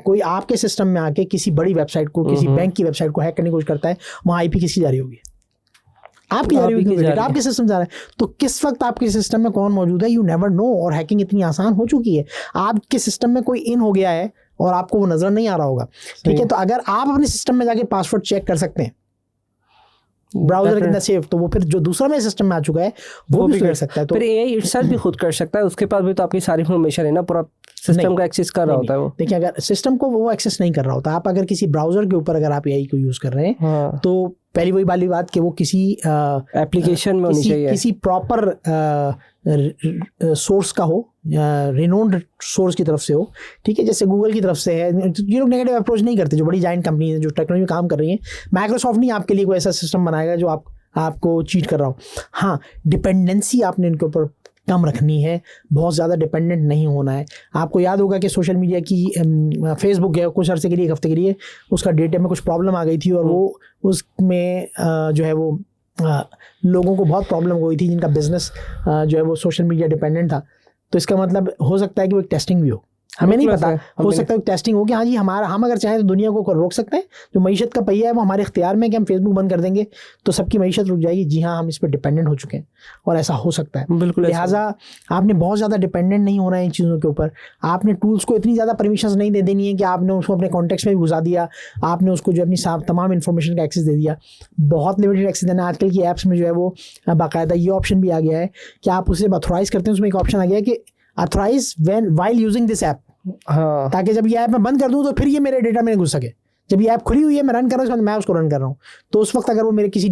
कोई आपके सिस्टम में आके किसी बड़ी वेबसाइट को, किसी बैंक की वेबसाइट को हैक करने की कोशिश करता है, वहाँ IP किसकी जा रही होगी? आपकी जा रही होगी, आपके सिस्टम जा रहा है। तो किस वक्त आपके सिस्टम में कौन मौजूद है, यू नेवर नो। और हैकिंग इतनी आसान हो चुकी है, आपके सिस्टम में कोई इन हो गया है और आपको वो नजर नहीं आ रहा होगा, ठीक है। तो अगर आप अपने सिस्टम में जाके पासवर्ड चेक कर सकते हैं, ब्राउजर कितना सेफ, तो वो फिर जो दूसरा मेरे सिस्टम में आ चुका है वो भी कर सकता है। तो फिर एआई इटसेल्फ भी खुद कर सकता है, उसके पास भी तो आपकी सारी इन्फॉर्मेशन है ना, पूरा सिस्टम का एक्सेस कर रहा होता है वो। देखिए अगर सिस्टम को वो एक्सेस नहीं कर रहा होता, आप अगर किसी ब्राउजर के ऊपर अगर आप एआई को यूज कर रहे हैं, हाँ। तो पहली वही वाली बात कि वो किसी एप्लीकेशन में होनी चाहिए, किसी प्रॉपर सोर्स का हो, रिनोन्ड सोर्स की तरफ से हो, ठीक है। जैसे गूगल की तरफ से है, ये लोग नेगेटिव अप्रोच नहीं करते, जो बड़ी जाइंट कंपनी है जो टेक्नोलॉजी में काम कर रही है। माइक्रोसॉफ्ट नहीं आपके लिए कोई ऐसा सिस्टम बनाएगा जो आपको चीट कर रहा हो। हाँ, डिपेंडेंसी आपने इनके ऊपर कम रखनी है, बहुत ज़्यादा डिपेंडेंट नहीं होना है। आपको याद होगा कि सोशल मीडिया की फेसबुक है कुछ अर्से के लिए, एक हफ्ते के लिए उसका डेटा में कुछ प्रॉब्लम आ गई थी और वो उसमें जो है वो लोगों को बहुत प्रॉब्लम हो गई थी जिनका बिजनेस जो है वो सोशल मीडिया डिपेंडेंट था। तो इसका मतलब हो सकता है कि वो एक टेस्टिंग भी हो, हमें नहीं पता, हो सकता है टेस्टिंग हो कि हाँ जी हम अगर चाहें तो दुनिया को रोक सकते हैं। जो मईशत का पहिया है वो हमारे इख्तियार में कि हम फेसबुक बंद कर देंगे तो सबकी मईशत रुक जाएगी। जी हाँ, हम इस पर डिपेंडेंट हो चुके हैं और ऐसा हो सकता है। बिल्कुल। लिहाजा आपने बहुत ज़्यादा डिपेंडेंट नहीं होना है इन चीज़ों के ऊपर। आपने टूल्स को इतनी ज़्यादा परमिशंस नहीं दे देनी है कि आपने उसको अपने कॉन्टेक्स्ट में भी घुसा दिया, आपने उसको जो अपनी तमाम इन्फॉर्मेशन का एक्सेस दे दिया। बहुत लिमिटेड एक्सेस देना। आजकल की ऐप्स में जो है वो बाकायदा ये ऑप्शन भी आ गया है कि आप उसे ऑथोराइज करते हैं, उसमें एक ऑप्शन आ गया है कि authorise while using this app, हाँ, ताकि जब ये ऐप मैं बंद कर दूं तो फिर ये मेरे डेटा में घुस सके। जब ये ऐप खुली हुई है, मैं रन कर रहा हूँ, मैं उसको रन कर रहा हूँ, तो उस वक्त अगर वो मेरे किसी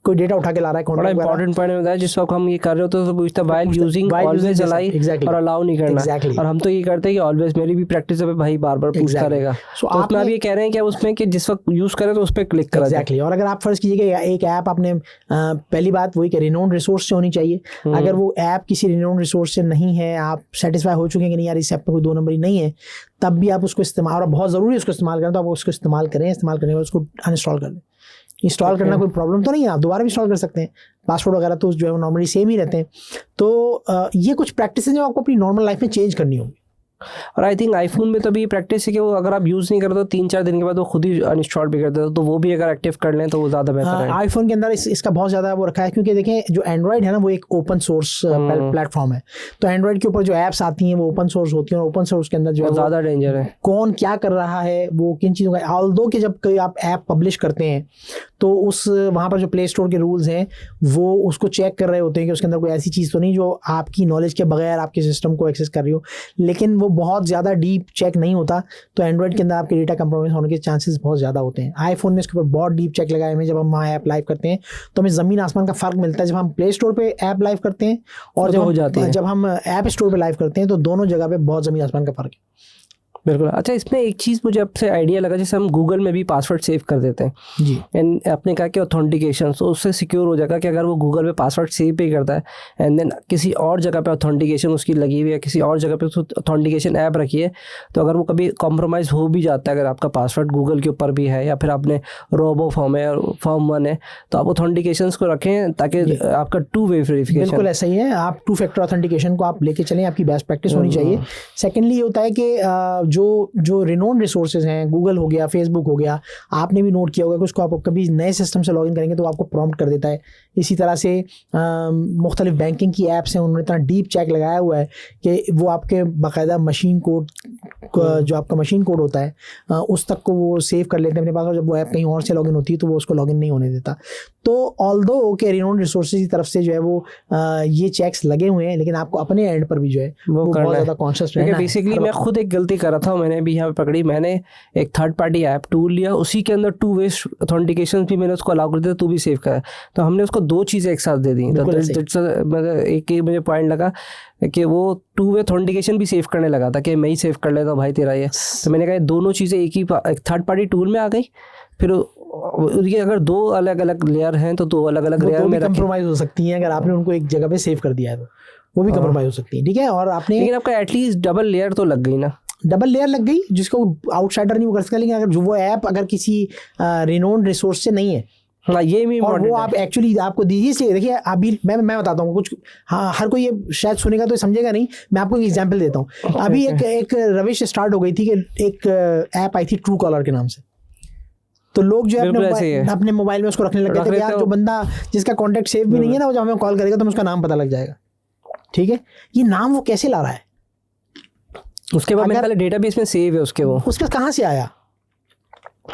कोई डेटा उठा के ला रहा है, बड़ा इंपॉर्टेंट पॉइंट बताया। जिस वक्त हम ये कर रहे होते हैं तो पूछता है वाइल यूजिंग ऑलवेज अलाउ और अलाउ नहीं करना। और हम तो ये करते हैं कि ऑलवेज, मेरी भी प्रैक्टिस है भाई, बार बार पूछ करेगा। तो उसमें आप ये कह रहे हैं कि उसमें कि जिस वक्त यूज करें तो उस पर क्लिक करें। एग्जैक्टली। और अगर आप फर्ज कीजिएगा एक ऐप आपने, पहली बात वही कि रिनोन्ड रिसोर्स से होनी चाहिए। अगर वो ऐप किसी रिनोन्ड रिसोर्स से नहीं है, आप सेटिस्फाई हो चुके हैं कि नहीं यार इस ऐप पे कोई 2 नंबरी नहीं है, तब भी आप उसको इस्तेमाल, और बहुत ज़रूरी है उसको इस्तेमाल करना, तो आप उसको इस्तेमाल करें। इस्तेमाल करने के बाद उसको अनइंस्टॉल कर दें। इंस्टॉल करना कोई प्रॉब्लम तो नहीं है, आप दोबारा भी इंस्टॉल कर सकते हैं। पासवर्ड वगैरह तो जो है वो नॉर्मली सेम ही रहते हैं। तो ये कुछ प्रैक्टिस है जो आपको अपनी नॉर्मल लाइफ में चेंज करनी होगी। और आई थिंक आईफोन में तो भी प्रैक्टिस है कि वो अगर आप यूज़ नहीं करते तो 3-4 दिन के बाद वो खुद ही अनइंस्टॉल भी कर देता, तो वो भी अगर एक्टिव कर लें तो वो ज़्यादा बेहतर है। आईफोन के अंदर इसका बहुत ज़्यादा वो रखा है, क्योंकि देखें जो एंड्रॉइड है ना वो एक ओपन सोर्स प्लेटफॉर्म है। तो एंड्रॉइड के ऊपर जो ऐप्स आती हैं वो ओपन सोर्स होती हैं, और ओपन सोर्स के अंदर जो है ज़्यादा डेंजर है कौन क्या कर रहा है, वो किन चीज़ों का। ऑल्दो कि जब कोई आप ऐप पब्लिश करते हैं तो उस वहाँ पर जो प्ले स्टोर के रूल्स हैं वो उसको चेक कर रहे होते हैं कि उसके अंदर कोई ऐसी चीज़ तो नहीं जो आपकी नॉलेज के बगैर आपके सिस्टम को एक्सेस कर रही हो, लेकिन वो बहुत ज़्यादा डीप चेक नहीं होता। तो एंड्रॉइड के अंदर आपके डेटा कंप्रोमाइज होने के चांसेस बहुत ज़्यादा होते हैं। आईफोन में इसके ऊपर बहुत डीप चेक लगाए हुए हैं। जब हम वहाँ ऐप लाइव करते हैं तो हमें ज़मीन आसमान का फ़र्क मिलता है। जब हम प्ले स्टोर पर ऐप लाइव करते हैं और जब हम ऐप स्टोर पर लाइव करते हैं तो दोनों जगह पर बहुत ज़मीन आसमान का फ़र्क है। बिल्कुल। अच्छा, इसमें एक चीज़ मुझे आपसे आइडिया लगा, जैसे हम गूगल में भी पासवर्ड सेव कर देते हैं जी, एंड आपने कहा कि ऑथेंटिकेशन, तो उससे सिक्योर हो जाएगा कि अगर वो गूगल पे पासवर्ड सेव भी करता है एंड देन किसी और जगह पे ऑथेंटिकेशन उसकी लगी हुई है, किसी और जगह पे ऑथेंटिकेशन ऐप रखी है, तो अगर वो कभी कॉम्प्रोमाइज़ हो भी जाता है, अगर आपका पासवर्ड गूगल के ऊपर भी है या फिर आपने रोबो फॉर्म है और फॉर्म 1 है, तो आप ऑथेंटिकेशन को रखें ताकि आपका 2-वे वेरिफिकेशन। बिल्कुल ऐसा ही है। आप 2 फैक्टर ऑथेंटिकेशन को आप लेके चलें, आपकी बेस्ट प्रैक्टिस होनी चाहिए। सेकेंडली ये होता है कि जो रिनोन्ड रिसोर्सेज हैं, गूगल हो गया, फेसबुक हो गया, आपने भी नोट किया होगा कि उसको आप कभी नए सिस्टम से लॉगिन करेंगे तो आपको प्रॉम्प्ट कर देता है। इसी तरह से मुख्तलिफ बैंकिंग की ऐप्स हैं, उन्होंने इतना डीप चेक लगाया हुआ है कि वो आपके बाकायदा मशीन कोड, जो आपका मशीन कोड होता है उस तक को वो सेव कर लेते हैं अपने पास, और जब वो ऐप कहीं और से लॉगिन होती है तो वो उसको लॉगिन नहीं होने देता। तो ऑल्दो के रिनोन्ड रिसोर्सेज की तरफ से जो है वो ये चेक्स लगे हुए हैं, लेकिन आपको अपने एंड पर भी जो है वो बहुत ज़्यादा कॉन्शियस रहना है। बेसिकली मैं खुद एक गलती कर रहा था, मैंने भी यहाँ पे पकड़ी, मैंने एक थर्ड पार्टी ऐप टूल लिया, उसी के अंदर 2-वे ऑथेंटिकेशन भी मैंने उसको अलाउ कर दिया, तू भी सेव करा, तो हमने उसको 2 चीज़ें एक साथ दे दी। तो एक मुझे पॉइंट लगा कि वो 2-वे ऑथेंटिकेशन भी सेव करने लगा था कि मैं ही सेव कर लेता हूँ भाई तेरा ये। तो मैंने कहा दोनों चीज़ें एक थर्ड पार्टी टूल में आ गई। फिर ये अगर 2 अलग अलग लेयर हैं तो 2 अलग अलग लेयर में कंप्रोमाइज हो सकती हैं। अगर आपने उनको एक जगह पे सेव कर दिया है तो वो भी कंप्रोमाइज हो सकती है। ठीक है, और आपने, लेकिन आपका एटलीस्ट डबल लेयर तो लग गई ना, डबल लेयर लग गई जिसको आउटसाइडर नहीं वो कर सकता। लेकिन अगर जो वो ऐप अगर किसी रिनोन्ड रिसोर्स से नहीं है, हाँ ये भी, और वो आप एक्चुअली आपको दीजिए। देखिए अभी मैं बताता हूँ कुछ, हाँ हर कोई ये शायद सुनेगा तो समझेगा नहीं, मैं आपको एक एग्जांपल देता हूँ। अभी एक रविश स्टार्ट हो गई थी कि एक ऐप आई थी ट्रू कॉलर के नाम से, तो लोग जो है अपने मोबाइल में उसको रखने लगे थे। यार जो बंदा जिसका कॉन्टैक्ट सेव भी नहीं है ना, वो जब हमें कॉल करेगा तो उसका नाम पता लग जाएगा। ठीक है, ये नाम वो कैसे ला रहा है, उसके बाद मेरे डेटाबेस में सेव है उसके, वो उसके कहाँ से आया।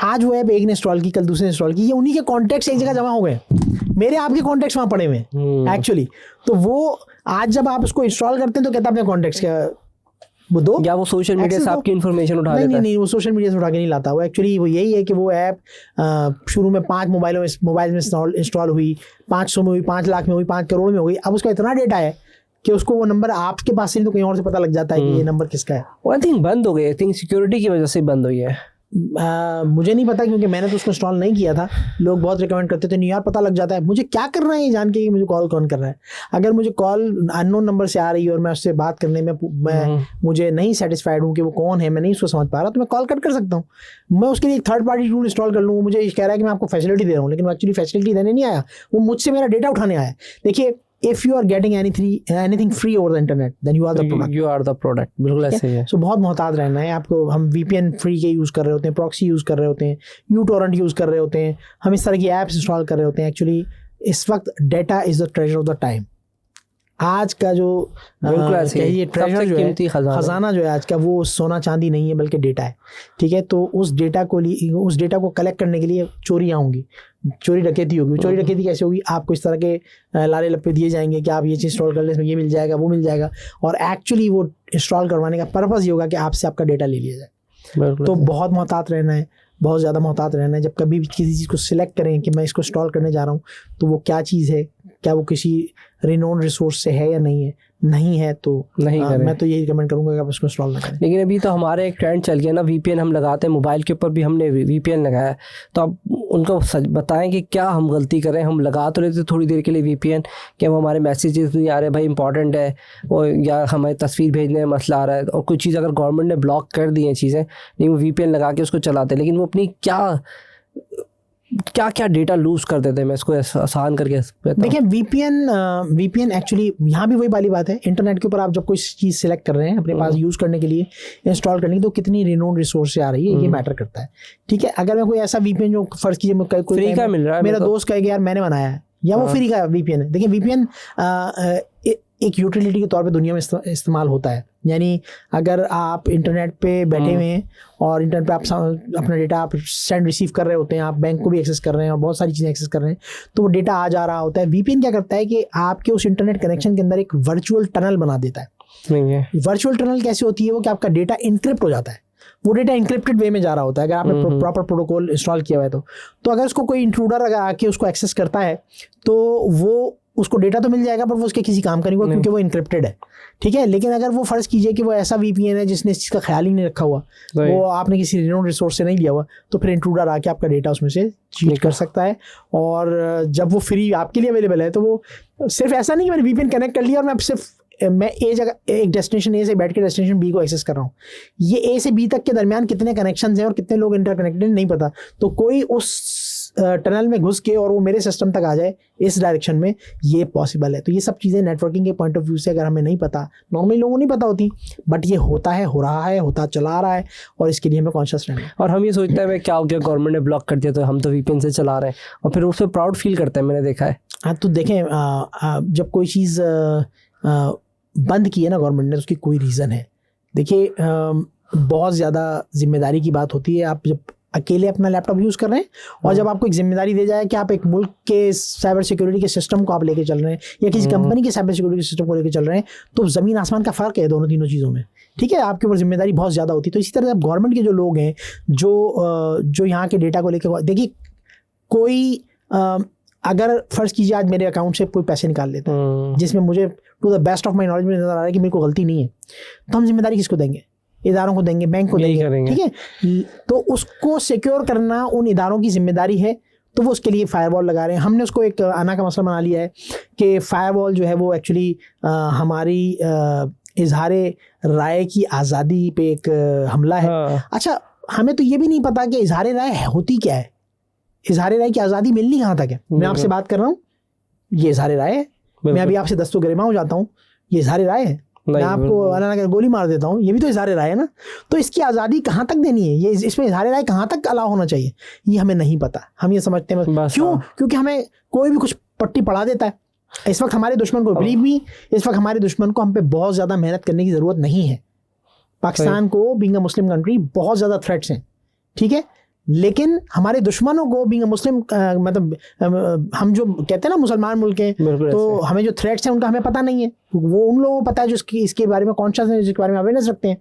आज वो ऐप एक ने इंस्टॉल की, कल दूसरे ने इंस्टॉल की, ये उन्हीं के कॉन्टैक्ट्स एक जगह जमा हो गए, मेरे आपके कॉन्टैक्ट्स वहाँ पड़े हुए एक्चुअली। तो वो आज जब आप उसको इंस्टॉल करते हैं तो कहता है अपने कॉन्टैक्ट्स का वो दो, या वो सोशल मीडिया से आपकी इन्फॉर्मेशन उठा लेता है। नहीं, वो सोशल मीडिया से उठा के नहीं लाता। वो एक्चुअली वो यही है कि वो ऐप शुरू में 5 मोबाइल में इंस्टॉल हुई, 500 में हुई, 5 लाख में हुई, 5 करोड़ में हो गई। अब उसका इतना डेटा है कि उसको वो नंबर आपके पास से नहीं तो कहीं और से पता लग जाता है कि ये नंबर किसका है। आई थिंक बंद हो गई, आई थिंक सिक्योरिटी की वजह से बंद हुई है। मुझे नहीं पता क्योंकि मैंने तो उसको इंस्टॉल नहीं किया था। लोग बहुत रिकमेंड करते थे, नहीं यार पता लग जाता है। मुझे क्या करना है ये जान के कि मुझे कॉल कौन कर रहा है। अगर मुझे कॉल अननोन नंबर से आ रही है और मैं उससे बात करने में मुझे नहीं सेटिस्फाइड हूँ कि वो कौन है, मैं नहीं उसको समझ पा रहा, तो मैं कॉल कट कर सकता हूँ। मैं उसके लिए एक थर्ड पार्टी टूल इंस्टॉल कर लूँ। मुझे कह रहा है कि मैं आपको फैसिलिटी दे रहा हूँ, लेकिन वो एक्चुअली फैसिलिटी देने नहीं आया, वो मुझसे मेरा डेटा उठाने आया। देखिए, if you are getting anything free over the internet, then you are the product. You are the product. बिल्कुल ऐसे ही है। So बहुत मोहतात रहना है आपको। हम VPN फ्री के यूज़ कर रहे होते हैं, प्रॉक्सी यूज़ कर रहे होते हैं, uTorrent यूज़ कर रहे होते हैं, हम इस तरह की ऐप्स इंस्टॉल कर रहे होते हैं। एक्चुअली इस वक्त data is the treasure of the time. आज का जो कहिए ट्रेजर जो है, खजाना जो है आज का, वो सोना चांदी नहीं है बल्कि डेटा है। ठीक है, तो उस डेटा को कलेक्ट करने के लिए चोरियाँ होंगी, चोरी डकैती होगी। चोरी डकैती कैसे होगी? आपको इस तरह के लारे लप्पे दिए जाएंगे कि आप ये चीज़ इंस्टॉल कर लें, इसमें ये मिल जाएगा, वो मिल जाएगा, और एक्चुअली वो इंस्टॉल करवाने का पर्पज़ ये होगा कि आपसे आपका डेटा ले लिया जाए। तो बहुत मोहतात रहना है, बहुत ज़्यादा मोहतात रहना है। जब कभी भी किसी चीज़ को सिलेक्ट करें कि मैं इसको इंस्टॉल करने जा रहा हूँ, तो वो क्या चीज़ है, क्या वो किसी रिनोन रिसोर्स से है या नहीं है तो नहीं करें। मैं तो यही रिकमेंड करूँगा कि आप उसको इंस्टॉल ना करें। लेकिन अभी तो हमारे एक ट्रेंड चल गया ना, VPN हम लगाते हैं, मोबाइल के ऊपर भी हमने VPN लगाया है। तो आप उनको बताएं कि क्या हम गलती करें। हम लगा तो लेते थोड़ी देर के लिए VPN कि वो हमारे मैसेजेस नहीं आ रहे, भाई इंपॉर्टेंट है, और या हमारी तस्वीर भेजने में मसला आ रहा है, और कुछ चीज़ अगर गवर्नमेंट ने ब्लॉक कर दी हैं चीज़ें, नहीं वो VPN लगा के उसको चलाते हैं, लेकिन वो अपनी क्या डेटा लूज कर देते हैं। मैं इसको आसान करके देखिए, VPN एक्चुअली यहाँ भी वही वाली बात है। इंटरनेट के ऊपर आप जब कोई चीज़ सेलेक्ट कर रहे हैं अपने पास यूज़ करने के लिए, इंस्टॉल करने के लिए, तो कितनी रिनोन रिसोर्स से आ रही है, ये मैटर करता है। ठीक है, अगर मैं कोई ऐसा VPN जो फर्ज कीजिए कोई फ्री का मिल रहा है, मेरा दोस्त कहेगा यार मैंने बनाया है, या वो फ्री का VPN है। देखिए, VPN एक यूटिलिटी के तौर पे दुनिया में इस्तेमाल होता है। यानी अगर आप इंटरनेट पे बैठे हुए हैं और इंटरनेट पे आप अपना डेटा आप सेंड रिसीव कर रहे होते हैं, आप बैंक को भी एक्सेस कर रहे हैं और बहुत सारी चीज़ें एक्सेस कर रहे हैं, तो वो डेटा आ जा रहा होता है। VPN क्या करता है कि आपके उस इंटरनेट कनेक्शन के अंदर एक वर्चुअल टनल बना देता है। वर्चुअल टनल कैसे होती है? वो कि आपका डेटा इनक्रिप्ट हो जाता है, वो डेटा इंक्रिप्टेड वे में जा रहा होता है। अगर आपने प्रॉपर प्रोटोकॉल इंस्टॉल किया हुआ है तो अगर उसको कोई इंट्रूडर अगर आके उसको एक्सेस करता है, तो वो उसको डेटा तो मिल जाएगा, पर वो उसके किसी काम का नहीं होगा क्योंकि वो इंक्रिप्टेड है। ठीक है, लेकिन अगर वो फ़र्ज़ कीजिए कि वो ऐसा VPN है जिसने इस चीज़ का ख्याल ही नहीं रखा हुआ, वो आपने किसी रिनोन रिसोर्स से नहीं लिया हुआ, तो फिर इंट्रूडर आके आपका डेटा उसमें से चीट कर सकता है। और जब वो फ्री आपके लिए अवेलेबल है, तो वो सिर्फ ऐसा नहीं कि मैंने VPN कनेक्ट कर लिया और मैं ए जगह एक डेस्टिनेशन A से बैठ के डेस्टिनेशन B को एक्सेस कर रहा हूँ। ये A से B तक के दरमियान कितने कनेक्शंस हैं और कितने लोग इंटरकनेक्टेड नहीं पता। तो कोई उस टनल में घुस के और वो मेरे सिस्टम तक आ जाए इस डायरेक्शन में, ये पॉसिबल है। तो ये सब चीज़ें नेटवर्किंग के पॉइंट ऑफ व्यू से अगर हमें नहीं पता, नॉर्मली लोगों को नहीं पता होती, बट ये होता है, हो रहा है, होता चला रहा है, और इसके लिए हमें कॉन्शियस रहना है। और हम ये सोचते हैं क्या हो गया, गवर्नमेंट ने ब्लॉक कर दिया तो हम तो VPN से चला रहे हैं, और फिर उससे प्राउड फील करते हैं, मैंने देखा है। हाँ, तो देखें, जब कोई चीज़ बंद की है ना गवर्नमेंट ने, उसकी कोई रीज़न है। देखिए, बहुत ज़्यादा जिम्मेदारी की बात होती है। आप जब अकेले अपना लैपटॉप यूज़ कर रहे हैं और जब आपको एक जिम्मेदारी दी जाए कि आप एक मुल्क के साइबर सिक्योरिटी के सिस्टम को आप लेके चल रहे हैं या किसी कंपनी के साइबर सिक्योरिटी के सिस्टम को लेके चल रहे हैं, तो ज़मीन आसमान का फ़र्क है दोनों तीनों चीज़ों में। ठीक है, आपके ऊपर जिम्मेदारी बहुत ज़्यादा होती है। तो इसी तरह गवर्नमेंट के जो लोग हैं जो यहाँ के डेटा को लेकर, देखिए कोई अगर फ़र्ज़ कीजिए आज मेरे अकाउंट से कोई पैसे निकाल लेते हैं जिसमें मुझे to the best of my knowledge में नज़र आ रहा है कि मेरे को गलती नहीं है, तो हम जिम्मेदारी किसको देंगे? इदारों को देंगे, बैंक को देंगे। ठीक है, तो उसको सिक्योर करना उन इदारों की जिम्मेदारी है, तो वो उसके लिए फायरवॉल लगा रहे हैं। हमने उसको एक आना का मसला बना लिया है कि फायरवॉल जो है वो एक्चुअली हमारी इजहारे राय की आज़ादी पे एक हमला है। अच्छा, हमें तो ये भी नहीं पता कि इजहारे राय होती क्या है, इजहारे राय की आज़ादी मिलनी कहाँ तक है। मैं आपसे बात कर रहा हूँ, ये इजहारे राय है। मैं अभी आपसे दस्तो गिरमा हो जाता हूँ, ये इजहारे राय है। मैं आपको अल्लाह गोली मार देता हूँ, ये भी तो इजहार राय है ना। तो इसकी आज़ादी कहाँ तक देनी है, ये इसमें इजहार राय कहाँ तक अलाउ होना चाहिए, ये हमें नहीं पता। हम ये समझते हैं क्यों? क्योंकि हमें कोई भी कुछ पट्टी पढ़ा देता है। इस वक्त हमारे दुश्मन को, बिलीव मी, इस वक्त हमारे दुश्मन को हम पे बहुत ज़्यादा मेहनत करने की ज़रूरत नहीं है। पाकिस्तान को बीइंग अ मुस्लिम कंट्री बहुत ज़्यादा थ्रेट्स हैं, ठीक है, लेकिन हमारे दुश्मनों को बीइंग अ मुस्लिम, मतलब हम जो कहते हैं ना मुसलमान मुल्क हैं, तो हमें जो थ्रेट्स हैं उनका हमें पता नहीं है। वो उन लोगों को पता है जो इसके बारे में कॉन्शियस है, जिसके बारे में अवेयरनेस रखते हैं।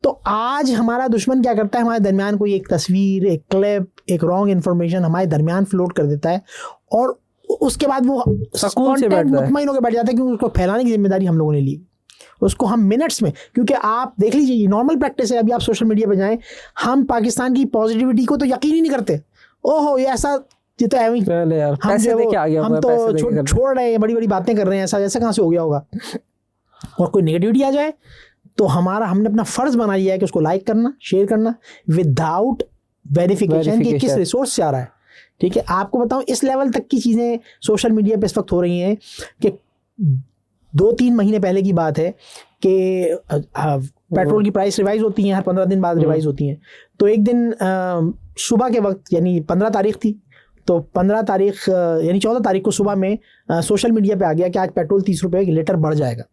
तो आज हमारा दुश्मन क्या करता है, हमारे दरमियान कोई एक तस्वीर, एक क्लिप, एक रॉन्ग इन्फॉर्मेशन हमारे दरमियान फ्लोट कर देता है, और उसके बाद वो मुतमईन होकर बैठ जाता है क्योंकि उसको फैलाने की जिम्मेदारी हम लोगों ने ली। उसको हम मिनट्स में, क्योंकि आप देख लीजिए नॉर्मल प्रैक्टिस है, अभी आप सोशल मीडिया पे जाएं, हम पाकिस्तान की पॉजिटिविटी को तो यकीन ही नहीं करते। ओहो ये ऐसा, ये तो पहले यार हम पैसे जो देके आ गया हम होगा, तो पैसे देके कर- छोड़ रहे हैं, बड़ी बड़ी बातें कर रहे हैं, ऐसा ऐसा कहाँ से हो गया होगा। और कोई नेगेटिविटी आ जाए तो हमने अपना फर्ज बना लिया है कि उसको लाइक करना, शेयर करना विदाउट वेरिफिकेशन कि किस रिसोर्स से आ रहा है। ठीक है, आपको बताऊं इस लेवल तक की चीज़ें सोशल मीडिया पे इस वक्त हो रही हैं कि 2-3 महीने पहले की बात है कि पेट्रोल की प्राइस रिवाइज होती है, हर 15 दिन बाद रिवाइज होती हैं। तो एक दिन सुबह के वक्त, यानी 15 तारीख थी, तो 15 तारीख यानी 14 तारीख को सुबह में सोशल मीडिया पे आ गया कि आज पेट्रोल 30 रुपये की लीटर बढ़ जाएगा।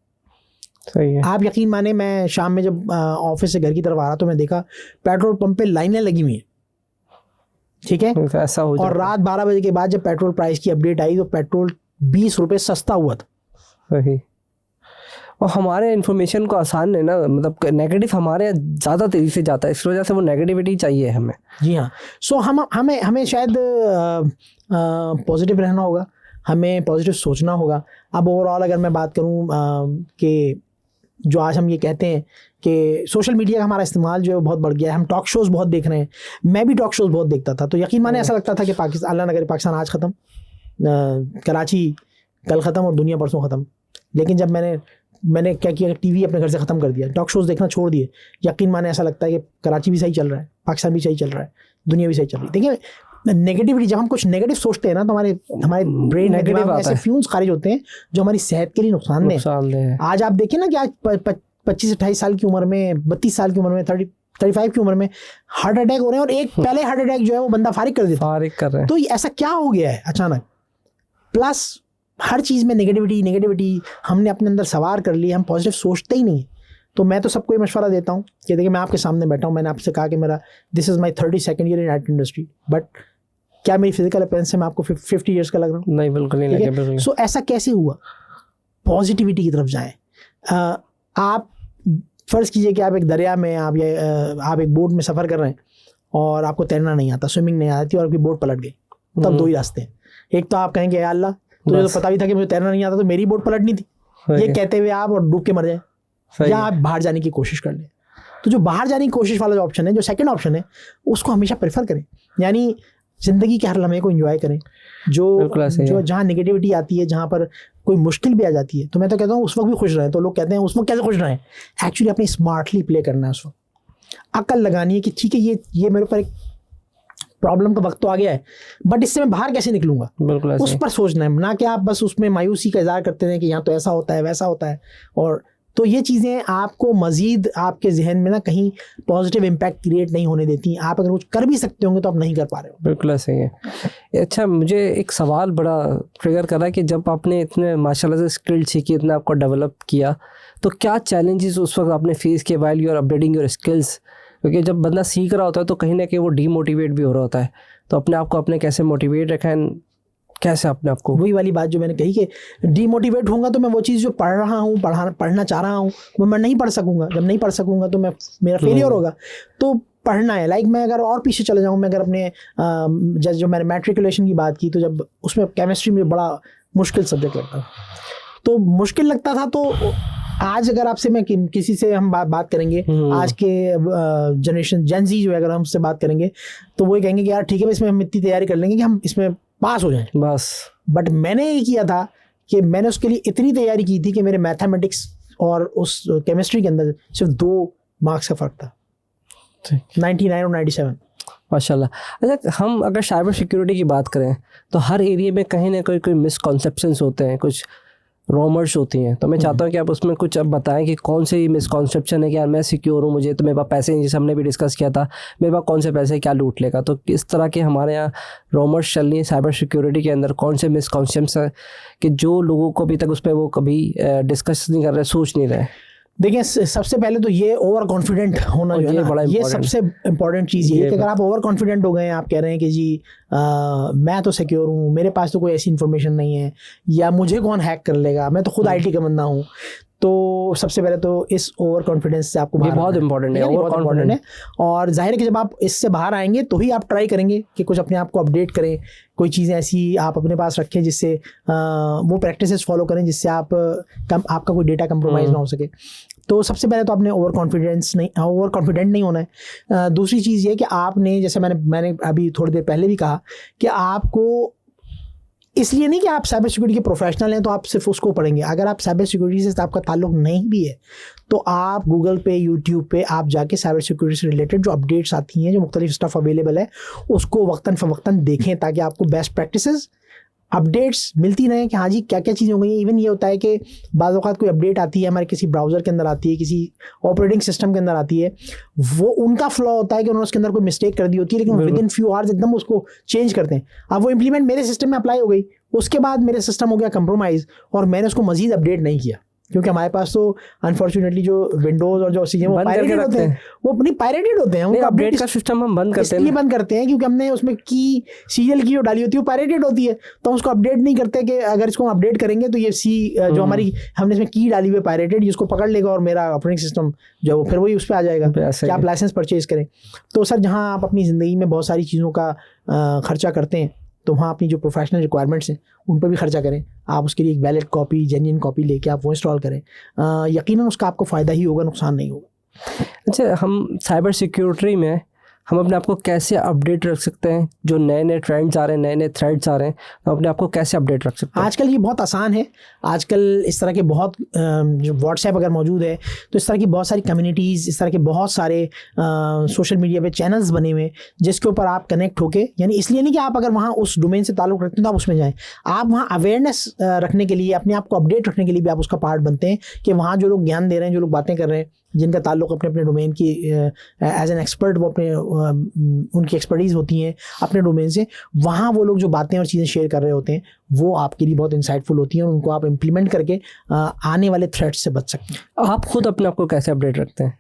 सही है। आप यकीन माने, मैं शाम में जब ऑफिस से घर की तरफ आ रहा तो मैं देखा पेट्रोल पंप पे लाइनें लगी हुई हैं। ठीक है, ऐसा हो और रात 12 बजे के बाद जब पेट्रोल प्राइस की अपडेट आई तो पेट्रोल 20 रुपये सस्ता हुआ था। सही। और हमारे इन्फॉर्मेशन को आसान है ना, मतलब नेगेटिव हमारे ज़्यादा तेज़ी से जाता है, इस वजह से वो नेगेटिविटी चाहिए हमें। जी हाँ, सो हमें शायद पॉजिटिव रहना होगा, हमें पॉजिटिव सोचना होगा। अब ओवरऑल अगर मैं बात करूँ कि जो आज हम ये कहते हैं कि सोशल मीडिया का हमारा इस्तेमाल जो है बहुत बढ़ गया है, हम टॉक शोज़ बहुत देख रहे हैं। मैं भी टॉक शोज़ बहुत देखता था, तो यकीन माने ऐसा लगता था कि पाकिस्तान, अल्लाह ना करे पाकिस्तान आज ख़त्म, कराची कल ख़त्म और दुनिया परसों ख़त्म। लेकिन जब मैंने क्या किया, टीवी अपने घर से ख़त्म कर दिया, टॉक शोज़ देखना छोड़ दिए, यकीन माने ऐसा लगता है कि कराची भी सही चल रहा है, पाकिस्तान भी सही चल रहा है, दुनिया भी सही चल रही है। देखिए नेगेटिविटी, जब हम कुछ नेगेटिव सोचते हैं ना तो हमारे ब्रेन नेगेटिव में ऐसे फ्यूम्स खारिज होते हैं जो हमारी सेहत के लिए नुकसानदेह है। आज आप देखिए ना कि आज 25-28 साल की उम्र में, 32 साल की उम्र में, 35 की उम्र में हार्ट अटैक हो रहे हैं, और एक पहले हार्ट अटैक जो है वो बंदा फारिग कर देता है। तो ऐसा क्या हो गया है अचानक? प्लस हर चीज़ में नेगेटिविटी हमने अपने अंदर सवार कर ली, हम पॉजिटिव सोचते ही नहीं। तो मैं तो सबको ये मशवरा देता हूँ कि देखिए मैं आपके सामने बैठा हूँ, मैंने आपसे कहा कि मेरा this is my 32nd year in art industry, but क्या मेरी फिजिकल अपीयरेंस से मैं आपको 50 ईयर्स का लग रहा हूँ? नहीं, बिल्कुल नहीं लगे, बिल्कुल। सो ऐसा कैसे हुआ? पॉजिटिविटी की तरफ जाएं। आप फ़र्ज़ कीजिए कि आप एक दरिया में, आप एक बोट में सफ़र कर रहे हैं और आपको तैरना नहीं आता, स्विमिंग नहीं आती, और आपकी बोट पलट गई। तब 2 ही रास्ते हैं। एक तो आप कहेंगे या अल्लाह, तुझे तो पता भी था कि मुझे तैरना नहीं आता, तो मेरी बोट पलटनी थी, ये कहते हुए आप और डूब के मर जाए, या आप बाहर जाने की कोशिश कर लें। तो जो बाहर जाने की कोशिश वाला जो ऑप्शन है, जो सेकंड ऑप्शन है, उसको हमेशा प्रेफर करें। यानी ज़िंदगी के हर लम्हे को एंजॉय करें। जो जहाँ नेगेटिविटी आती है, जहाँ पर कोई मुश्किल भी आ जाती है, तो मैं तो कहता हूँ उस वक्त भी खुश रहें। तो लोग कहते हैं उस वक्त कैसे खुश रहें? एक्चुअली अपनी स्मार्टली प्ले करना है उस वक्त, अकल लगानी है कि ठीक है ये मेरे ऊपर एक प्रॉब्लम का वक्त तो आ गया है, बट इससे मैं बाहर कैसे निकलूंगा, उस पर सोचना है, ना कि आप बस उसमें मायूसी का इज़हार करते हैं कि यहाँ तो ऐसा होता है वैसा होता है। और तो ये चीज़ें आपको मज़ीद आपके जहन में ना कहीं पॉजिटिव इम्पैक्ट क्रिएट नहीं होने देती। आप अगर कुछ कर भी सकते होंगे तो आप नहीं कर पा रहे हो। बिल्कुल सही है। अच्छा, मुझे एक सवाल बड़ा ट्रिगर कर रहा है कि जब आपने इतने माशाल्लाह से स्किल सीखी, इतना आपको डेवलप किया, तो क्या चैलेंजेस उस वक्त आपने फेस किए while you are updating your skills? क्योंकि जब बंदा सीख रहा होता है तो कहीं ना कहीं वो डीमोटिवेट भी हो रहा होता है, तो अपने आप को आपने कैसे मोटिवेट रखा है, कैसे अपने आप को? वही वाली बात जो मैंने कही कि डीमोटिवेट होऊंगा तो मैं वो चीज़ जो पढ़ रहा हूँ, पढ़ना चाह रहा हूँ, वो मैं नहीं पढ़ सकूंगा। जब नहीं पढ़ सकूंगा तो मेरा फेलियर होगा। तो पढ़ना है। लाइक मैं अगर और पीछे चले जाऊँ, मैं अगर अपने जो मैंने मैट्रिकुलेशन की बात की, तो जब उसमें केमिस्ट्री में बड़ा मुश्किल सब्जेक्ट लगता था, तो मुश्किल लगता था। तो आज अगर आपसे मैं किसी से हम बात करेंगे, आज के जनरेशन जेन ज़ी जो है, अगर हम उससे बात करेंगे तो वो कहेंगे कि यार ठीक है, इसमें हम इतनी तैयारी कर लेंगे कि हम इसमें पास हो जाएं बस। बट मैंने ये किया था कि मैंने उसके लिए इतनी तैयारी की थी कि मेरे मैथमेटिक्स और उस केमिस्ट्री के अंदर सिर्फ 2 मार्क्स का फ़र्क था, 99 और 97। माशाल्लाह। अच्छा, हम अगर साइबर सिक्योरिटी की बात करें तो हर एरिया में कहीं ना कोई मिसकॉन्सेप्शंस होते हैं, कुछ रोमर्स होती हैं। तो मैं चाहता हूँ कि आप उसमें कुछ अब बताएं कि कौन से मिसकॉन्सेप्शन है कि यार मैं सिक्योर हूँ, मुझे तो मेरे पास पैसे, जैसे हमने भी डिस्कस किया था, मेरे पास कौन से पैसे क्या लूट लेगा। तो किस तरह के हमारे यहाँ रोमर्स चल रही है साइबर सिक्योरिटी के अंदर, कौन से मिसकॉन्सेप्शन है कि जो लोगों को अभी तक उस पर वो कभी डिस्कस नहीं कर रहे, सोच नहीं रहे? देखिए, सबसे पहले तो ये ओवर कॉन्फिडेंट होना जो है ना, ये सबसे इम्पॉर्टेंट चीज़ ये है कि अगर आप ओवर कॉन्फिडेंट हो गए हैं, आप कह रहे हैं कि जी मैं तो सिक्योर हूँ, मेरे पास तो कोई ऐसी इन्फॉर्मेशन नहीं है, या मुझे कौन हैक कर लेगा, मैं तो खुद IT का बंदा हूँ, तो सबसे पहले तो इस ओवर कॉन्फिडेंस से आपको ये बाहर बहुत आना है। इंपॉर्टेंट है, ठीक ये ओवर बहुत important है। और जाहिर है कि जब आप इससे बाहर आएंगे तो ही आप ट्राई करेंगे कि कुछ अपने आप को अपडेट करें, कोई चीज़ें ऐसी आप अपने पास रखें जिससे वो प्रैक्टिसेस फॉलो करें जिससे आपका कोई डेटा कंप्रोमाइज़ ना हो सके। तो सबसे पहले तो आपने ओवर कॉन्फिडेंट नहीं होना है। दूसरी चीज़ ये कि आपने, जैसे मैंने अभी थोड़ी देर पहले भी कहा, कि आपको इसलिए नहीं कि आप साइबर सिक्योरिटी के प्रोफेशनल हैं तो आप सिर्फ उसको पढ़ेंगे। अगर आप साइबर सिक्योरिटी से आपका ताल्लुक नहीं भी है तो आप गूगल पे, यूट्यूब पे आप जाके साइबर सिक्योरिटी से रिलेटेड जो अपडेट्स आती हैं, जो मुख्तलिफ स्टफ़ अवेलेबल है, उसको वक्तन फ़वक्तन देखें ताकि आपको बेस्ट प्रैक्टिसेस अपडेट्स मिलती रहें कि हाँ जी क्या क्या चीज़ें हो गई हैं। इवन ये होता है कि बाज़ औक़ात कोई अपडेट आती है हमारे किसी ब्राउज़र के अंदर आती है, किसी ऑपरेटिंग सिस्टम के अंदर आती है, वो उनका फ्लॉ होता है कि उन्होंने उसके अंदर कोई मिस्टेक कर दी होती है, लेकिन विद इन फ्यू आवर्स एकदम उसको चेंज करते हैं। अब वो इम्प्लीमेंट मेरे सिस्टम में अप्लाई हो गई, उसके बाद मेरे सिस्टम हो गया कंप्रोमाइज़ और मैंने उसको मज़ीद अपडेट नहीं किया, क्योंकि हमारे पास तो अनफॉर्चुनेटली जो विंडोज़ और जो चीज़ें वो पायरेटेड होते हैं, वो अपनी पायरेटेड होते हैं। उनका अपडेट का सिस्टम हम बंद करते हैं, इसलिए बंद करते हैं क्योंकि हमने उसमें सीरियल की जो डाली होती है वो पायरेटेड होती है, तो हम उसको अपडेट नहीं करते कि अगर इसको हम अपडेट करेंगे तो ये जो हमारी हमने इसमें की डाली हुई है पायरेटेड, जिसको पकड़ लेगा और मेरा ऑपरेटिंग सिस्टम जो है फिर वही उस पर आ जाएगा कि आप लाइसेंस परचेज करें। तो सर, जहाँ आप अपनी ज़िंदगी में बहुत सारी चीज़ों का खर्चा करते हैं तो वहाँ अपनी जो प्रोफेशनल रिक्वायरमेंट्स हैं उन पर भी खर्चा करें। आप उसके लिए एक वैलिड कॉपी, जेन्युइन कॉपी लेके आप वो इंस्टॉल करें। यकीनन उसका आपको फ़ायदा ही होगा, नुकसान नहीं होगा। अच्छा, हम साइबर सिक्योरिटी में हम अपने आप को कैसे अपडेट रख सकते हैं? जो नए नए ट्रेंड्स आ रहे हैं, नए नए थ्रेड्स आ रहे हैं, तो अपने आप को कैसे अपडेट रख सकते हैं? आजकल ये बहुत आसान है। आजकल इस तरह के बहुत जो व्हाट्सएप अगर मौजूद है तो इस तरह की बहुत सारी कम्युनिटीज़, इस तरह के बहुत सारे सोशल मीडिया पे चैनल्स बने हुए हैं जिसके ऊपर आप कनेक्ट होके, यानी इसलिए नहीं कि आप अगर वहाँ उस डोमेन से ताल्लुक़ रखते हैं तो आप उसमें जाएँ, आप वहाँ अवेयरनेस रखने के लिए, अपने आप को अपडेट रखने के लिए भी आप उसका पार्ट बनते हैं कि वहाँ जो लोग ज्ञान दे रहे हैं, जो लोग बातें कर रहे हैं, जिनका ताल्लुक़ अपने अपने डोमेन की एज एन एक्सपर्ट, वो अपने उनकी एक्सपर्टीज़ होती हैं अपने डोमेन से, वहाँ वो लोग जो बातें और चीज़ें शेयर कर रहे होते हैं वो आपके लिए बहुत इंसाइटफुल होती हैं और उनको आप इम्प्लीमेंट करके आने वाले थ्रेट्स से बच सकते हैं। आप खुद अपने आप को कैसे अपडेट रखते हैं?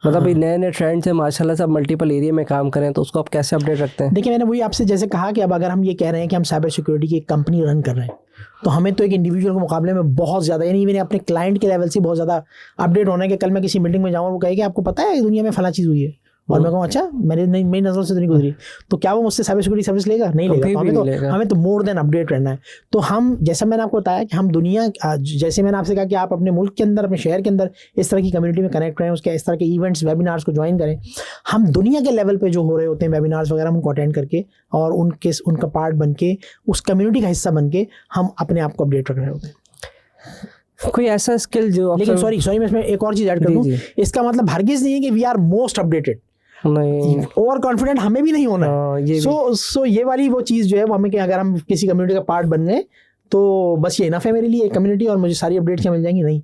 मतलब नए नए ट्रेंड्स हैं माशाल्लाह से, आप मल्टीपल एरिया में काम करें तो उसको आप कैसे अपडेट रखते हैं? देखिए, मैंने वही आपसे जैसे कहा कि अब अगर हम ये कह रहे हैं कि हम साइबर सिक्योरिटी की एक कंपनी रन कर रहे हैं तो हमें तो एक इंडिविजुअल के मुकाबले में बहुत ज़्यादा, यानी मैंने अपने क्लाइंट के लेवल से बहुत ज़्यादा अपडेट होना है कि कल मैं किसी मीटिंग में जाऊँ और वो कहे कि आपको पता है दुनिया में फला चीज़ हुई है, और मैं कहूँ अच्छा मेरी नज़र से तो नहीं गुजरी, तो क्या वो मुझसे साइबर सिक्योरिटी सर्विस लेगा? नहीं लेगा। तो हमें तो मोर देन अपडेट रहना है। तो हम, जैसा मैंने आपको बताया कि हम दुनिया, जैसे मैंने आपसे कहा कि आप अपने मुल्क के अंदर, अपने शहर के अंदर इस तरह की कम्युनिटी में कनेक्ट रहें, उसके इस तरह के इवेंट्स, वेबिनार्स को ज्वाइन करें। हम दुनिया के लेवल पे जो हो रहे होते हैं वेबिनार्स वगैरह, हम उनको अटेंड करके और उनका पार्ट बन के, उस कम्युनिटी का हिस्सा बन के हम अपने आप को अपडेट रख रहे होते हैं। कोई ऐसा स्किल जो, लेकिन सॉरी मैं इसमें एक और चीज़ ऐड कर दूँ, इसका मतलब हरगिज़ नहीं है कि वी आर मोस्ट अपडेटेड, नहीं, ओवर कॉन्फिडेंट हमें भी नहीं होना है। सो ये वाली वो चीज़ जो है वो हमें, कि अगर हम किसी कम्युनिटी का पार्ट बन गए तो बस ये इनफ है मेरे लिए, एक कम्युनिटी, और मुझे सारी अपडेट्स क्या मिल जाएंगी? नहीं।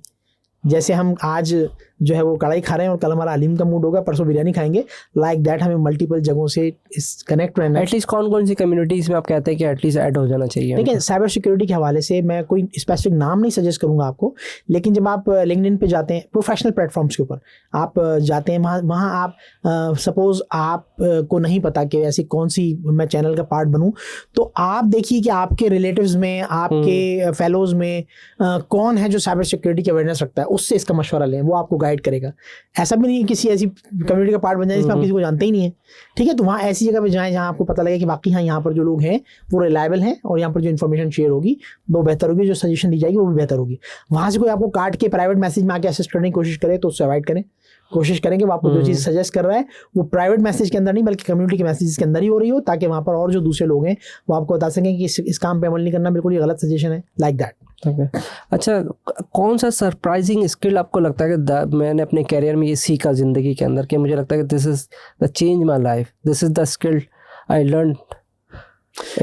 जैसे हम आज जो है वो कढ़ाई खा रहे हैं और कल हमारा हलीम का मूड होगा, परसों बिरयानी खाएंगे, लाइक दैट हमें मल्टीपल जगहों से इस कनेक्ट रहना है। एटलीस्ट कौन सी कम्युनिटीज़ में आप कहते हैं कि एटलीस्ट ऐड हो जाना चाहिए? देखिए, साइबर सिक्योरिटी के हवाले से मैं कोई स्पेसिफिक नाम नहीं सजेस्ट करूंगा आपको, लेकिन जब आप लिंक्डइन पे जाते हैं, प्रोफेशनल प्लेटफॉर्म्स के ऊपर आप जाते हैं, वहाँ आप सपोज़ आप को नहीं पता कि ऐसी कौन सी मैं चैनल का पार्ट बनूँ, तो आप देखिए कि आपके रिलेटिव्स में, आपके फेलोज़ में कौन है जो साइबर सिक्योरिटी की अवेयरनेस रखता है, उससे इसका मशवरा लें, वो आपको गाइड करेगा। ऐसा भी नहीं है किसी ऐसी कम्युनिटी का पार्ट बन जाए जिसमें आप किसी को जानते ही नहीं है, ठीक है? तो वहाँ ऐसी जगह पे जाएं जहाँ आपको पता लगे कि बाकी हाँ यहाँ पर जो लोग हैं वो रिलायबल हैं और यहाँ पर जो इन्फॉर्मेशन शेयर होगी वो बेहतर होगी, जो सजेशन दी जाएगी वो भी बेहतर होगी। वहाँ से कोई आपको काट के प्राइवेट मैसेज में आके असिस्ट करने की कोशिश करे तो उससे अवॉइड करें। कोशिश करेंगे वो आपको जो चीज़ सजेस्ट कर रहा है वो प्राइवेट मैसेज के अंदर नहीं बल्कि कम्युनिटी के मैसेज के अंदर ही हो रही हो, ताकि वहाँ पर और जो दूसरे लोग हैं वो आपको बता सकें कि इस काम पे अमल नहीं करना, बिल्कुल ये गलत सजेशन है, लाइक दैट। अच्छा, कौन सा सरप्राइजिंग स्किल आपको लगता है कि मैंने अपने कैरियर में ये सीखा ज़िंदगी के अंदर, कि मुझे लगता है कि this is the change my life, this is the skill I learn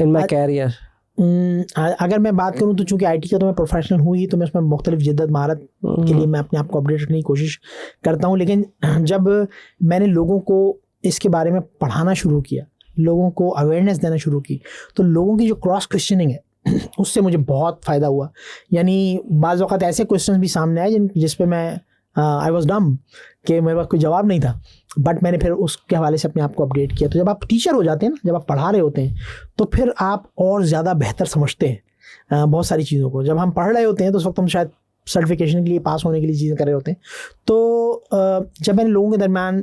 in my career? अगर मैं बात करूं तो चूंकि आईटी का तो मैं प्रोफेशनल हूँ ही, तो मैं उसमें मुख्तलिफ जिद्दत महारत के लिए मैं अपने आप को अपडेट रखने की कोशिश करता हूँ। लेकिन जब मैंने लोगों को इसके बारे में पढ़ाना शुरू किया, लोगों को अवेयरनेस देना शुरू की, तो लोगों की जो क्रॉस क्वेश्चनिंग है उससे मुझे बहुत फ़ायदा हुआ। यानी बाज़ वक़्त ऐसे क्वेश्चन भी सामने आए जिस पे मैं आई वॉज डम कि मेरे पास कोई जवाब नहीं था, बट मैंने फिर उसके हवाले से अपने आप को अपडेट किया। तो जब आप टीचर हो जाते हैं ना, जब आप पढ़ा रहे होते हैं, तो फिर आप और ज़्यादा बेहतर समझते हैं बहुत सारी चीज़ों को। जब हम पढ़ रहे होते हैं तो उस वक्त हम शायद सर्टिफिकेशन के लिए, पास होने के लिए चीज़ें कर रहे होते हैं। तो जब मैंने लोगों के दरमियान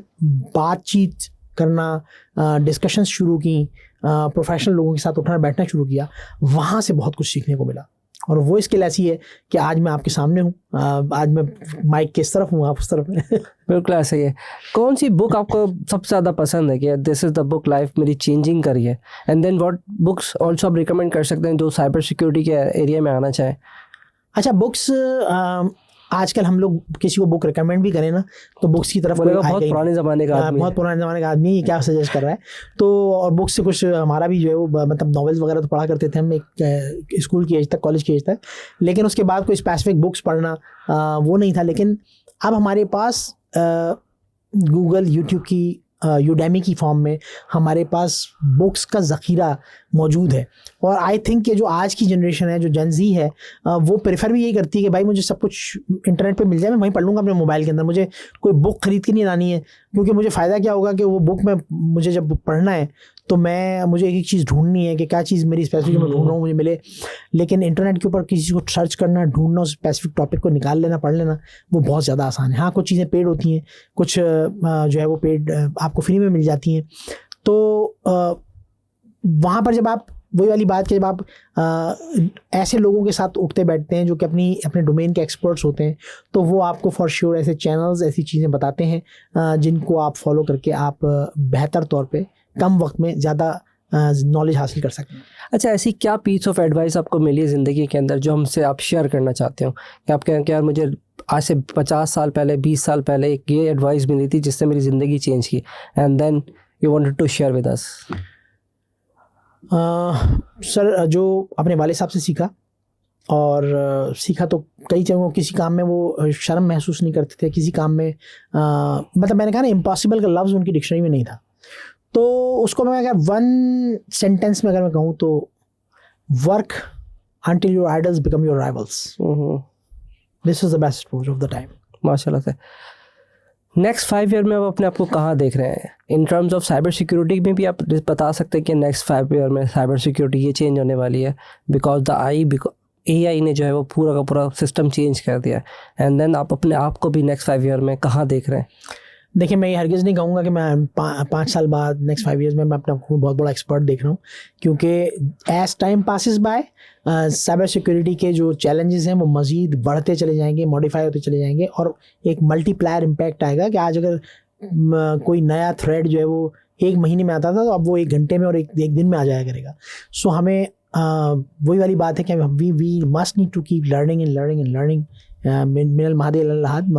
बातचीत करना, डिस्कशंस शुरू की, प्रोफेशनल लोगों के साथ उठना बैठना शुरू किया, वहाँ से बहुत कुछ सीखने को मिला। और वो स्किल ऐसी है कि आज मैं आपके सामने हूँ, आज मैं माइक किस तरफ हूँ, आप उस तरफ हैं। बिल्कुल ऐसा ही है। कौन सी बुक आपको सबसे ज़्यादा पसंद है कि this is the book life मेरी चेंजिंग करी है? And then what books also आप रिकमेंड कर सकते हैं जो साइबर सिक्योरिटी के एरिया में आना चाहें? अच्छा, बुक्स आजकल हम लोग किसी को बुक रिकमेंड भी करें ना, तो बुक्स की तरफ बोलेगा बहुत पुराने ज़माने का आदमी बहुत पुराने ज़माने का आदमी, ये क्या सजेस्ट कर रहा है। तो और बुक्स से कुछ हमारा भी जो है वो मतलब नॉवेल्स वगैरह तो पढ़ा करते थे हम एक स्कूल की एज तक, कॉलेज की एज तक, लेकिन उसके बाद कोई स्पेसिफिक बुक्स पढ़ना वो नहीं था। लेकिन अब हमारे पास गूगल, यूट्यूब की, यूडेमी की फॉर्म में हमारे पास बुक्स का ज़ख़ीरा मौजूद है। और आई थिंक कि जो आज की जनरेशन है, जो जेन ज़ी है, वो प्रेफर भी यही करती है कि भाई मुझे सब कुछ इंटरनेट पे मिल जाए, मैं वहीं पढ़ लूँगा अपने मोबाइल के अंदर, मुझे कोई बुक ख़रीद के नहीं लानी है। क्योंकि मुझे फ़ायदा क्या होगा कि वो बुक में मुझे जब पढ़ना है तो मुझे एक चीज़ ढूंढनी है कि क्या चीज़ मेरी स्पेसिफिक मैं ढूंढ रहा हूँ मुझे मिले। लेकिन इंटरनेट के ऊपर किसी को सर्च करना, ढूंढना, उस स्पेसिफिक टॉपिक को निकाल लेना, पढ़ लेना, वो बहुत ज़्यादा आसान है। हाँ, कुछ चीज़ें पेड होती हैं, कुछ जो है वो पेड आपको फ्री में मिल जाती हैं। तो वहाँ पर जब आप, वही वाली बात कि जब आप ऐसे लोगों के साथ उठते बैठते हैं जो कि अपने डोमेन के एक्सपर्ट्स होते हैं, तो वो आपको फॉर श्योर ऐसे चैनल्स, ऐसी चीज़ें बताते हैं जिनको आप फॉलो करके आप बेहतर तौर पे कम वक्त में ज़्यादा नॉलेज हासिल कर सकते हैं। अच्छा, ऐसी क्या पीस ऑफ एडवाइस आपको मिली है ज़िंदगी के अंदर जो हमसे आप शेयर करना चाहते हो कि आप कहें कि यार मुझे आज से 50 साल पहले, 20 साल पहले एक ये एडवाइस मिली थी जिससे मेरी ज़िंदगी चेंज की, and then you wanted to share with us? Sir, जो अपने वाले साहब से सीखा, और सीखा तो कई जगहों, किसी काम में वो शर्म महसूस नहीं करते थे, किसी काम में मतलब मैंने कहा ना, इम्पॉसिबल का लफ्ज़ उनकी डिक्शनरी में नहीं था। तो उसको मैं अगर वन सेंटेंस में अगर मैं कहूँ तो work until your idols become your rivals. This is the best approach of the time. माशाल्लाह से। नेक्स्ट 5 ईयर में आप अपने आप को कहाँ देख रहे हैं in terms of cyber security में भी? आप बता सकते हैं कि नेक्स्ट 5 ईयर में साइबर सिक्योरिटी ये चेंज होने वाली है बिकॉज द AI ने जो है वो पूरा का पूरा सिस्टम चेंज कर दिया है। एंड देन आप अपने आप को भी नेक्स्ट 5 ईयर में कहाँ देख रहे हैं? देखिए, मैं ये हरगिज़ नहीं कहूँगा कि मैं 5 साल बाद, नेक्स्ट 5 ईयर्स में मैं अपने आप को बहुत बड़ा एक्सपर्ट देख रहा हूँ, क्योंकि as time passes by cyber security के जो चैलेंजेस हैं वो मज़ीद बढ़ते चले जाएंगे, मॉडिफाई होते चले जाएंगे, और एक मल्टीप्लायर इम्पैक्ट आएगा कि आज अगर कोई नया थ्रेड जो है वो 1 महीने में आता था, तो अब वो 1 घंटे में और एक दिन में आ जाया करेगा। सो हमें वही वाली बात है कि we must need to keep learning and learning and learning. मिनल महादी लहाद,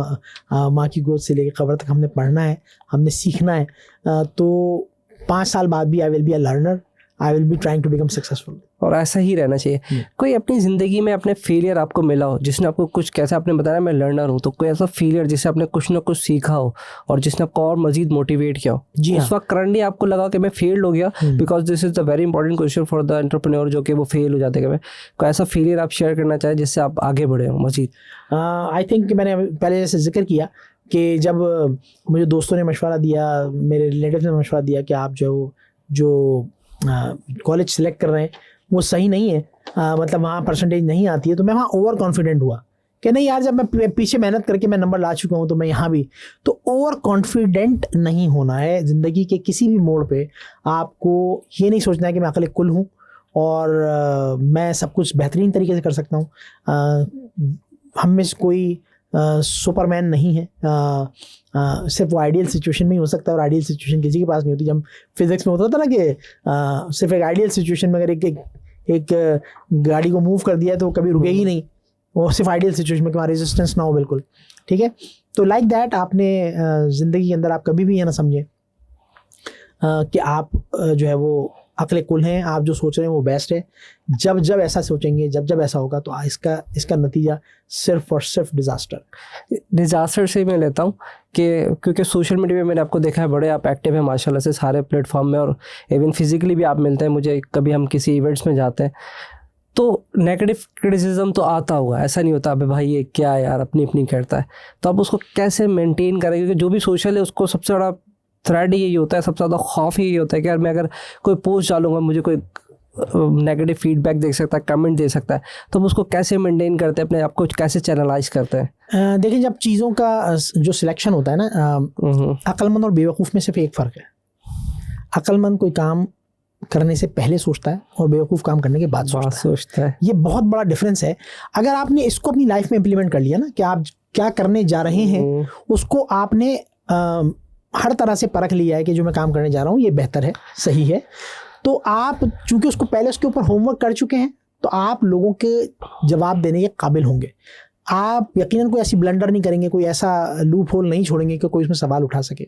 माँ की गोद से लेकर कब्र तक हमने पढ़ना है, हमने सीखना है। तो 5 साल बाद भी I will be a learner, I will be trying to become successful. और ऐसा ही रहना चाहिए। कोई अपनी ज़िंदगी में अपने फेलियर आपको मिला हो जिसने आपको कुछ, कैसे आपने बताया मैं लर्नर हूँ, तो कोई ऐसा फेलियर जिससे आपने कुछ ना कुछ सीखा हो और जिसने आपको और मजीद मोटिवेट किया हो? जी उस वक्त करंटली आपको लगा कि मैं फेल्ड हो गया, because this is the very important question for the entrepreneur जो कि वो फेल हो जाते हैं। कोई ऐसा फेलियर आप शेयर करना चाहें जिससे आप आगे बढ़े हो मजीद? आई थिंक मैंने पहले जैसे जिक्र किया कि जब मुझे दोस्तों ने मशवरा दिया, मेरे रिलेटिव ने मशवरा दिया कि आप जो कॉलेज सेलेक्ट कर रहे हैं वो सही नहीं है, मतलब वहाँ परसेंटेज नहीं आती है, तो मैं वहाँ ओवर कॉन्फिडेंट हुआ कि नहीं यार, जब मैं पीछे मेहनत करके मैं नंबर ला चुका हूँ तो मैं यहाँ भी। तो ओवर कॉन्फिडेंट नहीं होना है ज़िंदगी के किसी भी मोड़ पे। आपको ये नहीं सोचना है कि मैं अकल कुल हूँ और मैं सब कुछ बेहतरीन तरीके से कर सकता हूँ। हम में से कोई सुपरमैन नहीं है, सिर्फ वो आइडियल सिचुएशन में ही हो सकता है, और आइडियल सिचुएशन किसी के पास नहीं होती। जब फिजिक्स में होता था ना कि सिर्फ एक आइडियल सिचुएशन में अगर एक गाड़ी को मूव कर दिया तो कभी रुकेगी नहीं, वो सिर्फ आइडियल सिचुएशन में, कि वहाँ रेजिस्टेंस ना हो बिल्कुल, ठीक है। तो लाइक दैट आपने ज़िंदगी के अंदर आप कभी भी ये ना समझें कि आप जो है वो अकल कुल हैं, आप जो सोच रहे हैं वो बेस्ट है। जब ऐसा सोचेंगे, जब ऐसा होगा, तो इसका नतीजा सिर्फ और सिर्फ डिज़ास्टर से मैं लेता हूँ कि क्योंकि सोशल मीडिया पे मैंने आपको देखा है, बड़े आप एक्टिव हैं माशाल्लाह से सारे प्लेटफॉर्म में, और इवन फिजिकली भी आप मिलते हैं मुझे, कभी हम किसी इवेंट्स में जाते हैं तो नेगेटिव क्रिटिसिज्म तो आता होगा, ऐसा नहीं होता अबे भाई ये क्या है यार, अपनी करता है। तो आप उसको कैसे मेनटेन करें? क्योंकि जो भी सोशल है उसको सबसे बड़ा थ्रेड यही होता है, सबसे ज़्यादा खौफ यही होता है कि यार मैं अगर कोई पोस्ट डालूंगा मुझे कोई नेगेटिव फीडबैक दे सकता है, कमेंट दे सकता है, तो हम उसको कैसे मेंटेन करते हैं, अपने आप को कैसे चैनलाइज करते हैं? देखिए, जब चीज़ों का जो सिलेक्शन होता है ना, अक्लमंद और बेवकूफ़ में सिर्फ एक फ़र्क है। अक्लमंद कोई काम करने से पहले सोचता है और बेवकूफ़ काम करने के बाद सोचता है। ये बहुत बड़ा डिफरेंस है। अगर आपने इसको अपनी लाइफ में इम्प्लीमेंट कर लिया ना कि आप क्या करने जा रहे हैं, उसको आपने हर तरह से परख लिया है कि जो मैं काम करने जा रहा हूँ ये बेहतर है, सही है, तो आप चूंकि उसको पहले उसके ऊपर होमवर्क कर चुके हैं, तो आप लोगों के जवाब देने के काबिल होंगे। आप यकीनन कोई ऐसी ब्लंडर नहीं करेंगे, कोई ऐसा लूप होल नहीं छोड़ेंगे कि कोई उसमें सवाल उठा सके।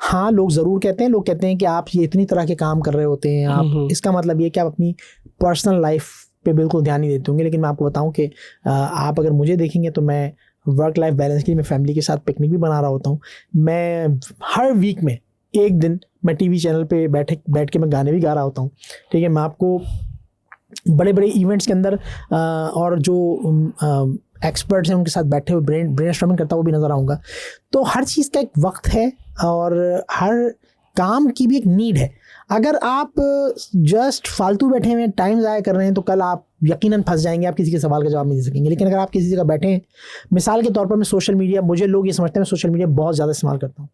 हाँ, लोग ज़रूर कहते हैं, लोग कहते हैं कि आप ये इतनी तरह के काम कर रहे होते हैं, आप इसका मतलब ये कि आप अपनी पर्सनल लाइफ पे बिल्कुल ध्यान नहीं देते होंगे। लेकिन मैं आपको बताऊं कि आप अगर मुझे देखेंगे तो मैं वर्क लाइफ बैलेंस के लिए मैं फैमिली के साथ पिकनिक भी बना रहा होता हूँ। मैं हर वीक में एक दिन मैं टीवी चैनल पे बैठ के मैं गाने भी गा रहा होता हूँ। ठीक है, मैं आपको बड़े बड़े इवेंट्स के अंदर और जो एक्सपर्ट्स हैं उनके साथ बैठे हुए ब्रेनस्टॉर्मिंग करता हुआ भी नज़र आऊँगा। तो हर चीज़ का एक वक्त है और हर काम की भी एक नीड है। अगर आप जस्ट फालतू बैठे हुए टाइम ज़ाया कर रहे हैं तो कल आप यकीनन फंस जाएंगे, आप किसी के सवाल का जवाब नहीं दे सकेंगे। लेकिन अगर आप किसी जगह बैठे हैं, मिसाल के तौर पर मैं सोशल मीडिया, मुझे लोग ये समझते हैं मैं सोशल मीडिया बहुत ज़्यादा इस्तेमाल करता हूँ,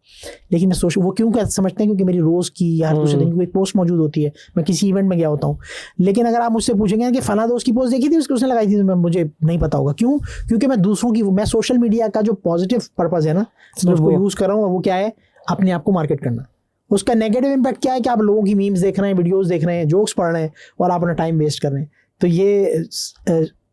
लेकिन मैं वो क्यों समझते हैं? क्योंकि मेरी रोज़ की या हर दूसरे दिन की कोई पोस्ट मौजूद होती है, मैं किसी इवेंट में गया होता हूँ। लेकिन अगर आप मुझसे पूछेंगे कि फला दोस्त की पोस्ट देखी थी, उसने लगाई थी, तो मुझे नहीं पता होगा। क्यों? क्योंकि मैं दूसरों की, मैं सोशल मीडिया का जो पॉजिटिव पर्पज़ है ना, मैं उसको यूज़ कर रहा हूँ, और वो क्या है? अपने आप को मार्केट करना। उसका नेगेटिव इम्पैक्ट क्या है कि आप लोगों की मीम्स देख रहे हैं, वीडियोस देख रहे हैं, जोक्स पढ़ रहे हैं और आप अपना टाइम वेस्ट कर रहे हैं। तो ये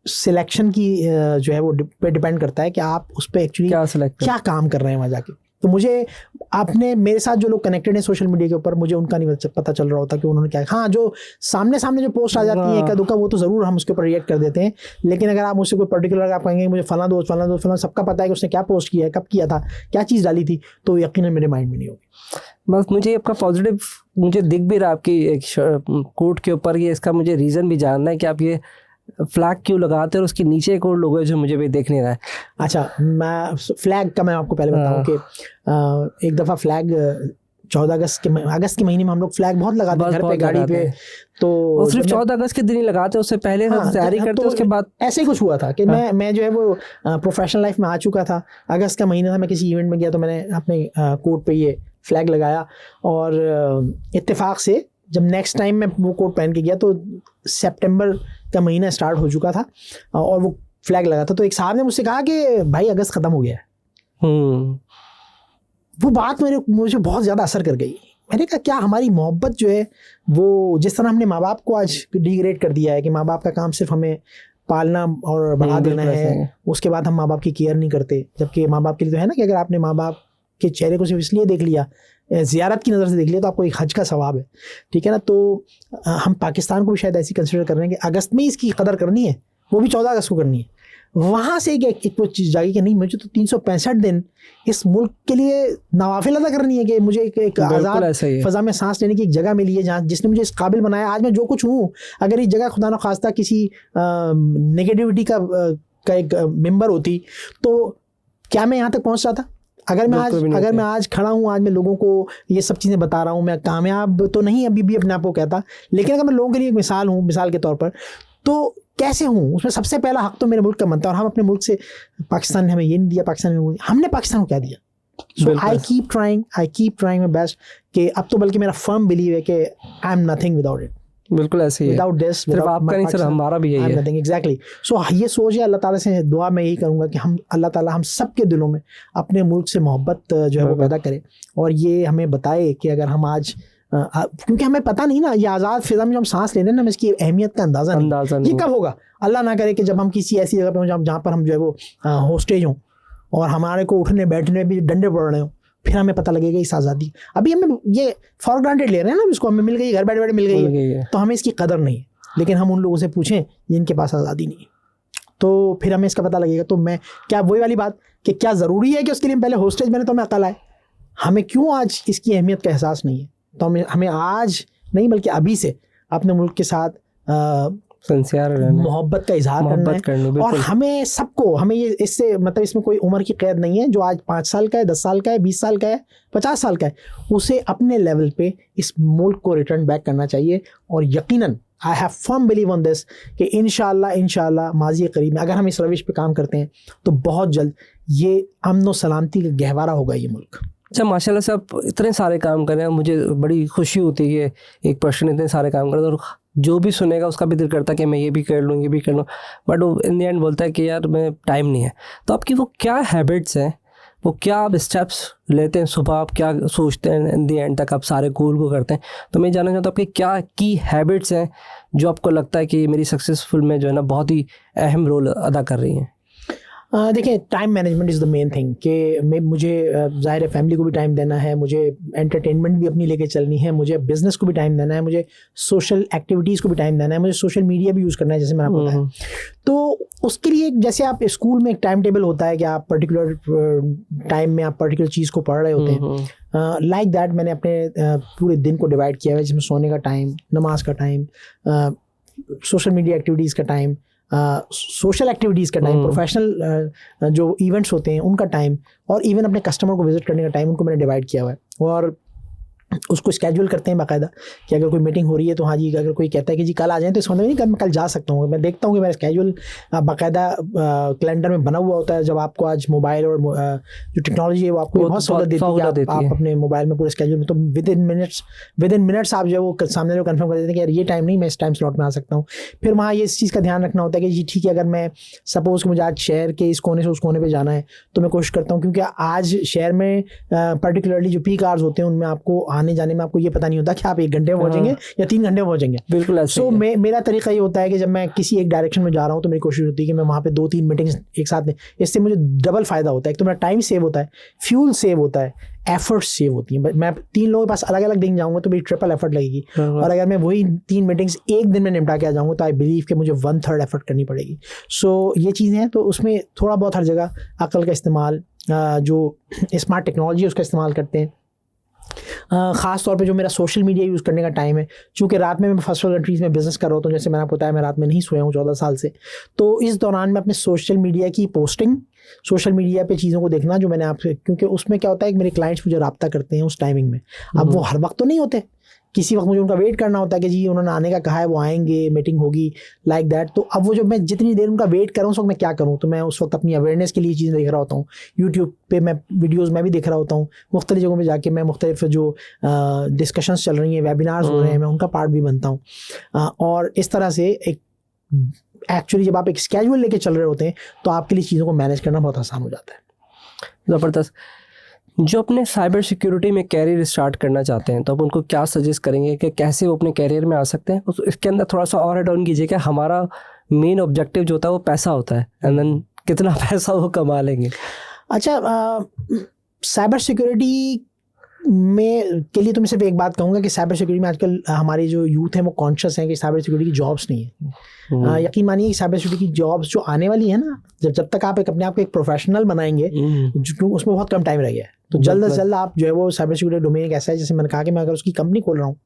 सिलेक्शन की जो है वो पे डिपेंड करता है कि आप उस पर एक्चुअली क्या काम कर रहे हैं वहाँ जाके। तो मुझे आपने मेरे साथ जो लोग कनेक्टेड हैं सोशल मीडिया के ऊपर, मुझे उनका नहीं पता चल रहा होता कि उन्होंने क्या। हाँ, जो सामने जो पोस्ट आ जाती है एक दुक्का, वो तो ज़रूर हम उसके ऊपर रिएक्ट कर देते हैं। लेकिन अगर आप मुझसे कोई पर्टिकुलर आप कहेंगे मुझे फला दोस्त सबका पता है कि उसने क्या पोस्ट किया है, कब किया था, क्या चीज़ डाली थी, तो यकीनन मेरे माइंड में नहीं होगी। बस मुझे आपका पॉजिटिव मुझे दिख भी रहा आपकी एक कोट के ऊपर। ये इसका मुझे रीज़न भी जानना है कि आप ये फ्लैग क्यों लगाते हैं, और उसके नीचे एक और लोगो है जो मुझे भी देख नहीं रहा है। अच्छा, मैं फ्लैग का मैं आपको पहले बताऊं कि एक दफ़ा फ्लैग 14 अगस्त के महीने में हम लोग फ्लैग बहुत लगाते हैं घर पे, गाड़ी पे। तो सिर्फ 14 अगस्त के दिन ही लगाते, उससे पहले तैयारी करते, उसके बाद ऐसे ही कुछ हुआ था कि मैं जो है वो प्रोफेशनल लाइफ में आ चुका था। अगस्त का महीना था, मैं किसी इवेंट में गया तो मैंने अपने कोट पे ये फ्लैग लगाया, और इत्तेफाक से जब नेक्स्ट टाइम मैं वो कोट पहन के गया तो सितंबर का महीना स्टार्ट हो चुका था और वो फ्लैग लगा था। तो एक साहब ने मुझसे कहा कि भाई अगस्त ख़त्म हो गया है। वो बात मुझे बहुत ज़्यादा असर कर गई। मैंने कहा क्या हमारी मोहब्बत जो है वो, जिस तरह हमने माँ बाप को आज डिग्रेड कर दिया है कि माँ बाप का काम सिर्फ हमें पालना और बढ़ा देना है, उसके बाद हम माँ बाप की केयर नहीं करते। जबकि माँ बाप के लिए तो है ना कि अगर आपने माँ बाप के चेहरे को सिर्फ इसलिए देख लिया, ज़ियारत की नज़र से देख लिया, तो आपको एक हज का सवाब है। ठीक है ना? तो हम पाकिस्तान को भी शायद ऐसी कंसिडर कर रहे हैं कि अगस्त में इसकी कदर करनी है, वो भी 14 अगस्त को करनी है। वहाँ से एक वो चीज़ जागी कि नहीं, मुझे तो 365 दिन इस मुल्क के लिए नवाफिल अदा करनी है कि मुझे एक आज़ाद फ़ज़ा में सांस लेने की एक जगह मिली है जहाँ जिसने मुझे इस काबिल बनाया। आज मैं जो कुछ हूँ, अगर इस जगह खुदा न खास्ता किसी नेगेटिविटी का एक मेंबर होती तो क्या मैं यहाँ तक पहुँच रहा था? अगर मैं आज खड़ा हूँ, आज मैं लोगों को ये सब चीज़ें बता रहा हूँ, मैं कामयाब तो नहीं अभी भी अपने आप को कहता, लेकिन अगर मैं लोगों के लिए एक मिसाल हूँ, मिसाल के तौर पर, तो कैसे हूँ उसमें सबसे पहला हक तो मेरे मुल्क का बनता है। और हम अपने मुल्क से, पाकिस्तान ने हमें ये नहीं दिया, पाकिस्तान में हमने पाकिस्तान को क्या दिया? So I keep trying my best कि अब तो बल्कि मेरा फर्म बिलीव है कि I am nothing without it. बिल्कुल ऐसे ही है, विदाउट दिस, सिर्फ आपका नहीं सर हमारा भी यही है। एग्जैक्टली। सो ये सोच है, अल्लाह ताला से दुआ मैं यही करूँगा कि हम अल्लाह ताला हम सब के दिलों में अपने मुल्क से मोहब्बत जो है वो पैदा करे, और ये हमें बताए कि अगर हम आज क्योंकि हमें पता नहीं ना, ये आज़ाद फिज़ा में जो हम सांस ले रहे हैं ना, हमें इसकी अहमियत का अंदाज़ा नहीं। ये कब होगा? अल्लाह ना करे कि जब हम किसी ऐसी जगह पे हों जहाँ पर हम जो है वो होस्टेज हों और हमारे को उठने बैठने भी डंडे पड़ रहे हों, फिर हमें पता लगेगा इस आज़ादी। अभी हमें ये फॉर ग्रांटेड ले रहे हैं ना, इसको हमें मिल गई, घर बैठे बैठे मिल गई है, तो हमें इसकी कदर नहीं है। लेकिन हम उन लोगों से पूछें जिनके पास आज़ादी नहीं है, तो फिर हमें इसका पता लगेगा। तो मैं क्या वही वाली बात कि क्या ज़रूरी है कि उसके लिए पहले होस्टेज बने तो हमें अकल आए? हमें क्यों आज इसकी अहमियत का एहसास नहीं है? तो हमें आज नहीं बल्कि अभी से अपने मुल्क के साथ सिंसियर रहना, मोहब्बत का इजहार करना मोहब्बत है। करनी, और बिल्कुल। हमें सबको, हमें ये इससे मतलब इसमें कोई उम्र की कैद नहीं है। जो आज 5 साल का है, 10 साल का है, 20 साल का है, 50 साल का है, उसे अपने लेवल पे इस मुल्क को रिटर्न बैक करना चाहिए। और यकीनन I have firm believe on this कि इंशाल्लाह माजी करीब में अगर हम इस रविश पे काम करते हैं तो बहुत जल्द ये अमन व सलामती का गहवारा होगा ये मुल्क। अच्छा, माशाल्लाह से आप इतने सारे काम कर रहे हैं, मुझे बड़ी खुशी होती है कि एक पर्सन इतने सारे काम कर रहे हैं, और जो भी सुनेगा उसका भी दिल करता है कि मैं ये भी कर लूँ, ये भी कर लूँ, बट वो इन द एंड बोलता है कि यार मैं टाइम नहीं है। तो आपकी वो क्या हैबिट्स हैं, वो क्या आप स्टेप्स लेते हैं, सुबह आप क्या सोचते हैं, इन द एंड तक आप सारे गोल को करते हैं? तो मैं जानना चाहता हूँ आपकी क्या की हैबिट्स हैं जो आपको लगता है कि मेरी सक्सेसफुल में जो है ना बहुत ही अहम रोल अदा कर रही हैं? देखिए, time management is the main thing कि मुझे ज़ाहिर है फैमिली को भी टाइम देना है, मुझे एंटरटेनमेंट भी अपनी लेके चलनी है, मुझे बिज़नेस को भी टाइम देना है, मुझे सोशल एक्टिविटीज़ को भी टाइम देना है, मुझे सोशल मीडिया भी यूज़ करना है, जैसे मैंने आपको बताया। तो उसके लिए जैसे आप स्कूल में एक टाइम टेबल होता है कि आप पर्टिकुलर टाइम में आप पर्टिकुलर चीज़ को पढ़ रहे होते हैं, लाइक दैट मैंने अपने पूरे दिन को डिवाइड किया है, जिसमें सोने का टाइम, नमाज का टाइम, सोशल मीडिया एक्टिविटीज़ का टाइम, सोशल एक्टिविटीज़ का टाइम, प्रोफेशनल जो इवेंट्स होते हैं उनका टाइम, और इवन अपने कस्टमर को विजिट करने का टाइम, उनको मैंने डिवाइड किया हुआ है। और उसको स्केड्यूल करते हैं बाकायदा कि अगर कोई मीटिंग हो रही है तो हाँ जी, अगर कोई कहता है कि जी कल आ जाएं, तो इसका मतलब नहीं कि मैं कल जा सकता हूँ। मैं देखता हूँ कि मेरा स्केड्यूल बाकायदा कैलेंडर में बना हुआ होता है। जब आपको आज मोबाइल और जो टेक्नोलॉजी है वो आपको बहुत सहूलत देती है कि आप अपने मोबाइल में पूरे स्केड्यूल में, तो विद इन मिनट्स आप जो है वो सामने जो कन्फर्म कर देते हैं कि यार ये टाइम नहीं, मैं इस टाइम स्लॉट में आ सकता हूँ। फिर वहाँ ये इस चीज़ का ध्यान रखना होता है कि जी ठीक है, अगर मैं सपोज़ कि मुझे आज शहर के इस कोने से उस कोने पर जाना है तो मैं कोशिश करता हूँ, क्योंकि आज शहर में पर्टिकुलरली जो पीक आवर्स होते हैं उनमें आपको आने जाने में आपको ये पता नहीं होता कि आप 1 घंटे में पहुंचेंगे या 3 घंटे में पहुंचेंगे। बिल्कुल। सो मेरा तरीका ये होता है कि जब मैं किसी एक डायरेक्शन में जा रहा हूँ तो मेरी कोशिश होती है कि मैं वहाँ पे 2-3 मीटिंग्स एक साथ में, इससे मुझे डबल फ़ायदा होता है। एक तो मेरा टाइम सेव होता है, फ्यूल सेव होता है, एफर्ट सेव होती है। मैं 3 लोगों के पास अलग अलग दिन जाऊँगा तो मेरी ट्रिपल एफर्ट लगेगी, और अगर मैं वही 3 मीटिंग्स एक दिन में निपटा के आ जाऊँगा तो आई बिलीव कि मुझे 1/3 एफर्ट करनी पड़ेगी। सो ये चीज़ें हैं, तो उसमें थोड़ा बहुत हर जगह अक्ल का इस्तेमाल, जो स्मार्ट टेक्नोलॉजी है उसका इस्तेमाल करते हैं। ख़ास तौर पे जो मेरा सोशल मीडिया यूज़ करने का टाइम है, चूँकि रात में मैं फर्स्ट वर्ल्ड कंट्रीज़ में बिज़नेस कर रहा होता हूँ, जैसे मैंने आपको बताया मैं रात में नहीं सोया हूँ 14 साल से, तो इस दौरान मैं अपने सोशल मीडिया की पोस्टिंग, सोशल मीडिया पे चीज़ों को देखना जो मैंने आपसे, क्योंकि उसमें क्या होता है कि मेरे क्लाइंट्स मुझे रब्ता करते हैं उस टाइमिंग में। अब वो हर वक्त तो नहीं होते, किसी वक्त मुझे उनका वेट करना होता है कि जी उन्होंने आने का कहा है, वो आएंगे, मीटिंग होगी, लाइक दैट। तो अब वो जो मैं जितनी देर उनका वेट कर रहा हूँ उस वक्त मैं क्या करूँ, तो मैं उस वक्त अपनी अवेयरनेस के लिए चीज़ें देख रहा होता हूँ। यूट्यूब पे मैं वीडियोज़ मैं भी देख रहा होता हूँ, मुख्तलिफ जगहों में जाके मैं मुख्तलिफ जो डिस्कशंस चल रही हैं, वेबिनार्स हो रहे हैं, मैं उनका पार्ट भी बनता हूँ। और इस तरह से एक एक्चुअली जब आप एक स्केड्यूल लेके चल रहे होते हैं तो आपके लिए चीज़ों को मैनेज करना बहुत आसान हो जाता है। ज़बरदस्त। जो अपने साइबर सिक्योरिटी में कैरियर स्टार्ट करना चाहते हैं तो आप उनको क्या सजेस्ट करेंगे कि कैसे वो अपने कैरियर में आ सकते हैं? इसके अंदर थोड़ा सा और एड ऑन कीजिए कि हमारा मेन ऑब्जेक्टिव जो होता है वो पैसा होता है, एंड देन कितना पैसा वो कमा लेंगे। अच्छा, साइबर सिक्योरिटी में के लिए तो मैं सिर्फ एक बात कहूँगा कि साइबर सिक्योरिटी में आजकल हमारे जो यूथ हैं वो कॉन्शियस हैं कि साइबर सिक्योरिटी की जॉब्स नहीं है। यकीन मानिए कि साइबर सिक्योरिटी की जॉब्स जो आने वाली है ना, जब तक आप अपने आप को एक प्रोफेशनल बनाएंगे, क्योंकि उसमें बहुत कम टाइम रह गया है, तो जल्द से जल्द आप जो है वो साइबर सिक्योरिटी डोमेन एक ऐसा है, जैसे मैंने कहा कि मैं अगर उसकी कंपनी खोल रहा हूँ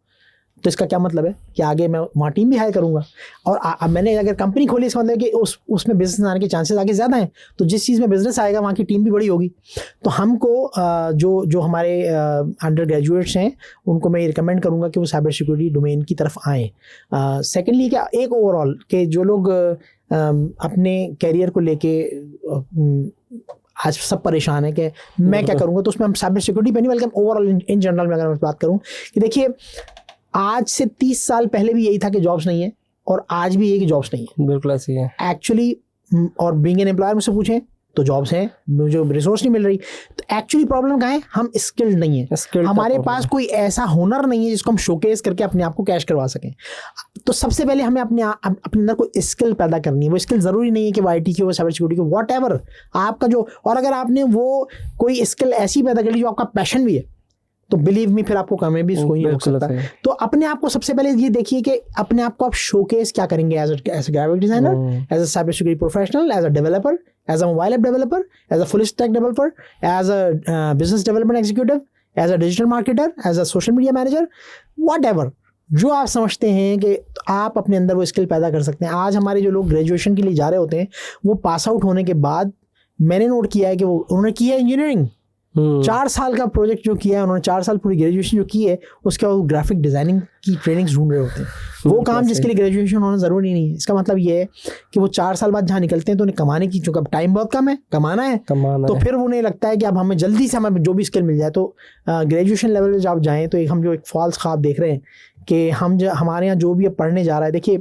तो इसका क्या मतलब है कि आगे मैं वहाँ टीम भी हायर करूँगा, और मैंने अगर कंपनी खोली इसका मतलब कि उसमें बिजनेस आने के चांसेस आगे ज़्यादा हैं, तो जिस चीज़ में बिजनेस आएगा वहाँ की टीम भी बड़ी होगी। तो हमको जो हमारे अंडर ग्रेजुएट्स हैं उनको मैं रिकमेंड करूँगा कि वो साइबर सिक्योरिटी डोमेन की तरफ आएँ। सेकेंडली क्या एक ओवरऑल के जो लोग अपने कैरियर को लेके आज सब परेशान है कि मैं क्या करूँगा, तो उसमें हम साइबर सिक्योरिटी पे नहीं बल्कि ओवरऑल इन जनरल में अगर मैं बात करूँ कि देखिए आज से 30 साल पहले भी यही था कि जॉब्स नहीं है, और आज भी यही कि जॉब्स नहीं है। बिल्कुल ऐसी है एक्चुअली, और बीइंग एन एम्प्लॉयर मुझसे पूछें तो जॉब्स हैं, मुझे रिसोर्स नहीं मिल रही। तो एक्चुअली प्रॉब्लम कहाँ है, हम स्किल्ड नहीं है, हमारे पास कोई ऐसा हुनर नहीं है जिसको हम शोकेस करके अपने आप को कैश करवा सकें। तो सबसे पहले हमें अपने अंदर कोई स्किल पैदा करनी है। वो स्किल ज़रूरी नहीं है कि वो IT की हो, साइबर सिक्योरिटी की, वॉट एवर आपका जो, और अगर आपने वो कोई स्किल ऐसी पैदा कर ली जो आपका पैशन भी है, तो बिलीव मी फिर आपको कम भी कोई नहीं हो सकता। तो अपने आप को सबसे पहले ये देखिए कि अपने आप को आप शोकेस क्या करेंगे as a graphic designer, as a cyber security professional, as a developer, as a mobile app developer, as a full stack developer, as a business development executive, as a digital marketer, as a social media manager, whatever जो आप समझते हैं कि आप अपने अंदर वो skill पैदा कर सकते हैं। आज हमारे जो लोग ग्रेजुएशन के लिए जा रहे होते हैं, वो पास आउट होने के बाद मैंने नोट किया है कि वो उन्होंने किया इंजीनियरिंग, 4 साल का प्रोजेक्ट जो किया है उन्होंने, 4 साल पूरी ग्रेजुएशन जो की है, उसके बाद ग्राफिक डिजाइनिंग की ट्रेनिंग्स ढूंढ रहे होते हैं। वो काम जिसके लिए ग्रेजुएशन होना जरूरी नहीं है। इसका मतलब ये है कि वो 4 साल बाद जहाँ निकलते हैं तो उन्हें कमाने की, चूंकि टाइम बहुत कम है, कमाना है, तो फिर उन्हें लगता है कि अब हमें जल्दी से हमें जो भी स्किल मिल जाए। तो ग्रेजुएशन लेवल पे जब आप जाएँ तो हम जो एक फॉल्स ख्वाब देख रहे हैं कि हमारे यहाँ जो भी अब पढ़ने जा रहा है, देखिए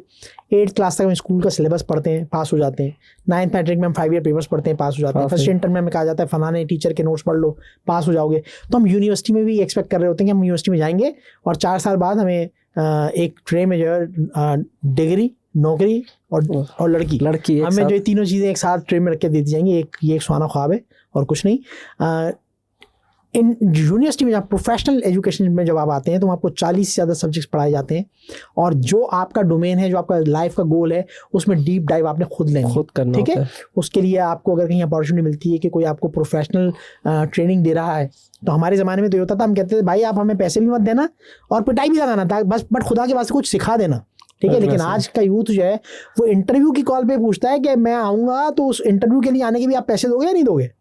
8th क्लास तक हम स्कूल का सिलेबस पढ़ते हैं, पास हो जाते हैं। 9th मैट्रिक में हम 5 ईयर पेपर्स पढ़ते हैं, पास हो जाते हैं। फर्स्ट इंटर में हमें कहा जाता है फलाने टीचर के नोट्स पढ़ लो, पास हो जाओगे। तो हम यूनिवर्सिटी में भी एक्सपेक्ट कर रहे होते हैं कि हम यूनिवर्सिटी में जाएंगे और 4 साल बाद हमें एक ट्रे में जो है डिग्री, नौकरी और लड़की हमें जो तीनों चीज़ें एक साथ ट्रे में रख के दे दी जाएंगी। ये एक सुहाना ख्वाब है और कुछ नहीं। इन यूनिवर्सिटी में जब प्रोफेशनल एजुकेशन में जब आप आते हैं तो आपको 40 से ज़्यादा सब्जेक्ट्स पढ़ाए जाते हैं और जो आपका डोमेन है, जो आपका लाइफ का गोल है, उसमें डीप डाइव आपने खुद लेना, ठीक है। उसके लिए आपको अगर कहीं अपॉर्चुनिटी मिलती है कि कोई आपको प्रोफेशनल ट्रेनिंग दे रहा है, तो हमारे ज़माने में तो होता था, हम कहते थे भाई आप हमें पैसे भी मत देना और पिटाई भी लगाना था बस, बट खुदा के वास्ते कुछ सिखा देना, ठीक है। लेकिन आज का यूथ जो है वो इंटरव्यू की कॉल पे पूछता है कि मैं आऊँगा, तो उस इंटरव्यू के लिए आने के भी आप पैसे दोगे या नहीं दोगे,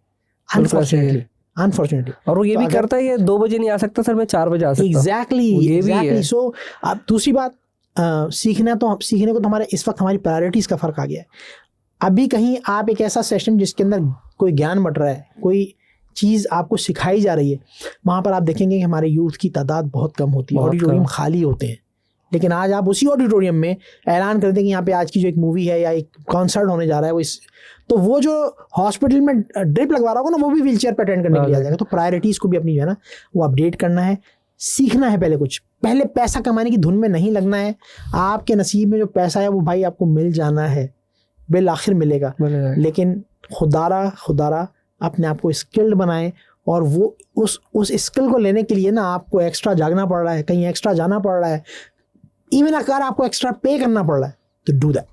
अनफॉर्चुनेटली। और वो ये भी करता है, ये 2 बजे नहीं आ सकता सर, मैं 4 बजे आ सकता हूं। एग्जैक्टली। सो अब दूसरी बात, सीखने को तो हमारे इस वक्त हमारी प्रायोरिटीज़ का फ़र्क आ गया है। अभी कहीं आप एक ऐसा सेशन जिसके अंदर कोई ज्ञान बट रहा है, कोई चीज़ आपको सिखाई जा रही है, वहाँ पर आप देखेंगे कि हमारे यूथ की तादाद बहुत कम होती है, ऑडिटोरियम खाली होते हैं। लेकिन आज आप उसी ऑडिटोरियम में ऐलान कर दें कि यहाँ पे आज की जो एक मूवी है या एक कॉन्सर्ट होने जा रहा है, तो वो जो हॉस्पिटल में ड्रिप लगवा रहा होगा ना, वो भी व्हीलचेयर पे अटेंड करने के लिए आ जाएगा। तो प्रायोरिटीज़ को भी अपनी जो है ना वो अपडेट करना है, सीखना है पहले पैसा कमाने की धुन में नहीं लगना है। आपके नसीब में जो पैसा है वो भाई आपको मिल जाना है, बिल आखिर मिलेगा। लेकिन खुदारा अपने आप को स्किल्ड बनाएं और वो उस स्किल को लेने के लिए ना आपको एक्स्ट्रा जागना पड़ रहा है, कहीं एक्स्ट्रा जाना पड़ रहा है, इवन अगर आपको एक्स्ट्रा पे करना पड़ रहा है तो डू दैट।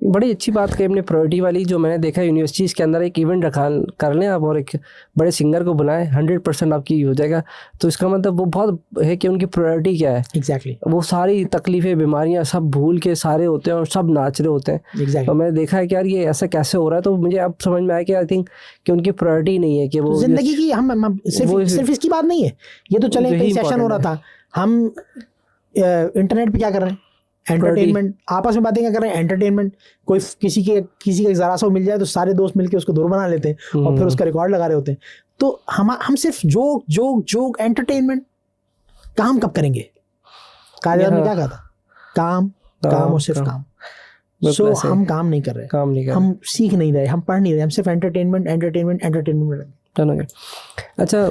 बड़ी अच्छी बात कही अपने प्रायोरिटी वाली। जो मैंने देखा यूनिवर्सिटीज़ के अंदर एक इवेंट रखा कर लें आप और एक बड़े सिंगर को बुलाएं, 100% आपकी हो जाएगा। तो इसका मतलब वो बहुत है कि उनकी प्रायोरिटी क्या है। एग्जैक्टली। वो सारी तकलीफ़ें, बीमारियां सब भूल के सारे होते हैं और सब नाच रहे होते हैं। Exactly. तो मैंने देखा है कि यार ये ऐसा कैसे हो रहा है। तो मुझे अब समझ में आया कि आई थिंक कि उनकी प्रायोरिटी नहीं है कि वो जिंदगी की, हम सिर्फ इसकी बात नहीं है, ये तो चले कई सेशन हो रहा था, हम इंटरनेट पे क्या कर रहे हैं, एंटरटेनमेंट, आपस में बातें क्या कर रहे हैं, एंटरटेनमेंट। कोई किसी का ज़रा सा मिल जाए तो सारे दोस्त मिलके उसको दूर बना लेते हैं और फिर उसका रिकॉर्ड लगा रहे होते हैं। तो हम सिर्फ जोक एंटरटेनमेंट काम कब करेंगे? कायदे ने क्या कहा था, काम और सिर्फ काम। सो हम काम नहीं कर रहे, हम सीख नहीं रहे, हम पढ़ नहीं रहे, हम सिर्फ एंटरटेनमेंट में लगे। अच्छा,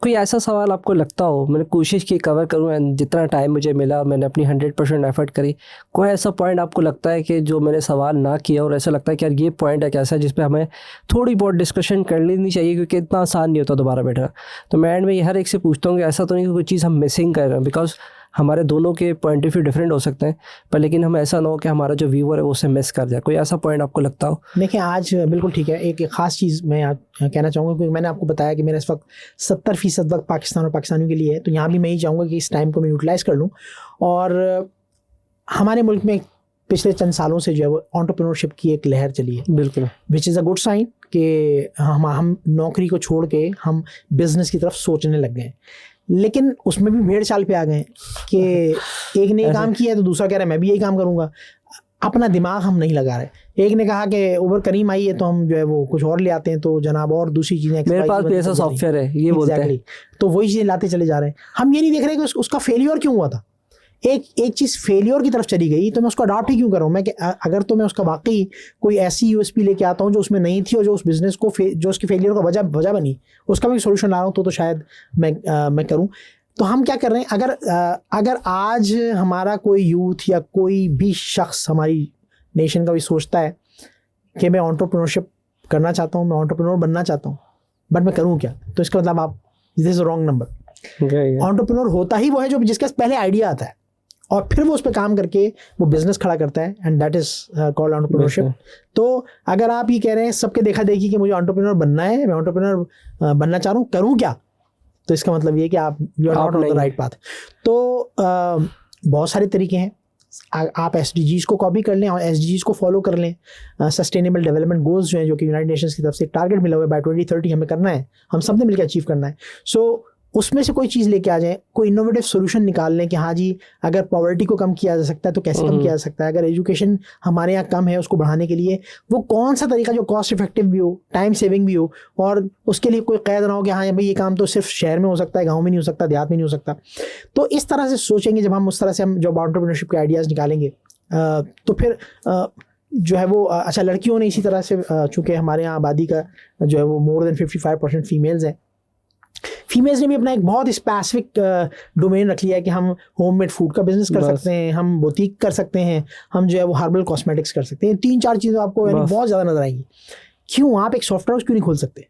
कोई ऐसा सवाल आपको लगता हो, मैंने कोशिश की कवर करूँ एंड जितना टाइम मुझे मिला मैंने अपनी 100% एफर्ट करी, कोई ऐसा पॉइंट आपको लगता है कि जो मैंने सवाल ना किया और ऐसा लगता है कि यार ये पॉइंट है कैसा जिस पे हमें थोड़ी बहुत डिस्कशन कर लेनी चाहिए, क्योंकि इतना आसान नहीं होता दोबारा बैठना। तो मैं एंड में हर एक से पूछता हूँ कि ऐसा तो नहीं कि कोई चीज़ हम मिसिंग कर रहे हैं, बिकॉज हमारे दोनों के पॉइंट ऑफ व्यू डिफरेंट हो सकते हैं, पर लेकिन हम ऐसा ना हो कि हमारा जो व्यूअर है वो उसे मिस कर जाए। कोई ऐसा पॉइंट आपको लगता हो? देखिए, आज बिल्कुल ठीक है। एक ख़ास चीज़ मैं कहना चाहूँगा, क्योंकि मैंने आपको बताया कि मेरा इस वक्त 70% वक्त पाकिस्तान और पाकिस्तानियों के लिए है, तो यहाँ भी मैं ही चाहूँगा कि इस टाइम को मैं यूटिलाइज़ कर लूँ। और हमारे मुल्क में पिछले चंद सालों से जो है वो एंटरप्रेन्योरशिप की एक लहर चली है, बिल्कुल, which is a good sign कि हम नौकरी को छोड़ के हम बिज़नेस की तरफ सोचने लग गए। लेकिन उसमें भी भेड़ चाल पे आ गए कि एक ने काम किया है तो दूसरा कह रहा है मैं भी यही काम करूंगा। अपना दिमाग हम नहीं लगा रहे। एक ने कहा कि उबर करीम आई है तो हम जो है वो कुछ और ले आते हैं, तो जनाब और दूसरी चीज़ें, मेरे पास भी ऐसा सॉफ्टवेयर है, ये बोलते हैं, तो वही चीज़ें लाते चले जा रहे हैं। हम ये नहीं देख रहे कि उसका फेलियर क्यों हुआ था। एक चीज़ फेलियर की तरफ चली गई तो मैं उसको अडॉप्ट ही क्यों कर रहा हूँ। मैं अगर तो मैं उसका वाकई कोई ऐसी यूएसपी लेके आता हूँ जो उसमें नहीं थी और जो उस बिज़नेस को जो उसके फेलियर का वजह बनी, उसका मैं सोल्यूशन ला रहा हूँ, तो शायद मैं करूँ। तो हम क्या कर रहे हैं, अगर आज हमारा कोई यूथ या कोई भी शख्स हमारी नेशन का भी सोचता है कि मैं एंटरप्रेन्योरशिप करना चाहता हूँ, मैं एंटरप्रेन्योर बनना चाहता हूँ, बट मैं करूँ क्या, तो इसका मतलब आप this is wrong number. Entrepreneur होता ही वो है जो जिसके पहले आइडिया आता है और फिर वो उस पर काम करके वो बिजनेस खड़ा करता है, and that is called entrepreneurship. तो अगर आप ये कह रहे हैं सबके देखा देखी कि मुझे एंटरप्रेन्योर बनना है, मैं एंटरप्रेन्योर बनना चाह रहा हूँ, करूँ क्या, तो इसका मतलब ये कि आप you are not on the right path. तो बहुत सारे तरीके हैं, आप SDGs को कॉपी कर लें और SDGs को फॉलो कर लें। सस्टेनेबल डेवलपमेंट गोल्स जो हैं, जो कि यूनाइटेड नेशंस की तरफ से टारगेट मिला हुआ है, बाय 2030 हमें करना है, हम सब ने मिलकर अचीव करना है। सो उसमें से कोई चीज़ लेके आ जाए, कोई इनोवेटिव सोल्यूशन निकाल लें कि हाँ जी, अगर पॉवर्टी को कम किया जा सकता है तो कैसे कम किया जा सकता है, अगर एजुकेशन हमारे यहाँ कम है उसको बढ़ाने के लिए वो कौन सा तरीका जो कॉस्ट इफेक्टिव भी हो, टाइम सेविंग भी हो, और उसके लिए कोई कैद ना हो कि हाँ भाई ये काम तो सिर्फ शहर में हो सकता है, गाँव में नहीं हो सकता, देहात में नहीं हो सकता। तो इस तरह से सोचेंगे जब हम, उस तरह से हम जब एंटरप्रेन्योरशिप के आइडियाज़ निकालेंगे तो फिर जो है वो अच्छा, लड़कियों ने इसी तरह से, चूँकि हमारे यहाँ आबादी का जो है वो मोर देन 55% फीमेल्स हैं, फीमेल्स ने भी अपना एक बहुत स्पेसिफिक डोमेन रख लिया है कि हम होममेड फूड का बिजनेस कर सकते हैं, हम बुटीक कर सकते हैं, हम जो है वो हर्बल कॉस्मेटिक्स कर सकते हैं। 3-4 चीज़ें आपको यानी बहुत ज़्यादा नजर आएंगी। क्यों आप एक सॉफ्टवेयर हाउस क्यों नहीं खोल सकते?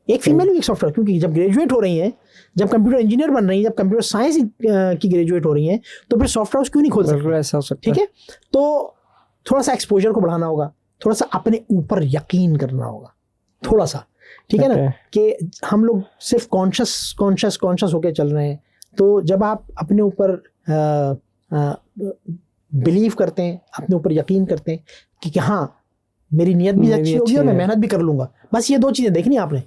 एक फीमेल भी एक सॉफ्टवेयर, क्योंकि जब ग्रेजुएट हो रही हैं, जब कंप्यूटर इंजीनियर बन रही हैं, जब कंप्यूटर साइंस की ग्रेजुएट हो रही हैं, तो फिर सॉफ्टवेयर हाउस क्यों नहीं खोल सकते? ठीक है, तो थोड़ा सा एक्सपोजर को बढ़ाना होगा, थोड़ा सा अपने ऊपर यकीन करना होगा, थोड़ा सा, ठीक है ना, कि हम लोग सिर्फ कॉन्शियस होके चल रहे हैं। तो जब आप अपने ऊपर बिलीव करते हैं, अपने ऊपर यकीन करते हैं कि हाँ मेरी नीयत भी अच्छी होगी और मैं मेहनत भी कर लूँगा, बस ये 2 चीज़ें देखनी आपने,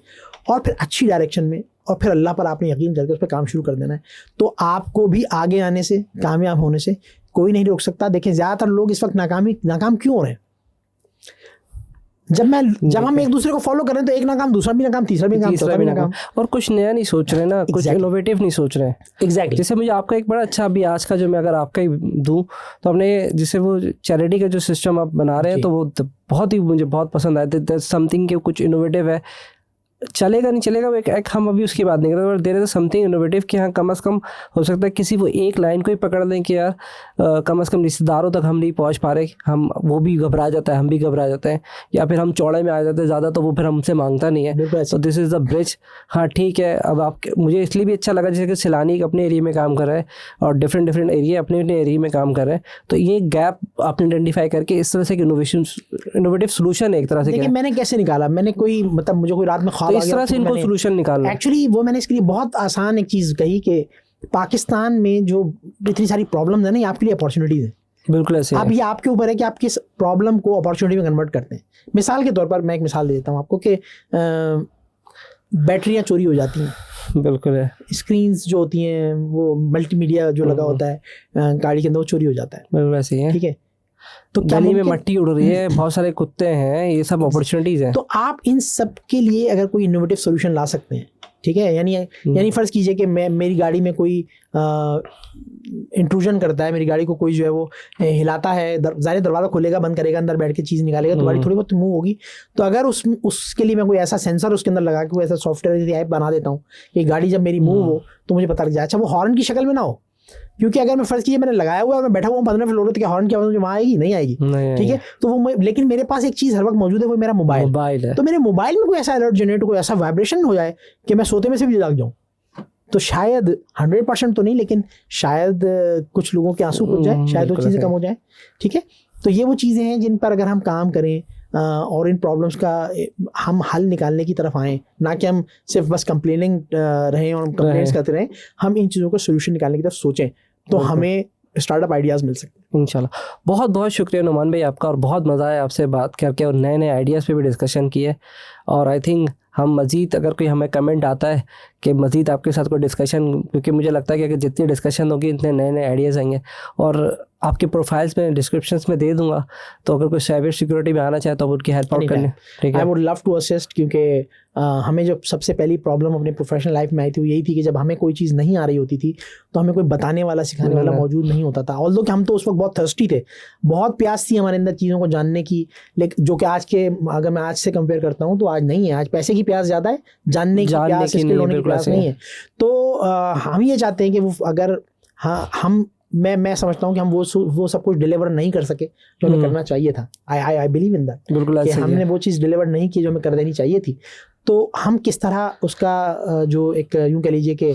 और फिर अच्छी डायरेक्शन में, और फिर अल्लाह पर आपने यकीन करके उस पर काम शुरू कर देना है, तो आपको भी आगे आने से, कामयाब होने से कोई नहीं रोक सकता। देखें ज़्यादातर लोग इस वक्त नाकाम क्यों हो रहे हैं? जब हम एक दूसरे को फॉलो करें तो एक नाकाम, दूसरा भी नाकाम, तीसरा भी नाकाम, चौथा भी नाकाम, और कुछ नया नहीं सोच रहे ना, कुछ इनोवेटिव नहीं सोच रहे। एग्जैक्टली। जैसे मुझे आपका एक बड़ा अच्छा, अभी आज का जो मैं अगर आपका ही दूं तो हमने जैसे वो चैरिटी का जो सिस्टम आप बना रहे हैं, तो वो बहुत ही मुझे बहुत पसंद आया। समथिंग के कुछ इनोवेटिव है, चलेगा नहीं चलेगा एक हम अभी उसकी बात नहीं कर रहे, देर इज समथिंग इनोवेटिव कि हाँ कम से कम हो सकता है किसी वो एक लाइन को ही पकड़ लें कि यार कम से कम रिश्तेदारों तक हम नहीं पहुंच पा रहे, हम वो भी घबरा जाता है, हम भी घबरा जाते हैं, या फिर हम चौड़े में आ जाते हैं ज़्यादा, तो वो फिर हमसे मांगता नहीं है। तो दिस इज़ द ब्रिज। हाँ ठीक है, अब आप, मुझे इसलिए भी अच्छा लगा जैसे कि सिलानी अपने एरिया में काम कर रहा है और डिफरेंट एरिया अपने एरिया में काम कर रहे हैं, तो ये गैप आपने आइडेंटिफाई करके इस तरह से इनोवेटिव सोल्यूशन है एक तरह से। देखिए मैंने कैसे निकाला, मैंने कोई मतलब मुझे कोई रात में ख्वाब इस तरह से इनको सोल्यूशन निकालना। एक्चुअली वो मैंने इसके लिए बहुत आसान एक चीज़ कही कि पाकिस्तान में जो इतनी सारी प्रॉब्लम्स है ना, ये आपके लिए अपॉर्चुनिटीज़ है। बिल्कुल ऐसे अब ये आपके ऊपर है कि आप किस प्रॉब्लम को अपॉर्चुनिटी में कन्वर्ट करते हैं। मिसाल के तौर पर मैं एक मिसाल दे देता हूँ आपको कि बैटरियाँ चोरी हो जाती हैं। बिल्कुल है। स्क्रीन्स जो होती हैं, वो मल्टीमीडिया जो लगा होता है गाड़ी के अंदर, वो चोरी हो जाता है। बिल्कुल ऐसे ही है। ठीक है, तो गली में मट्टी उड़ रही है, बहुत सारे कुत्ते हैं, ये सब अपॉर्चुनिटीज हैं। तो आप इन सब के लिए अगर कोई इनोवेटिव सोल्यूशन ला सकते हैं, ठीक है, यानी फर्ज कीजिए कि मेरी गाड़ी में कोई इंट्रूजन करता है, मेरी गाड़ी को कोई जो है वो हिलाता है, ज़ाहिर दरवाज़ा खोलेगा, बंद करेगा, अंदर बैठ के चीज़ निकालेगा, तो गाड़ी थोड़ी बहुत मूव होगी। तो अगर उसके लिए मैं कोई ऐसा सेंसर उसके अंदर लगा के कोई ऐसा सॉफ्टवेयर ऐप बना देता हूँ कि गाड़ी जब मेरी मूव हो तो मुझे पता लग जाए। अच्छा, वो हॉर्न की शक्ल में ना हो, क्योंकि अगर मैं फर्ज कीजिए मैंने लगाया हुआ है और मैं बैठा हुआ हूँ 15 फ्लोर पे, तो क्या हॉर्न की आवाज़ मुझे वहाँ आएगी? नहीं आएगी। ठीक है, तो वो लेकिन मेरे पास एक चीज़ हर वक्त मौजूद है, वो मेरा मोबाइल है। तो मेरे मोबाइल में कोई ऐसा अलर्ट जनरेट, कोई ऐसा वाइब्रेशन हो जाए कि मैं सोते में से भी जाग जाऊँ, तो शायद 100% तो नहीं, लेकिन शायद कुछ लोगों के आंसू रुक जाए, शायद वो चीज़ें कम हो जाए। ठीक है, तो ये वो चीज़ें हैं जिन पर अगर हम काम करें और इन प्रॉब्लम्स का हम हल निकालने की तरफ आएँ, ना कि हम सिर्फ बस कंप्लेनिंग रहें और कंप्लेंट्स करते रहें, हम इन चीज़ों को सोल्यूशन निकालने की तरफ सोचें, तो हमें स्टार्टअप आइडियाज़ मिल सकते हैं इंशाल्लाह। बहुत बहुत शुक्रिया नुमान भाई आपका, और बहुत मज़ा आया आपसे बात करके, और नए नए आइडियाज़ पे भी डिस्कशन किए। और आई थिंक हम मज़ीद, अगर कोई हमें कमेंट आता है कि मज़ीद आपके साथ कोई डिस्कशन, क्योंकि मुझे लगता है कि अगर जितनी डिस्कशन होगी इतने नए नए आइडियाज़ आएंगे। और आपके प्रोफाइल्स में डिस्क्रिप्शंस में दे दूंगा, तो अगर कोई साइबर सिक्योरिटी में आना चाहे तो आप उनकी हेल्प आउट करने। ठीक है, I would love to assist, क्योंकि हमें जो सबसे पहली प्रॉब्लम अपनी प्रोफेशनल लाइफ में आई थी वो यही थी कि जब हमें कोई चीज़ नहीं आ रही होती थी तो हमें कोई बताने वाला, सिखाने वाला मौजूद नहीं होता था। ऑल्दो कि हम तो उस वक्त बहुत थर्स्टी थे, बहुत प्यास थी हमारे अंदर चीज़ों को जानने की, लेकिन जो कि आज के, अगर मैं आज से कंपेयर करता हूँ तो आज नहीं है। आज पैसे की प्यास ज़्यादा है, जानने की प्यास, स्किल होने की प्यास नहीं है। तो हम ये चाहते हैं कि वो अगर मैं समझता हूँ कि हम वो सब कुछ डिलीवर नहीं कर सके जो हमें करना चाहिए था। आई बिलीव इन दैट, बिल्कुल कि हमने वो चीज़ डिलीवर नहीं की जो हमें कर देनी चाहिए थी। तो हम किस तरह उसका जो एक यूँ कह लीजिए कि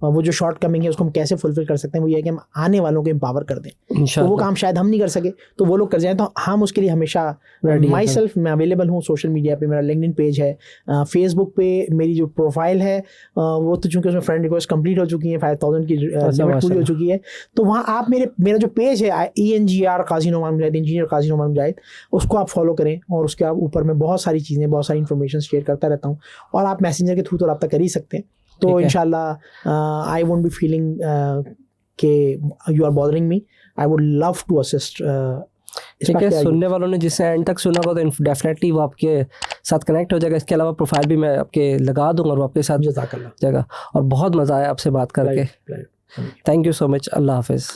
वो जो शॉर्ट कमिंग है उसको हम कैसे फुलफिल कर सकते हैं, वो ये है कि हम आने वालों को एम्पावर कर दें। तो वो इंशाल्लाह काम शायद हम नहीं कर सके तो वो लोग कर जाएं, तो हम उसके लिए हमेशा Ready हैं माई सर। सेल्फ मैं अवेलेबल हूँ सोशल मीडिया पे। मेरा लिंक्डइन पेज है, फेसबुक पे मेरी जो प्रोफाइल है वो तो चूंकि उसमें फ्रेंड रिक्वेस्ट कंप्लीट हो चुकी है, 5000 की लिमिट पूरी हो माशाल्लाह। चुकी है, तो वहाँ आप मेरा जो पेज है ENGR काजी नोमान मुजाहिद, इंजीनियर काजी नोमान मुजाहिद, उसको आप फॉलो करें और उसके आप ऊपर में बहुत सारी चीज़ें, बहुत सारी इन्फॉर्मेशन शेयर करता रहता हूँ, और आप मैसेंजर के थ्रू तो रब्ता कर ही सकते हैं। तो ठीक है। इंशाल्लाह आई वोंट बी फीलिंग कि you are bothering me, I would love to assist. ठीक है, सुनने वालों ने जिसने एंड तक सुना होगा तो डेफिनेटली वो आपके साथ कनेक्ट हो जाएगा। इसके अलावा प्रोफाइल भी मैं आपके लगा दूंगा और वो आपके साथ जज़ाकल्लाह। जाएगा। और बहुत मज़ा आया आपसे बात करके। Thank you so much. अल्लाह हाफिज़।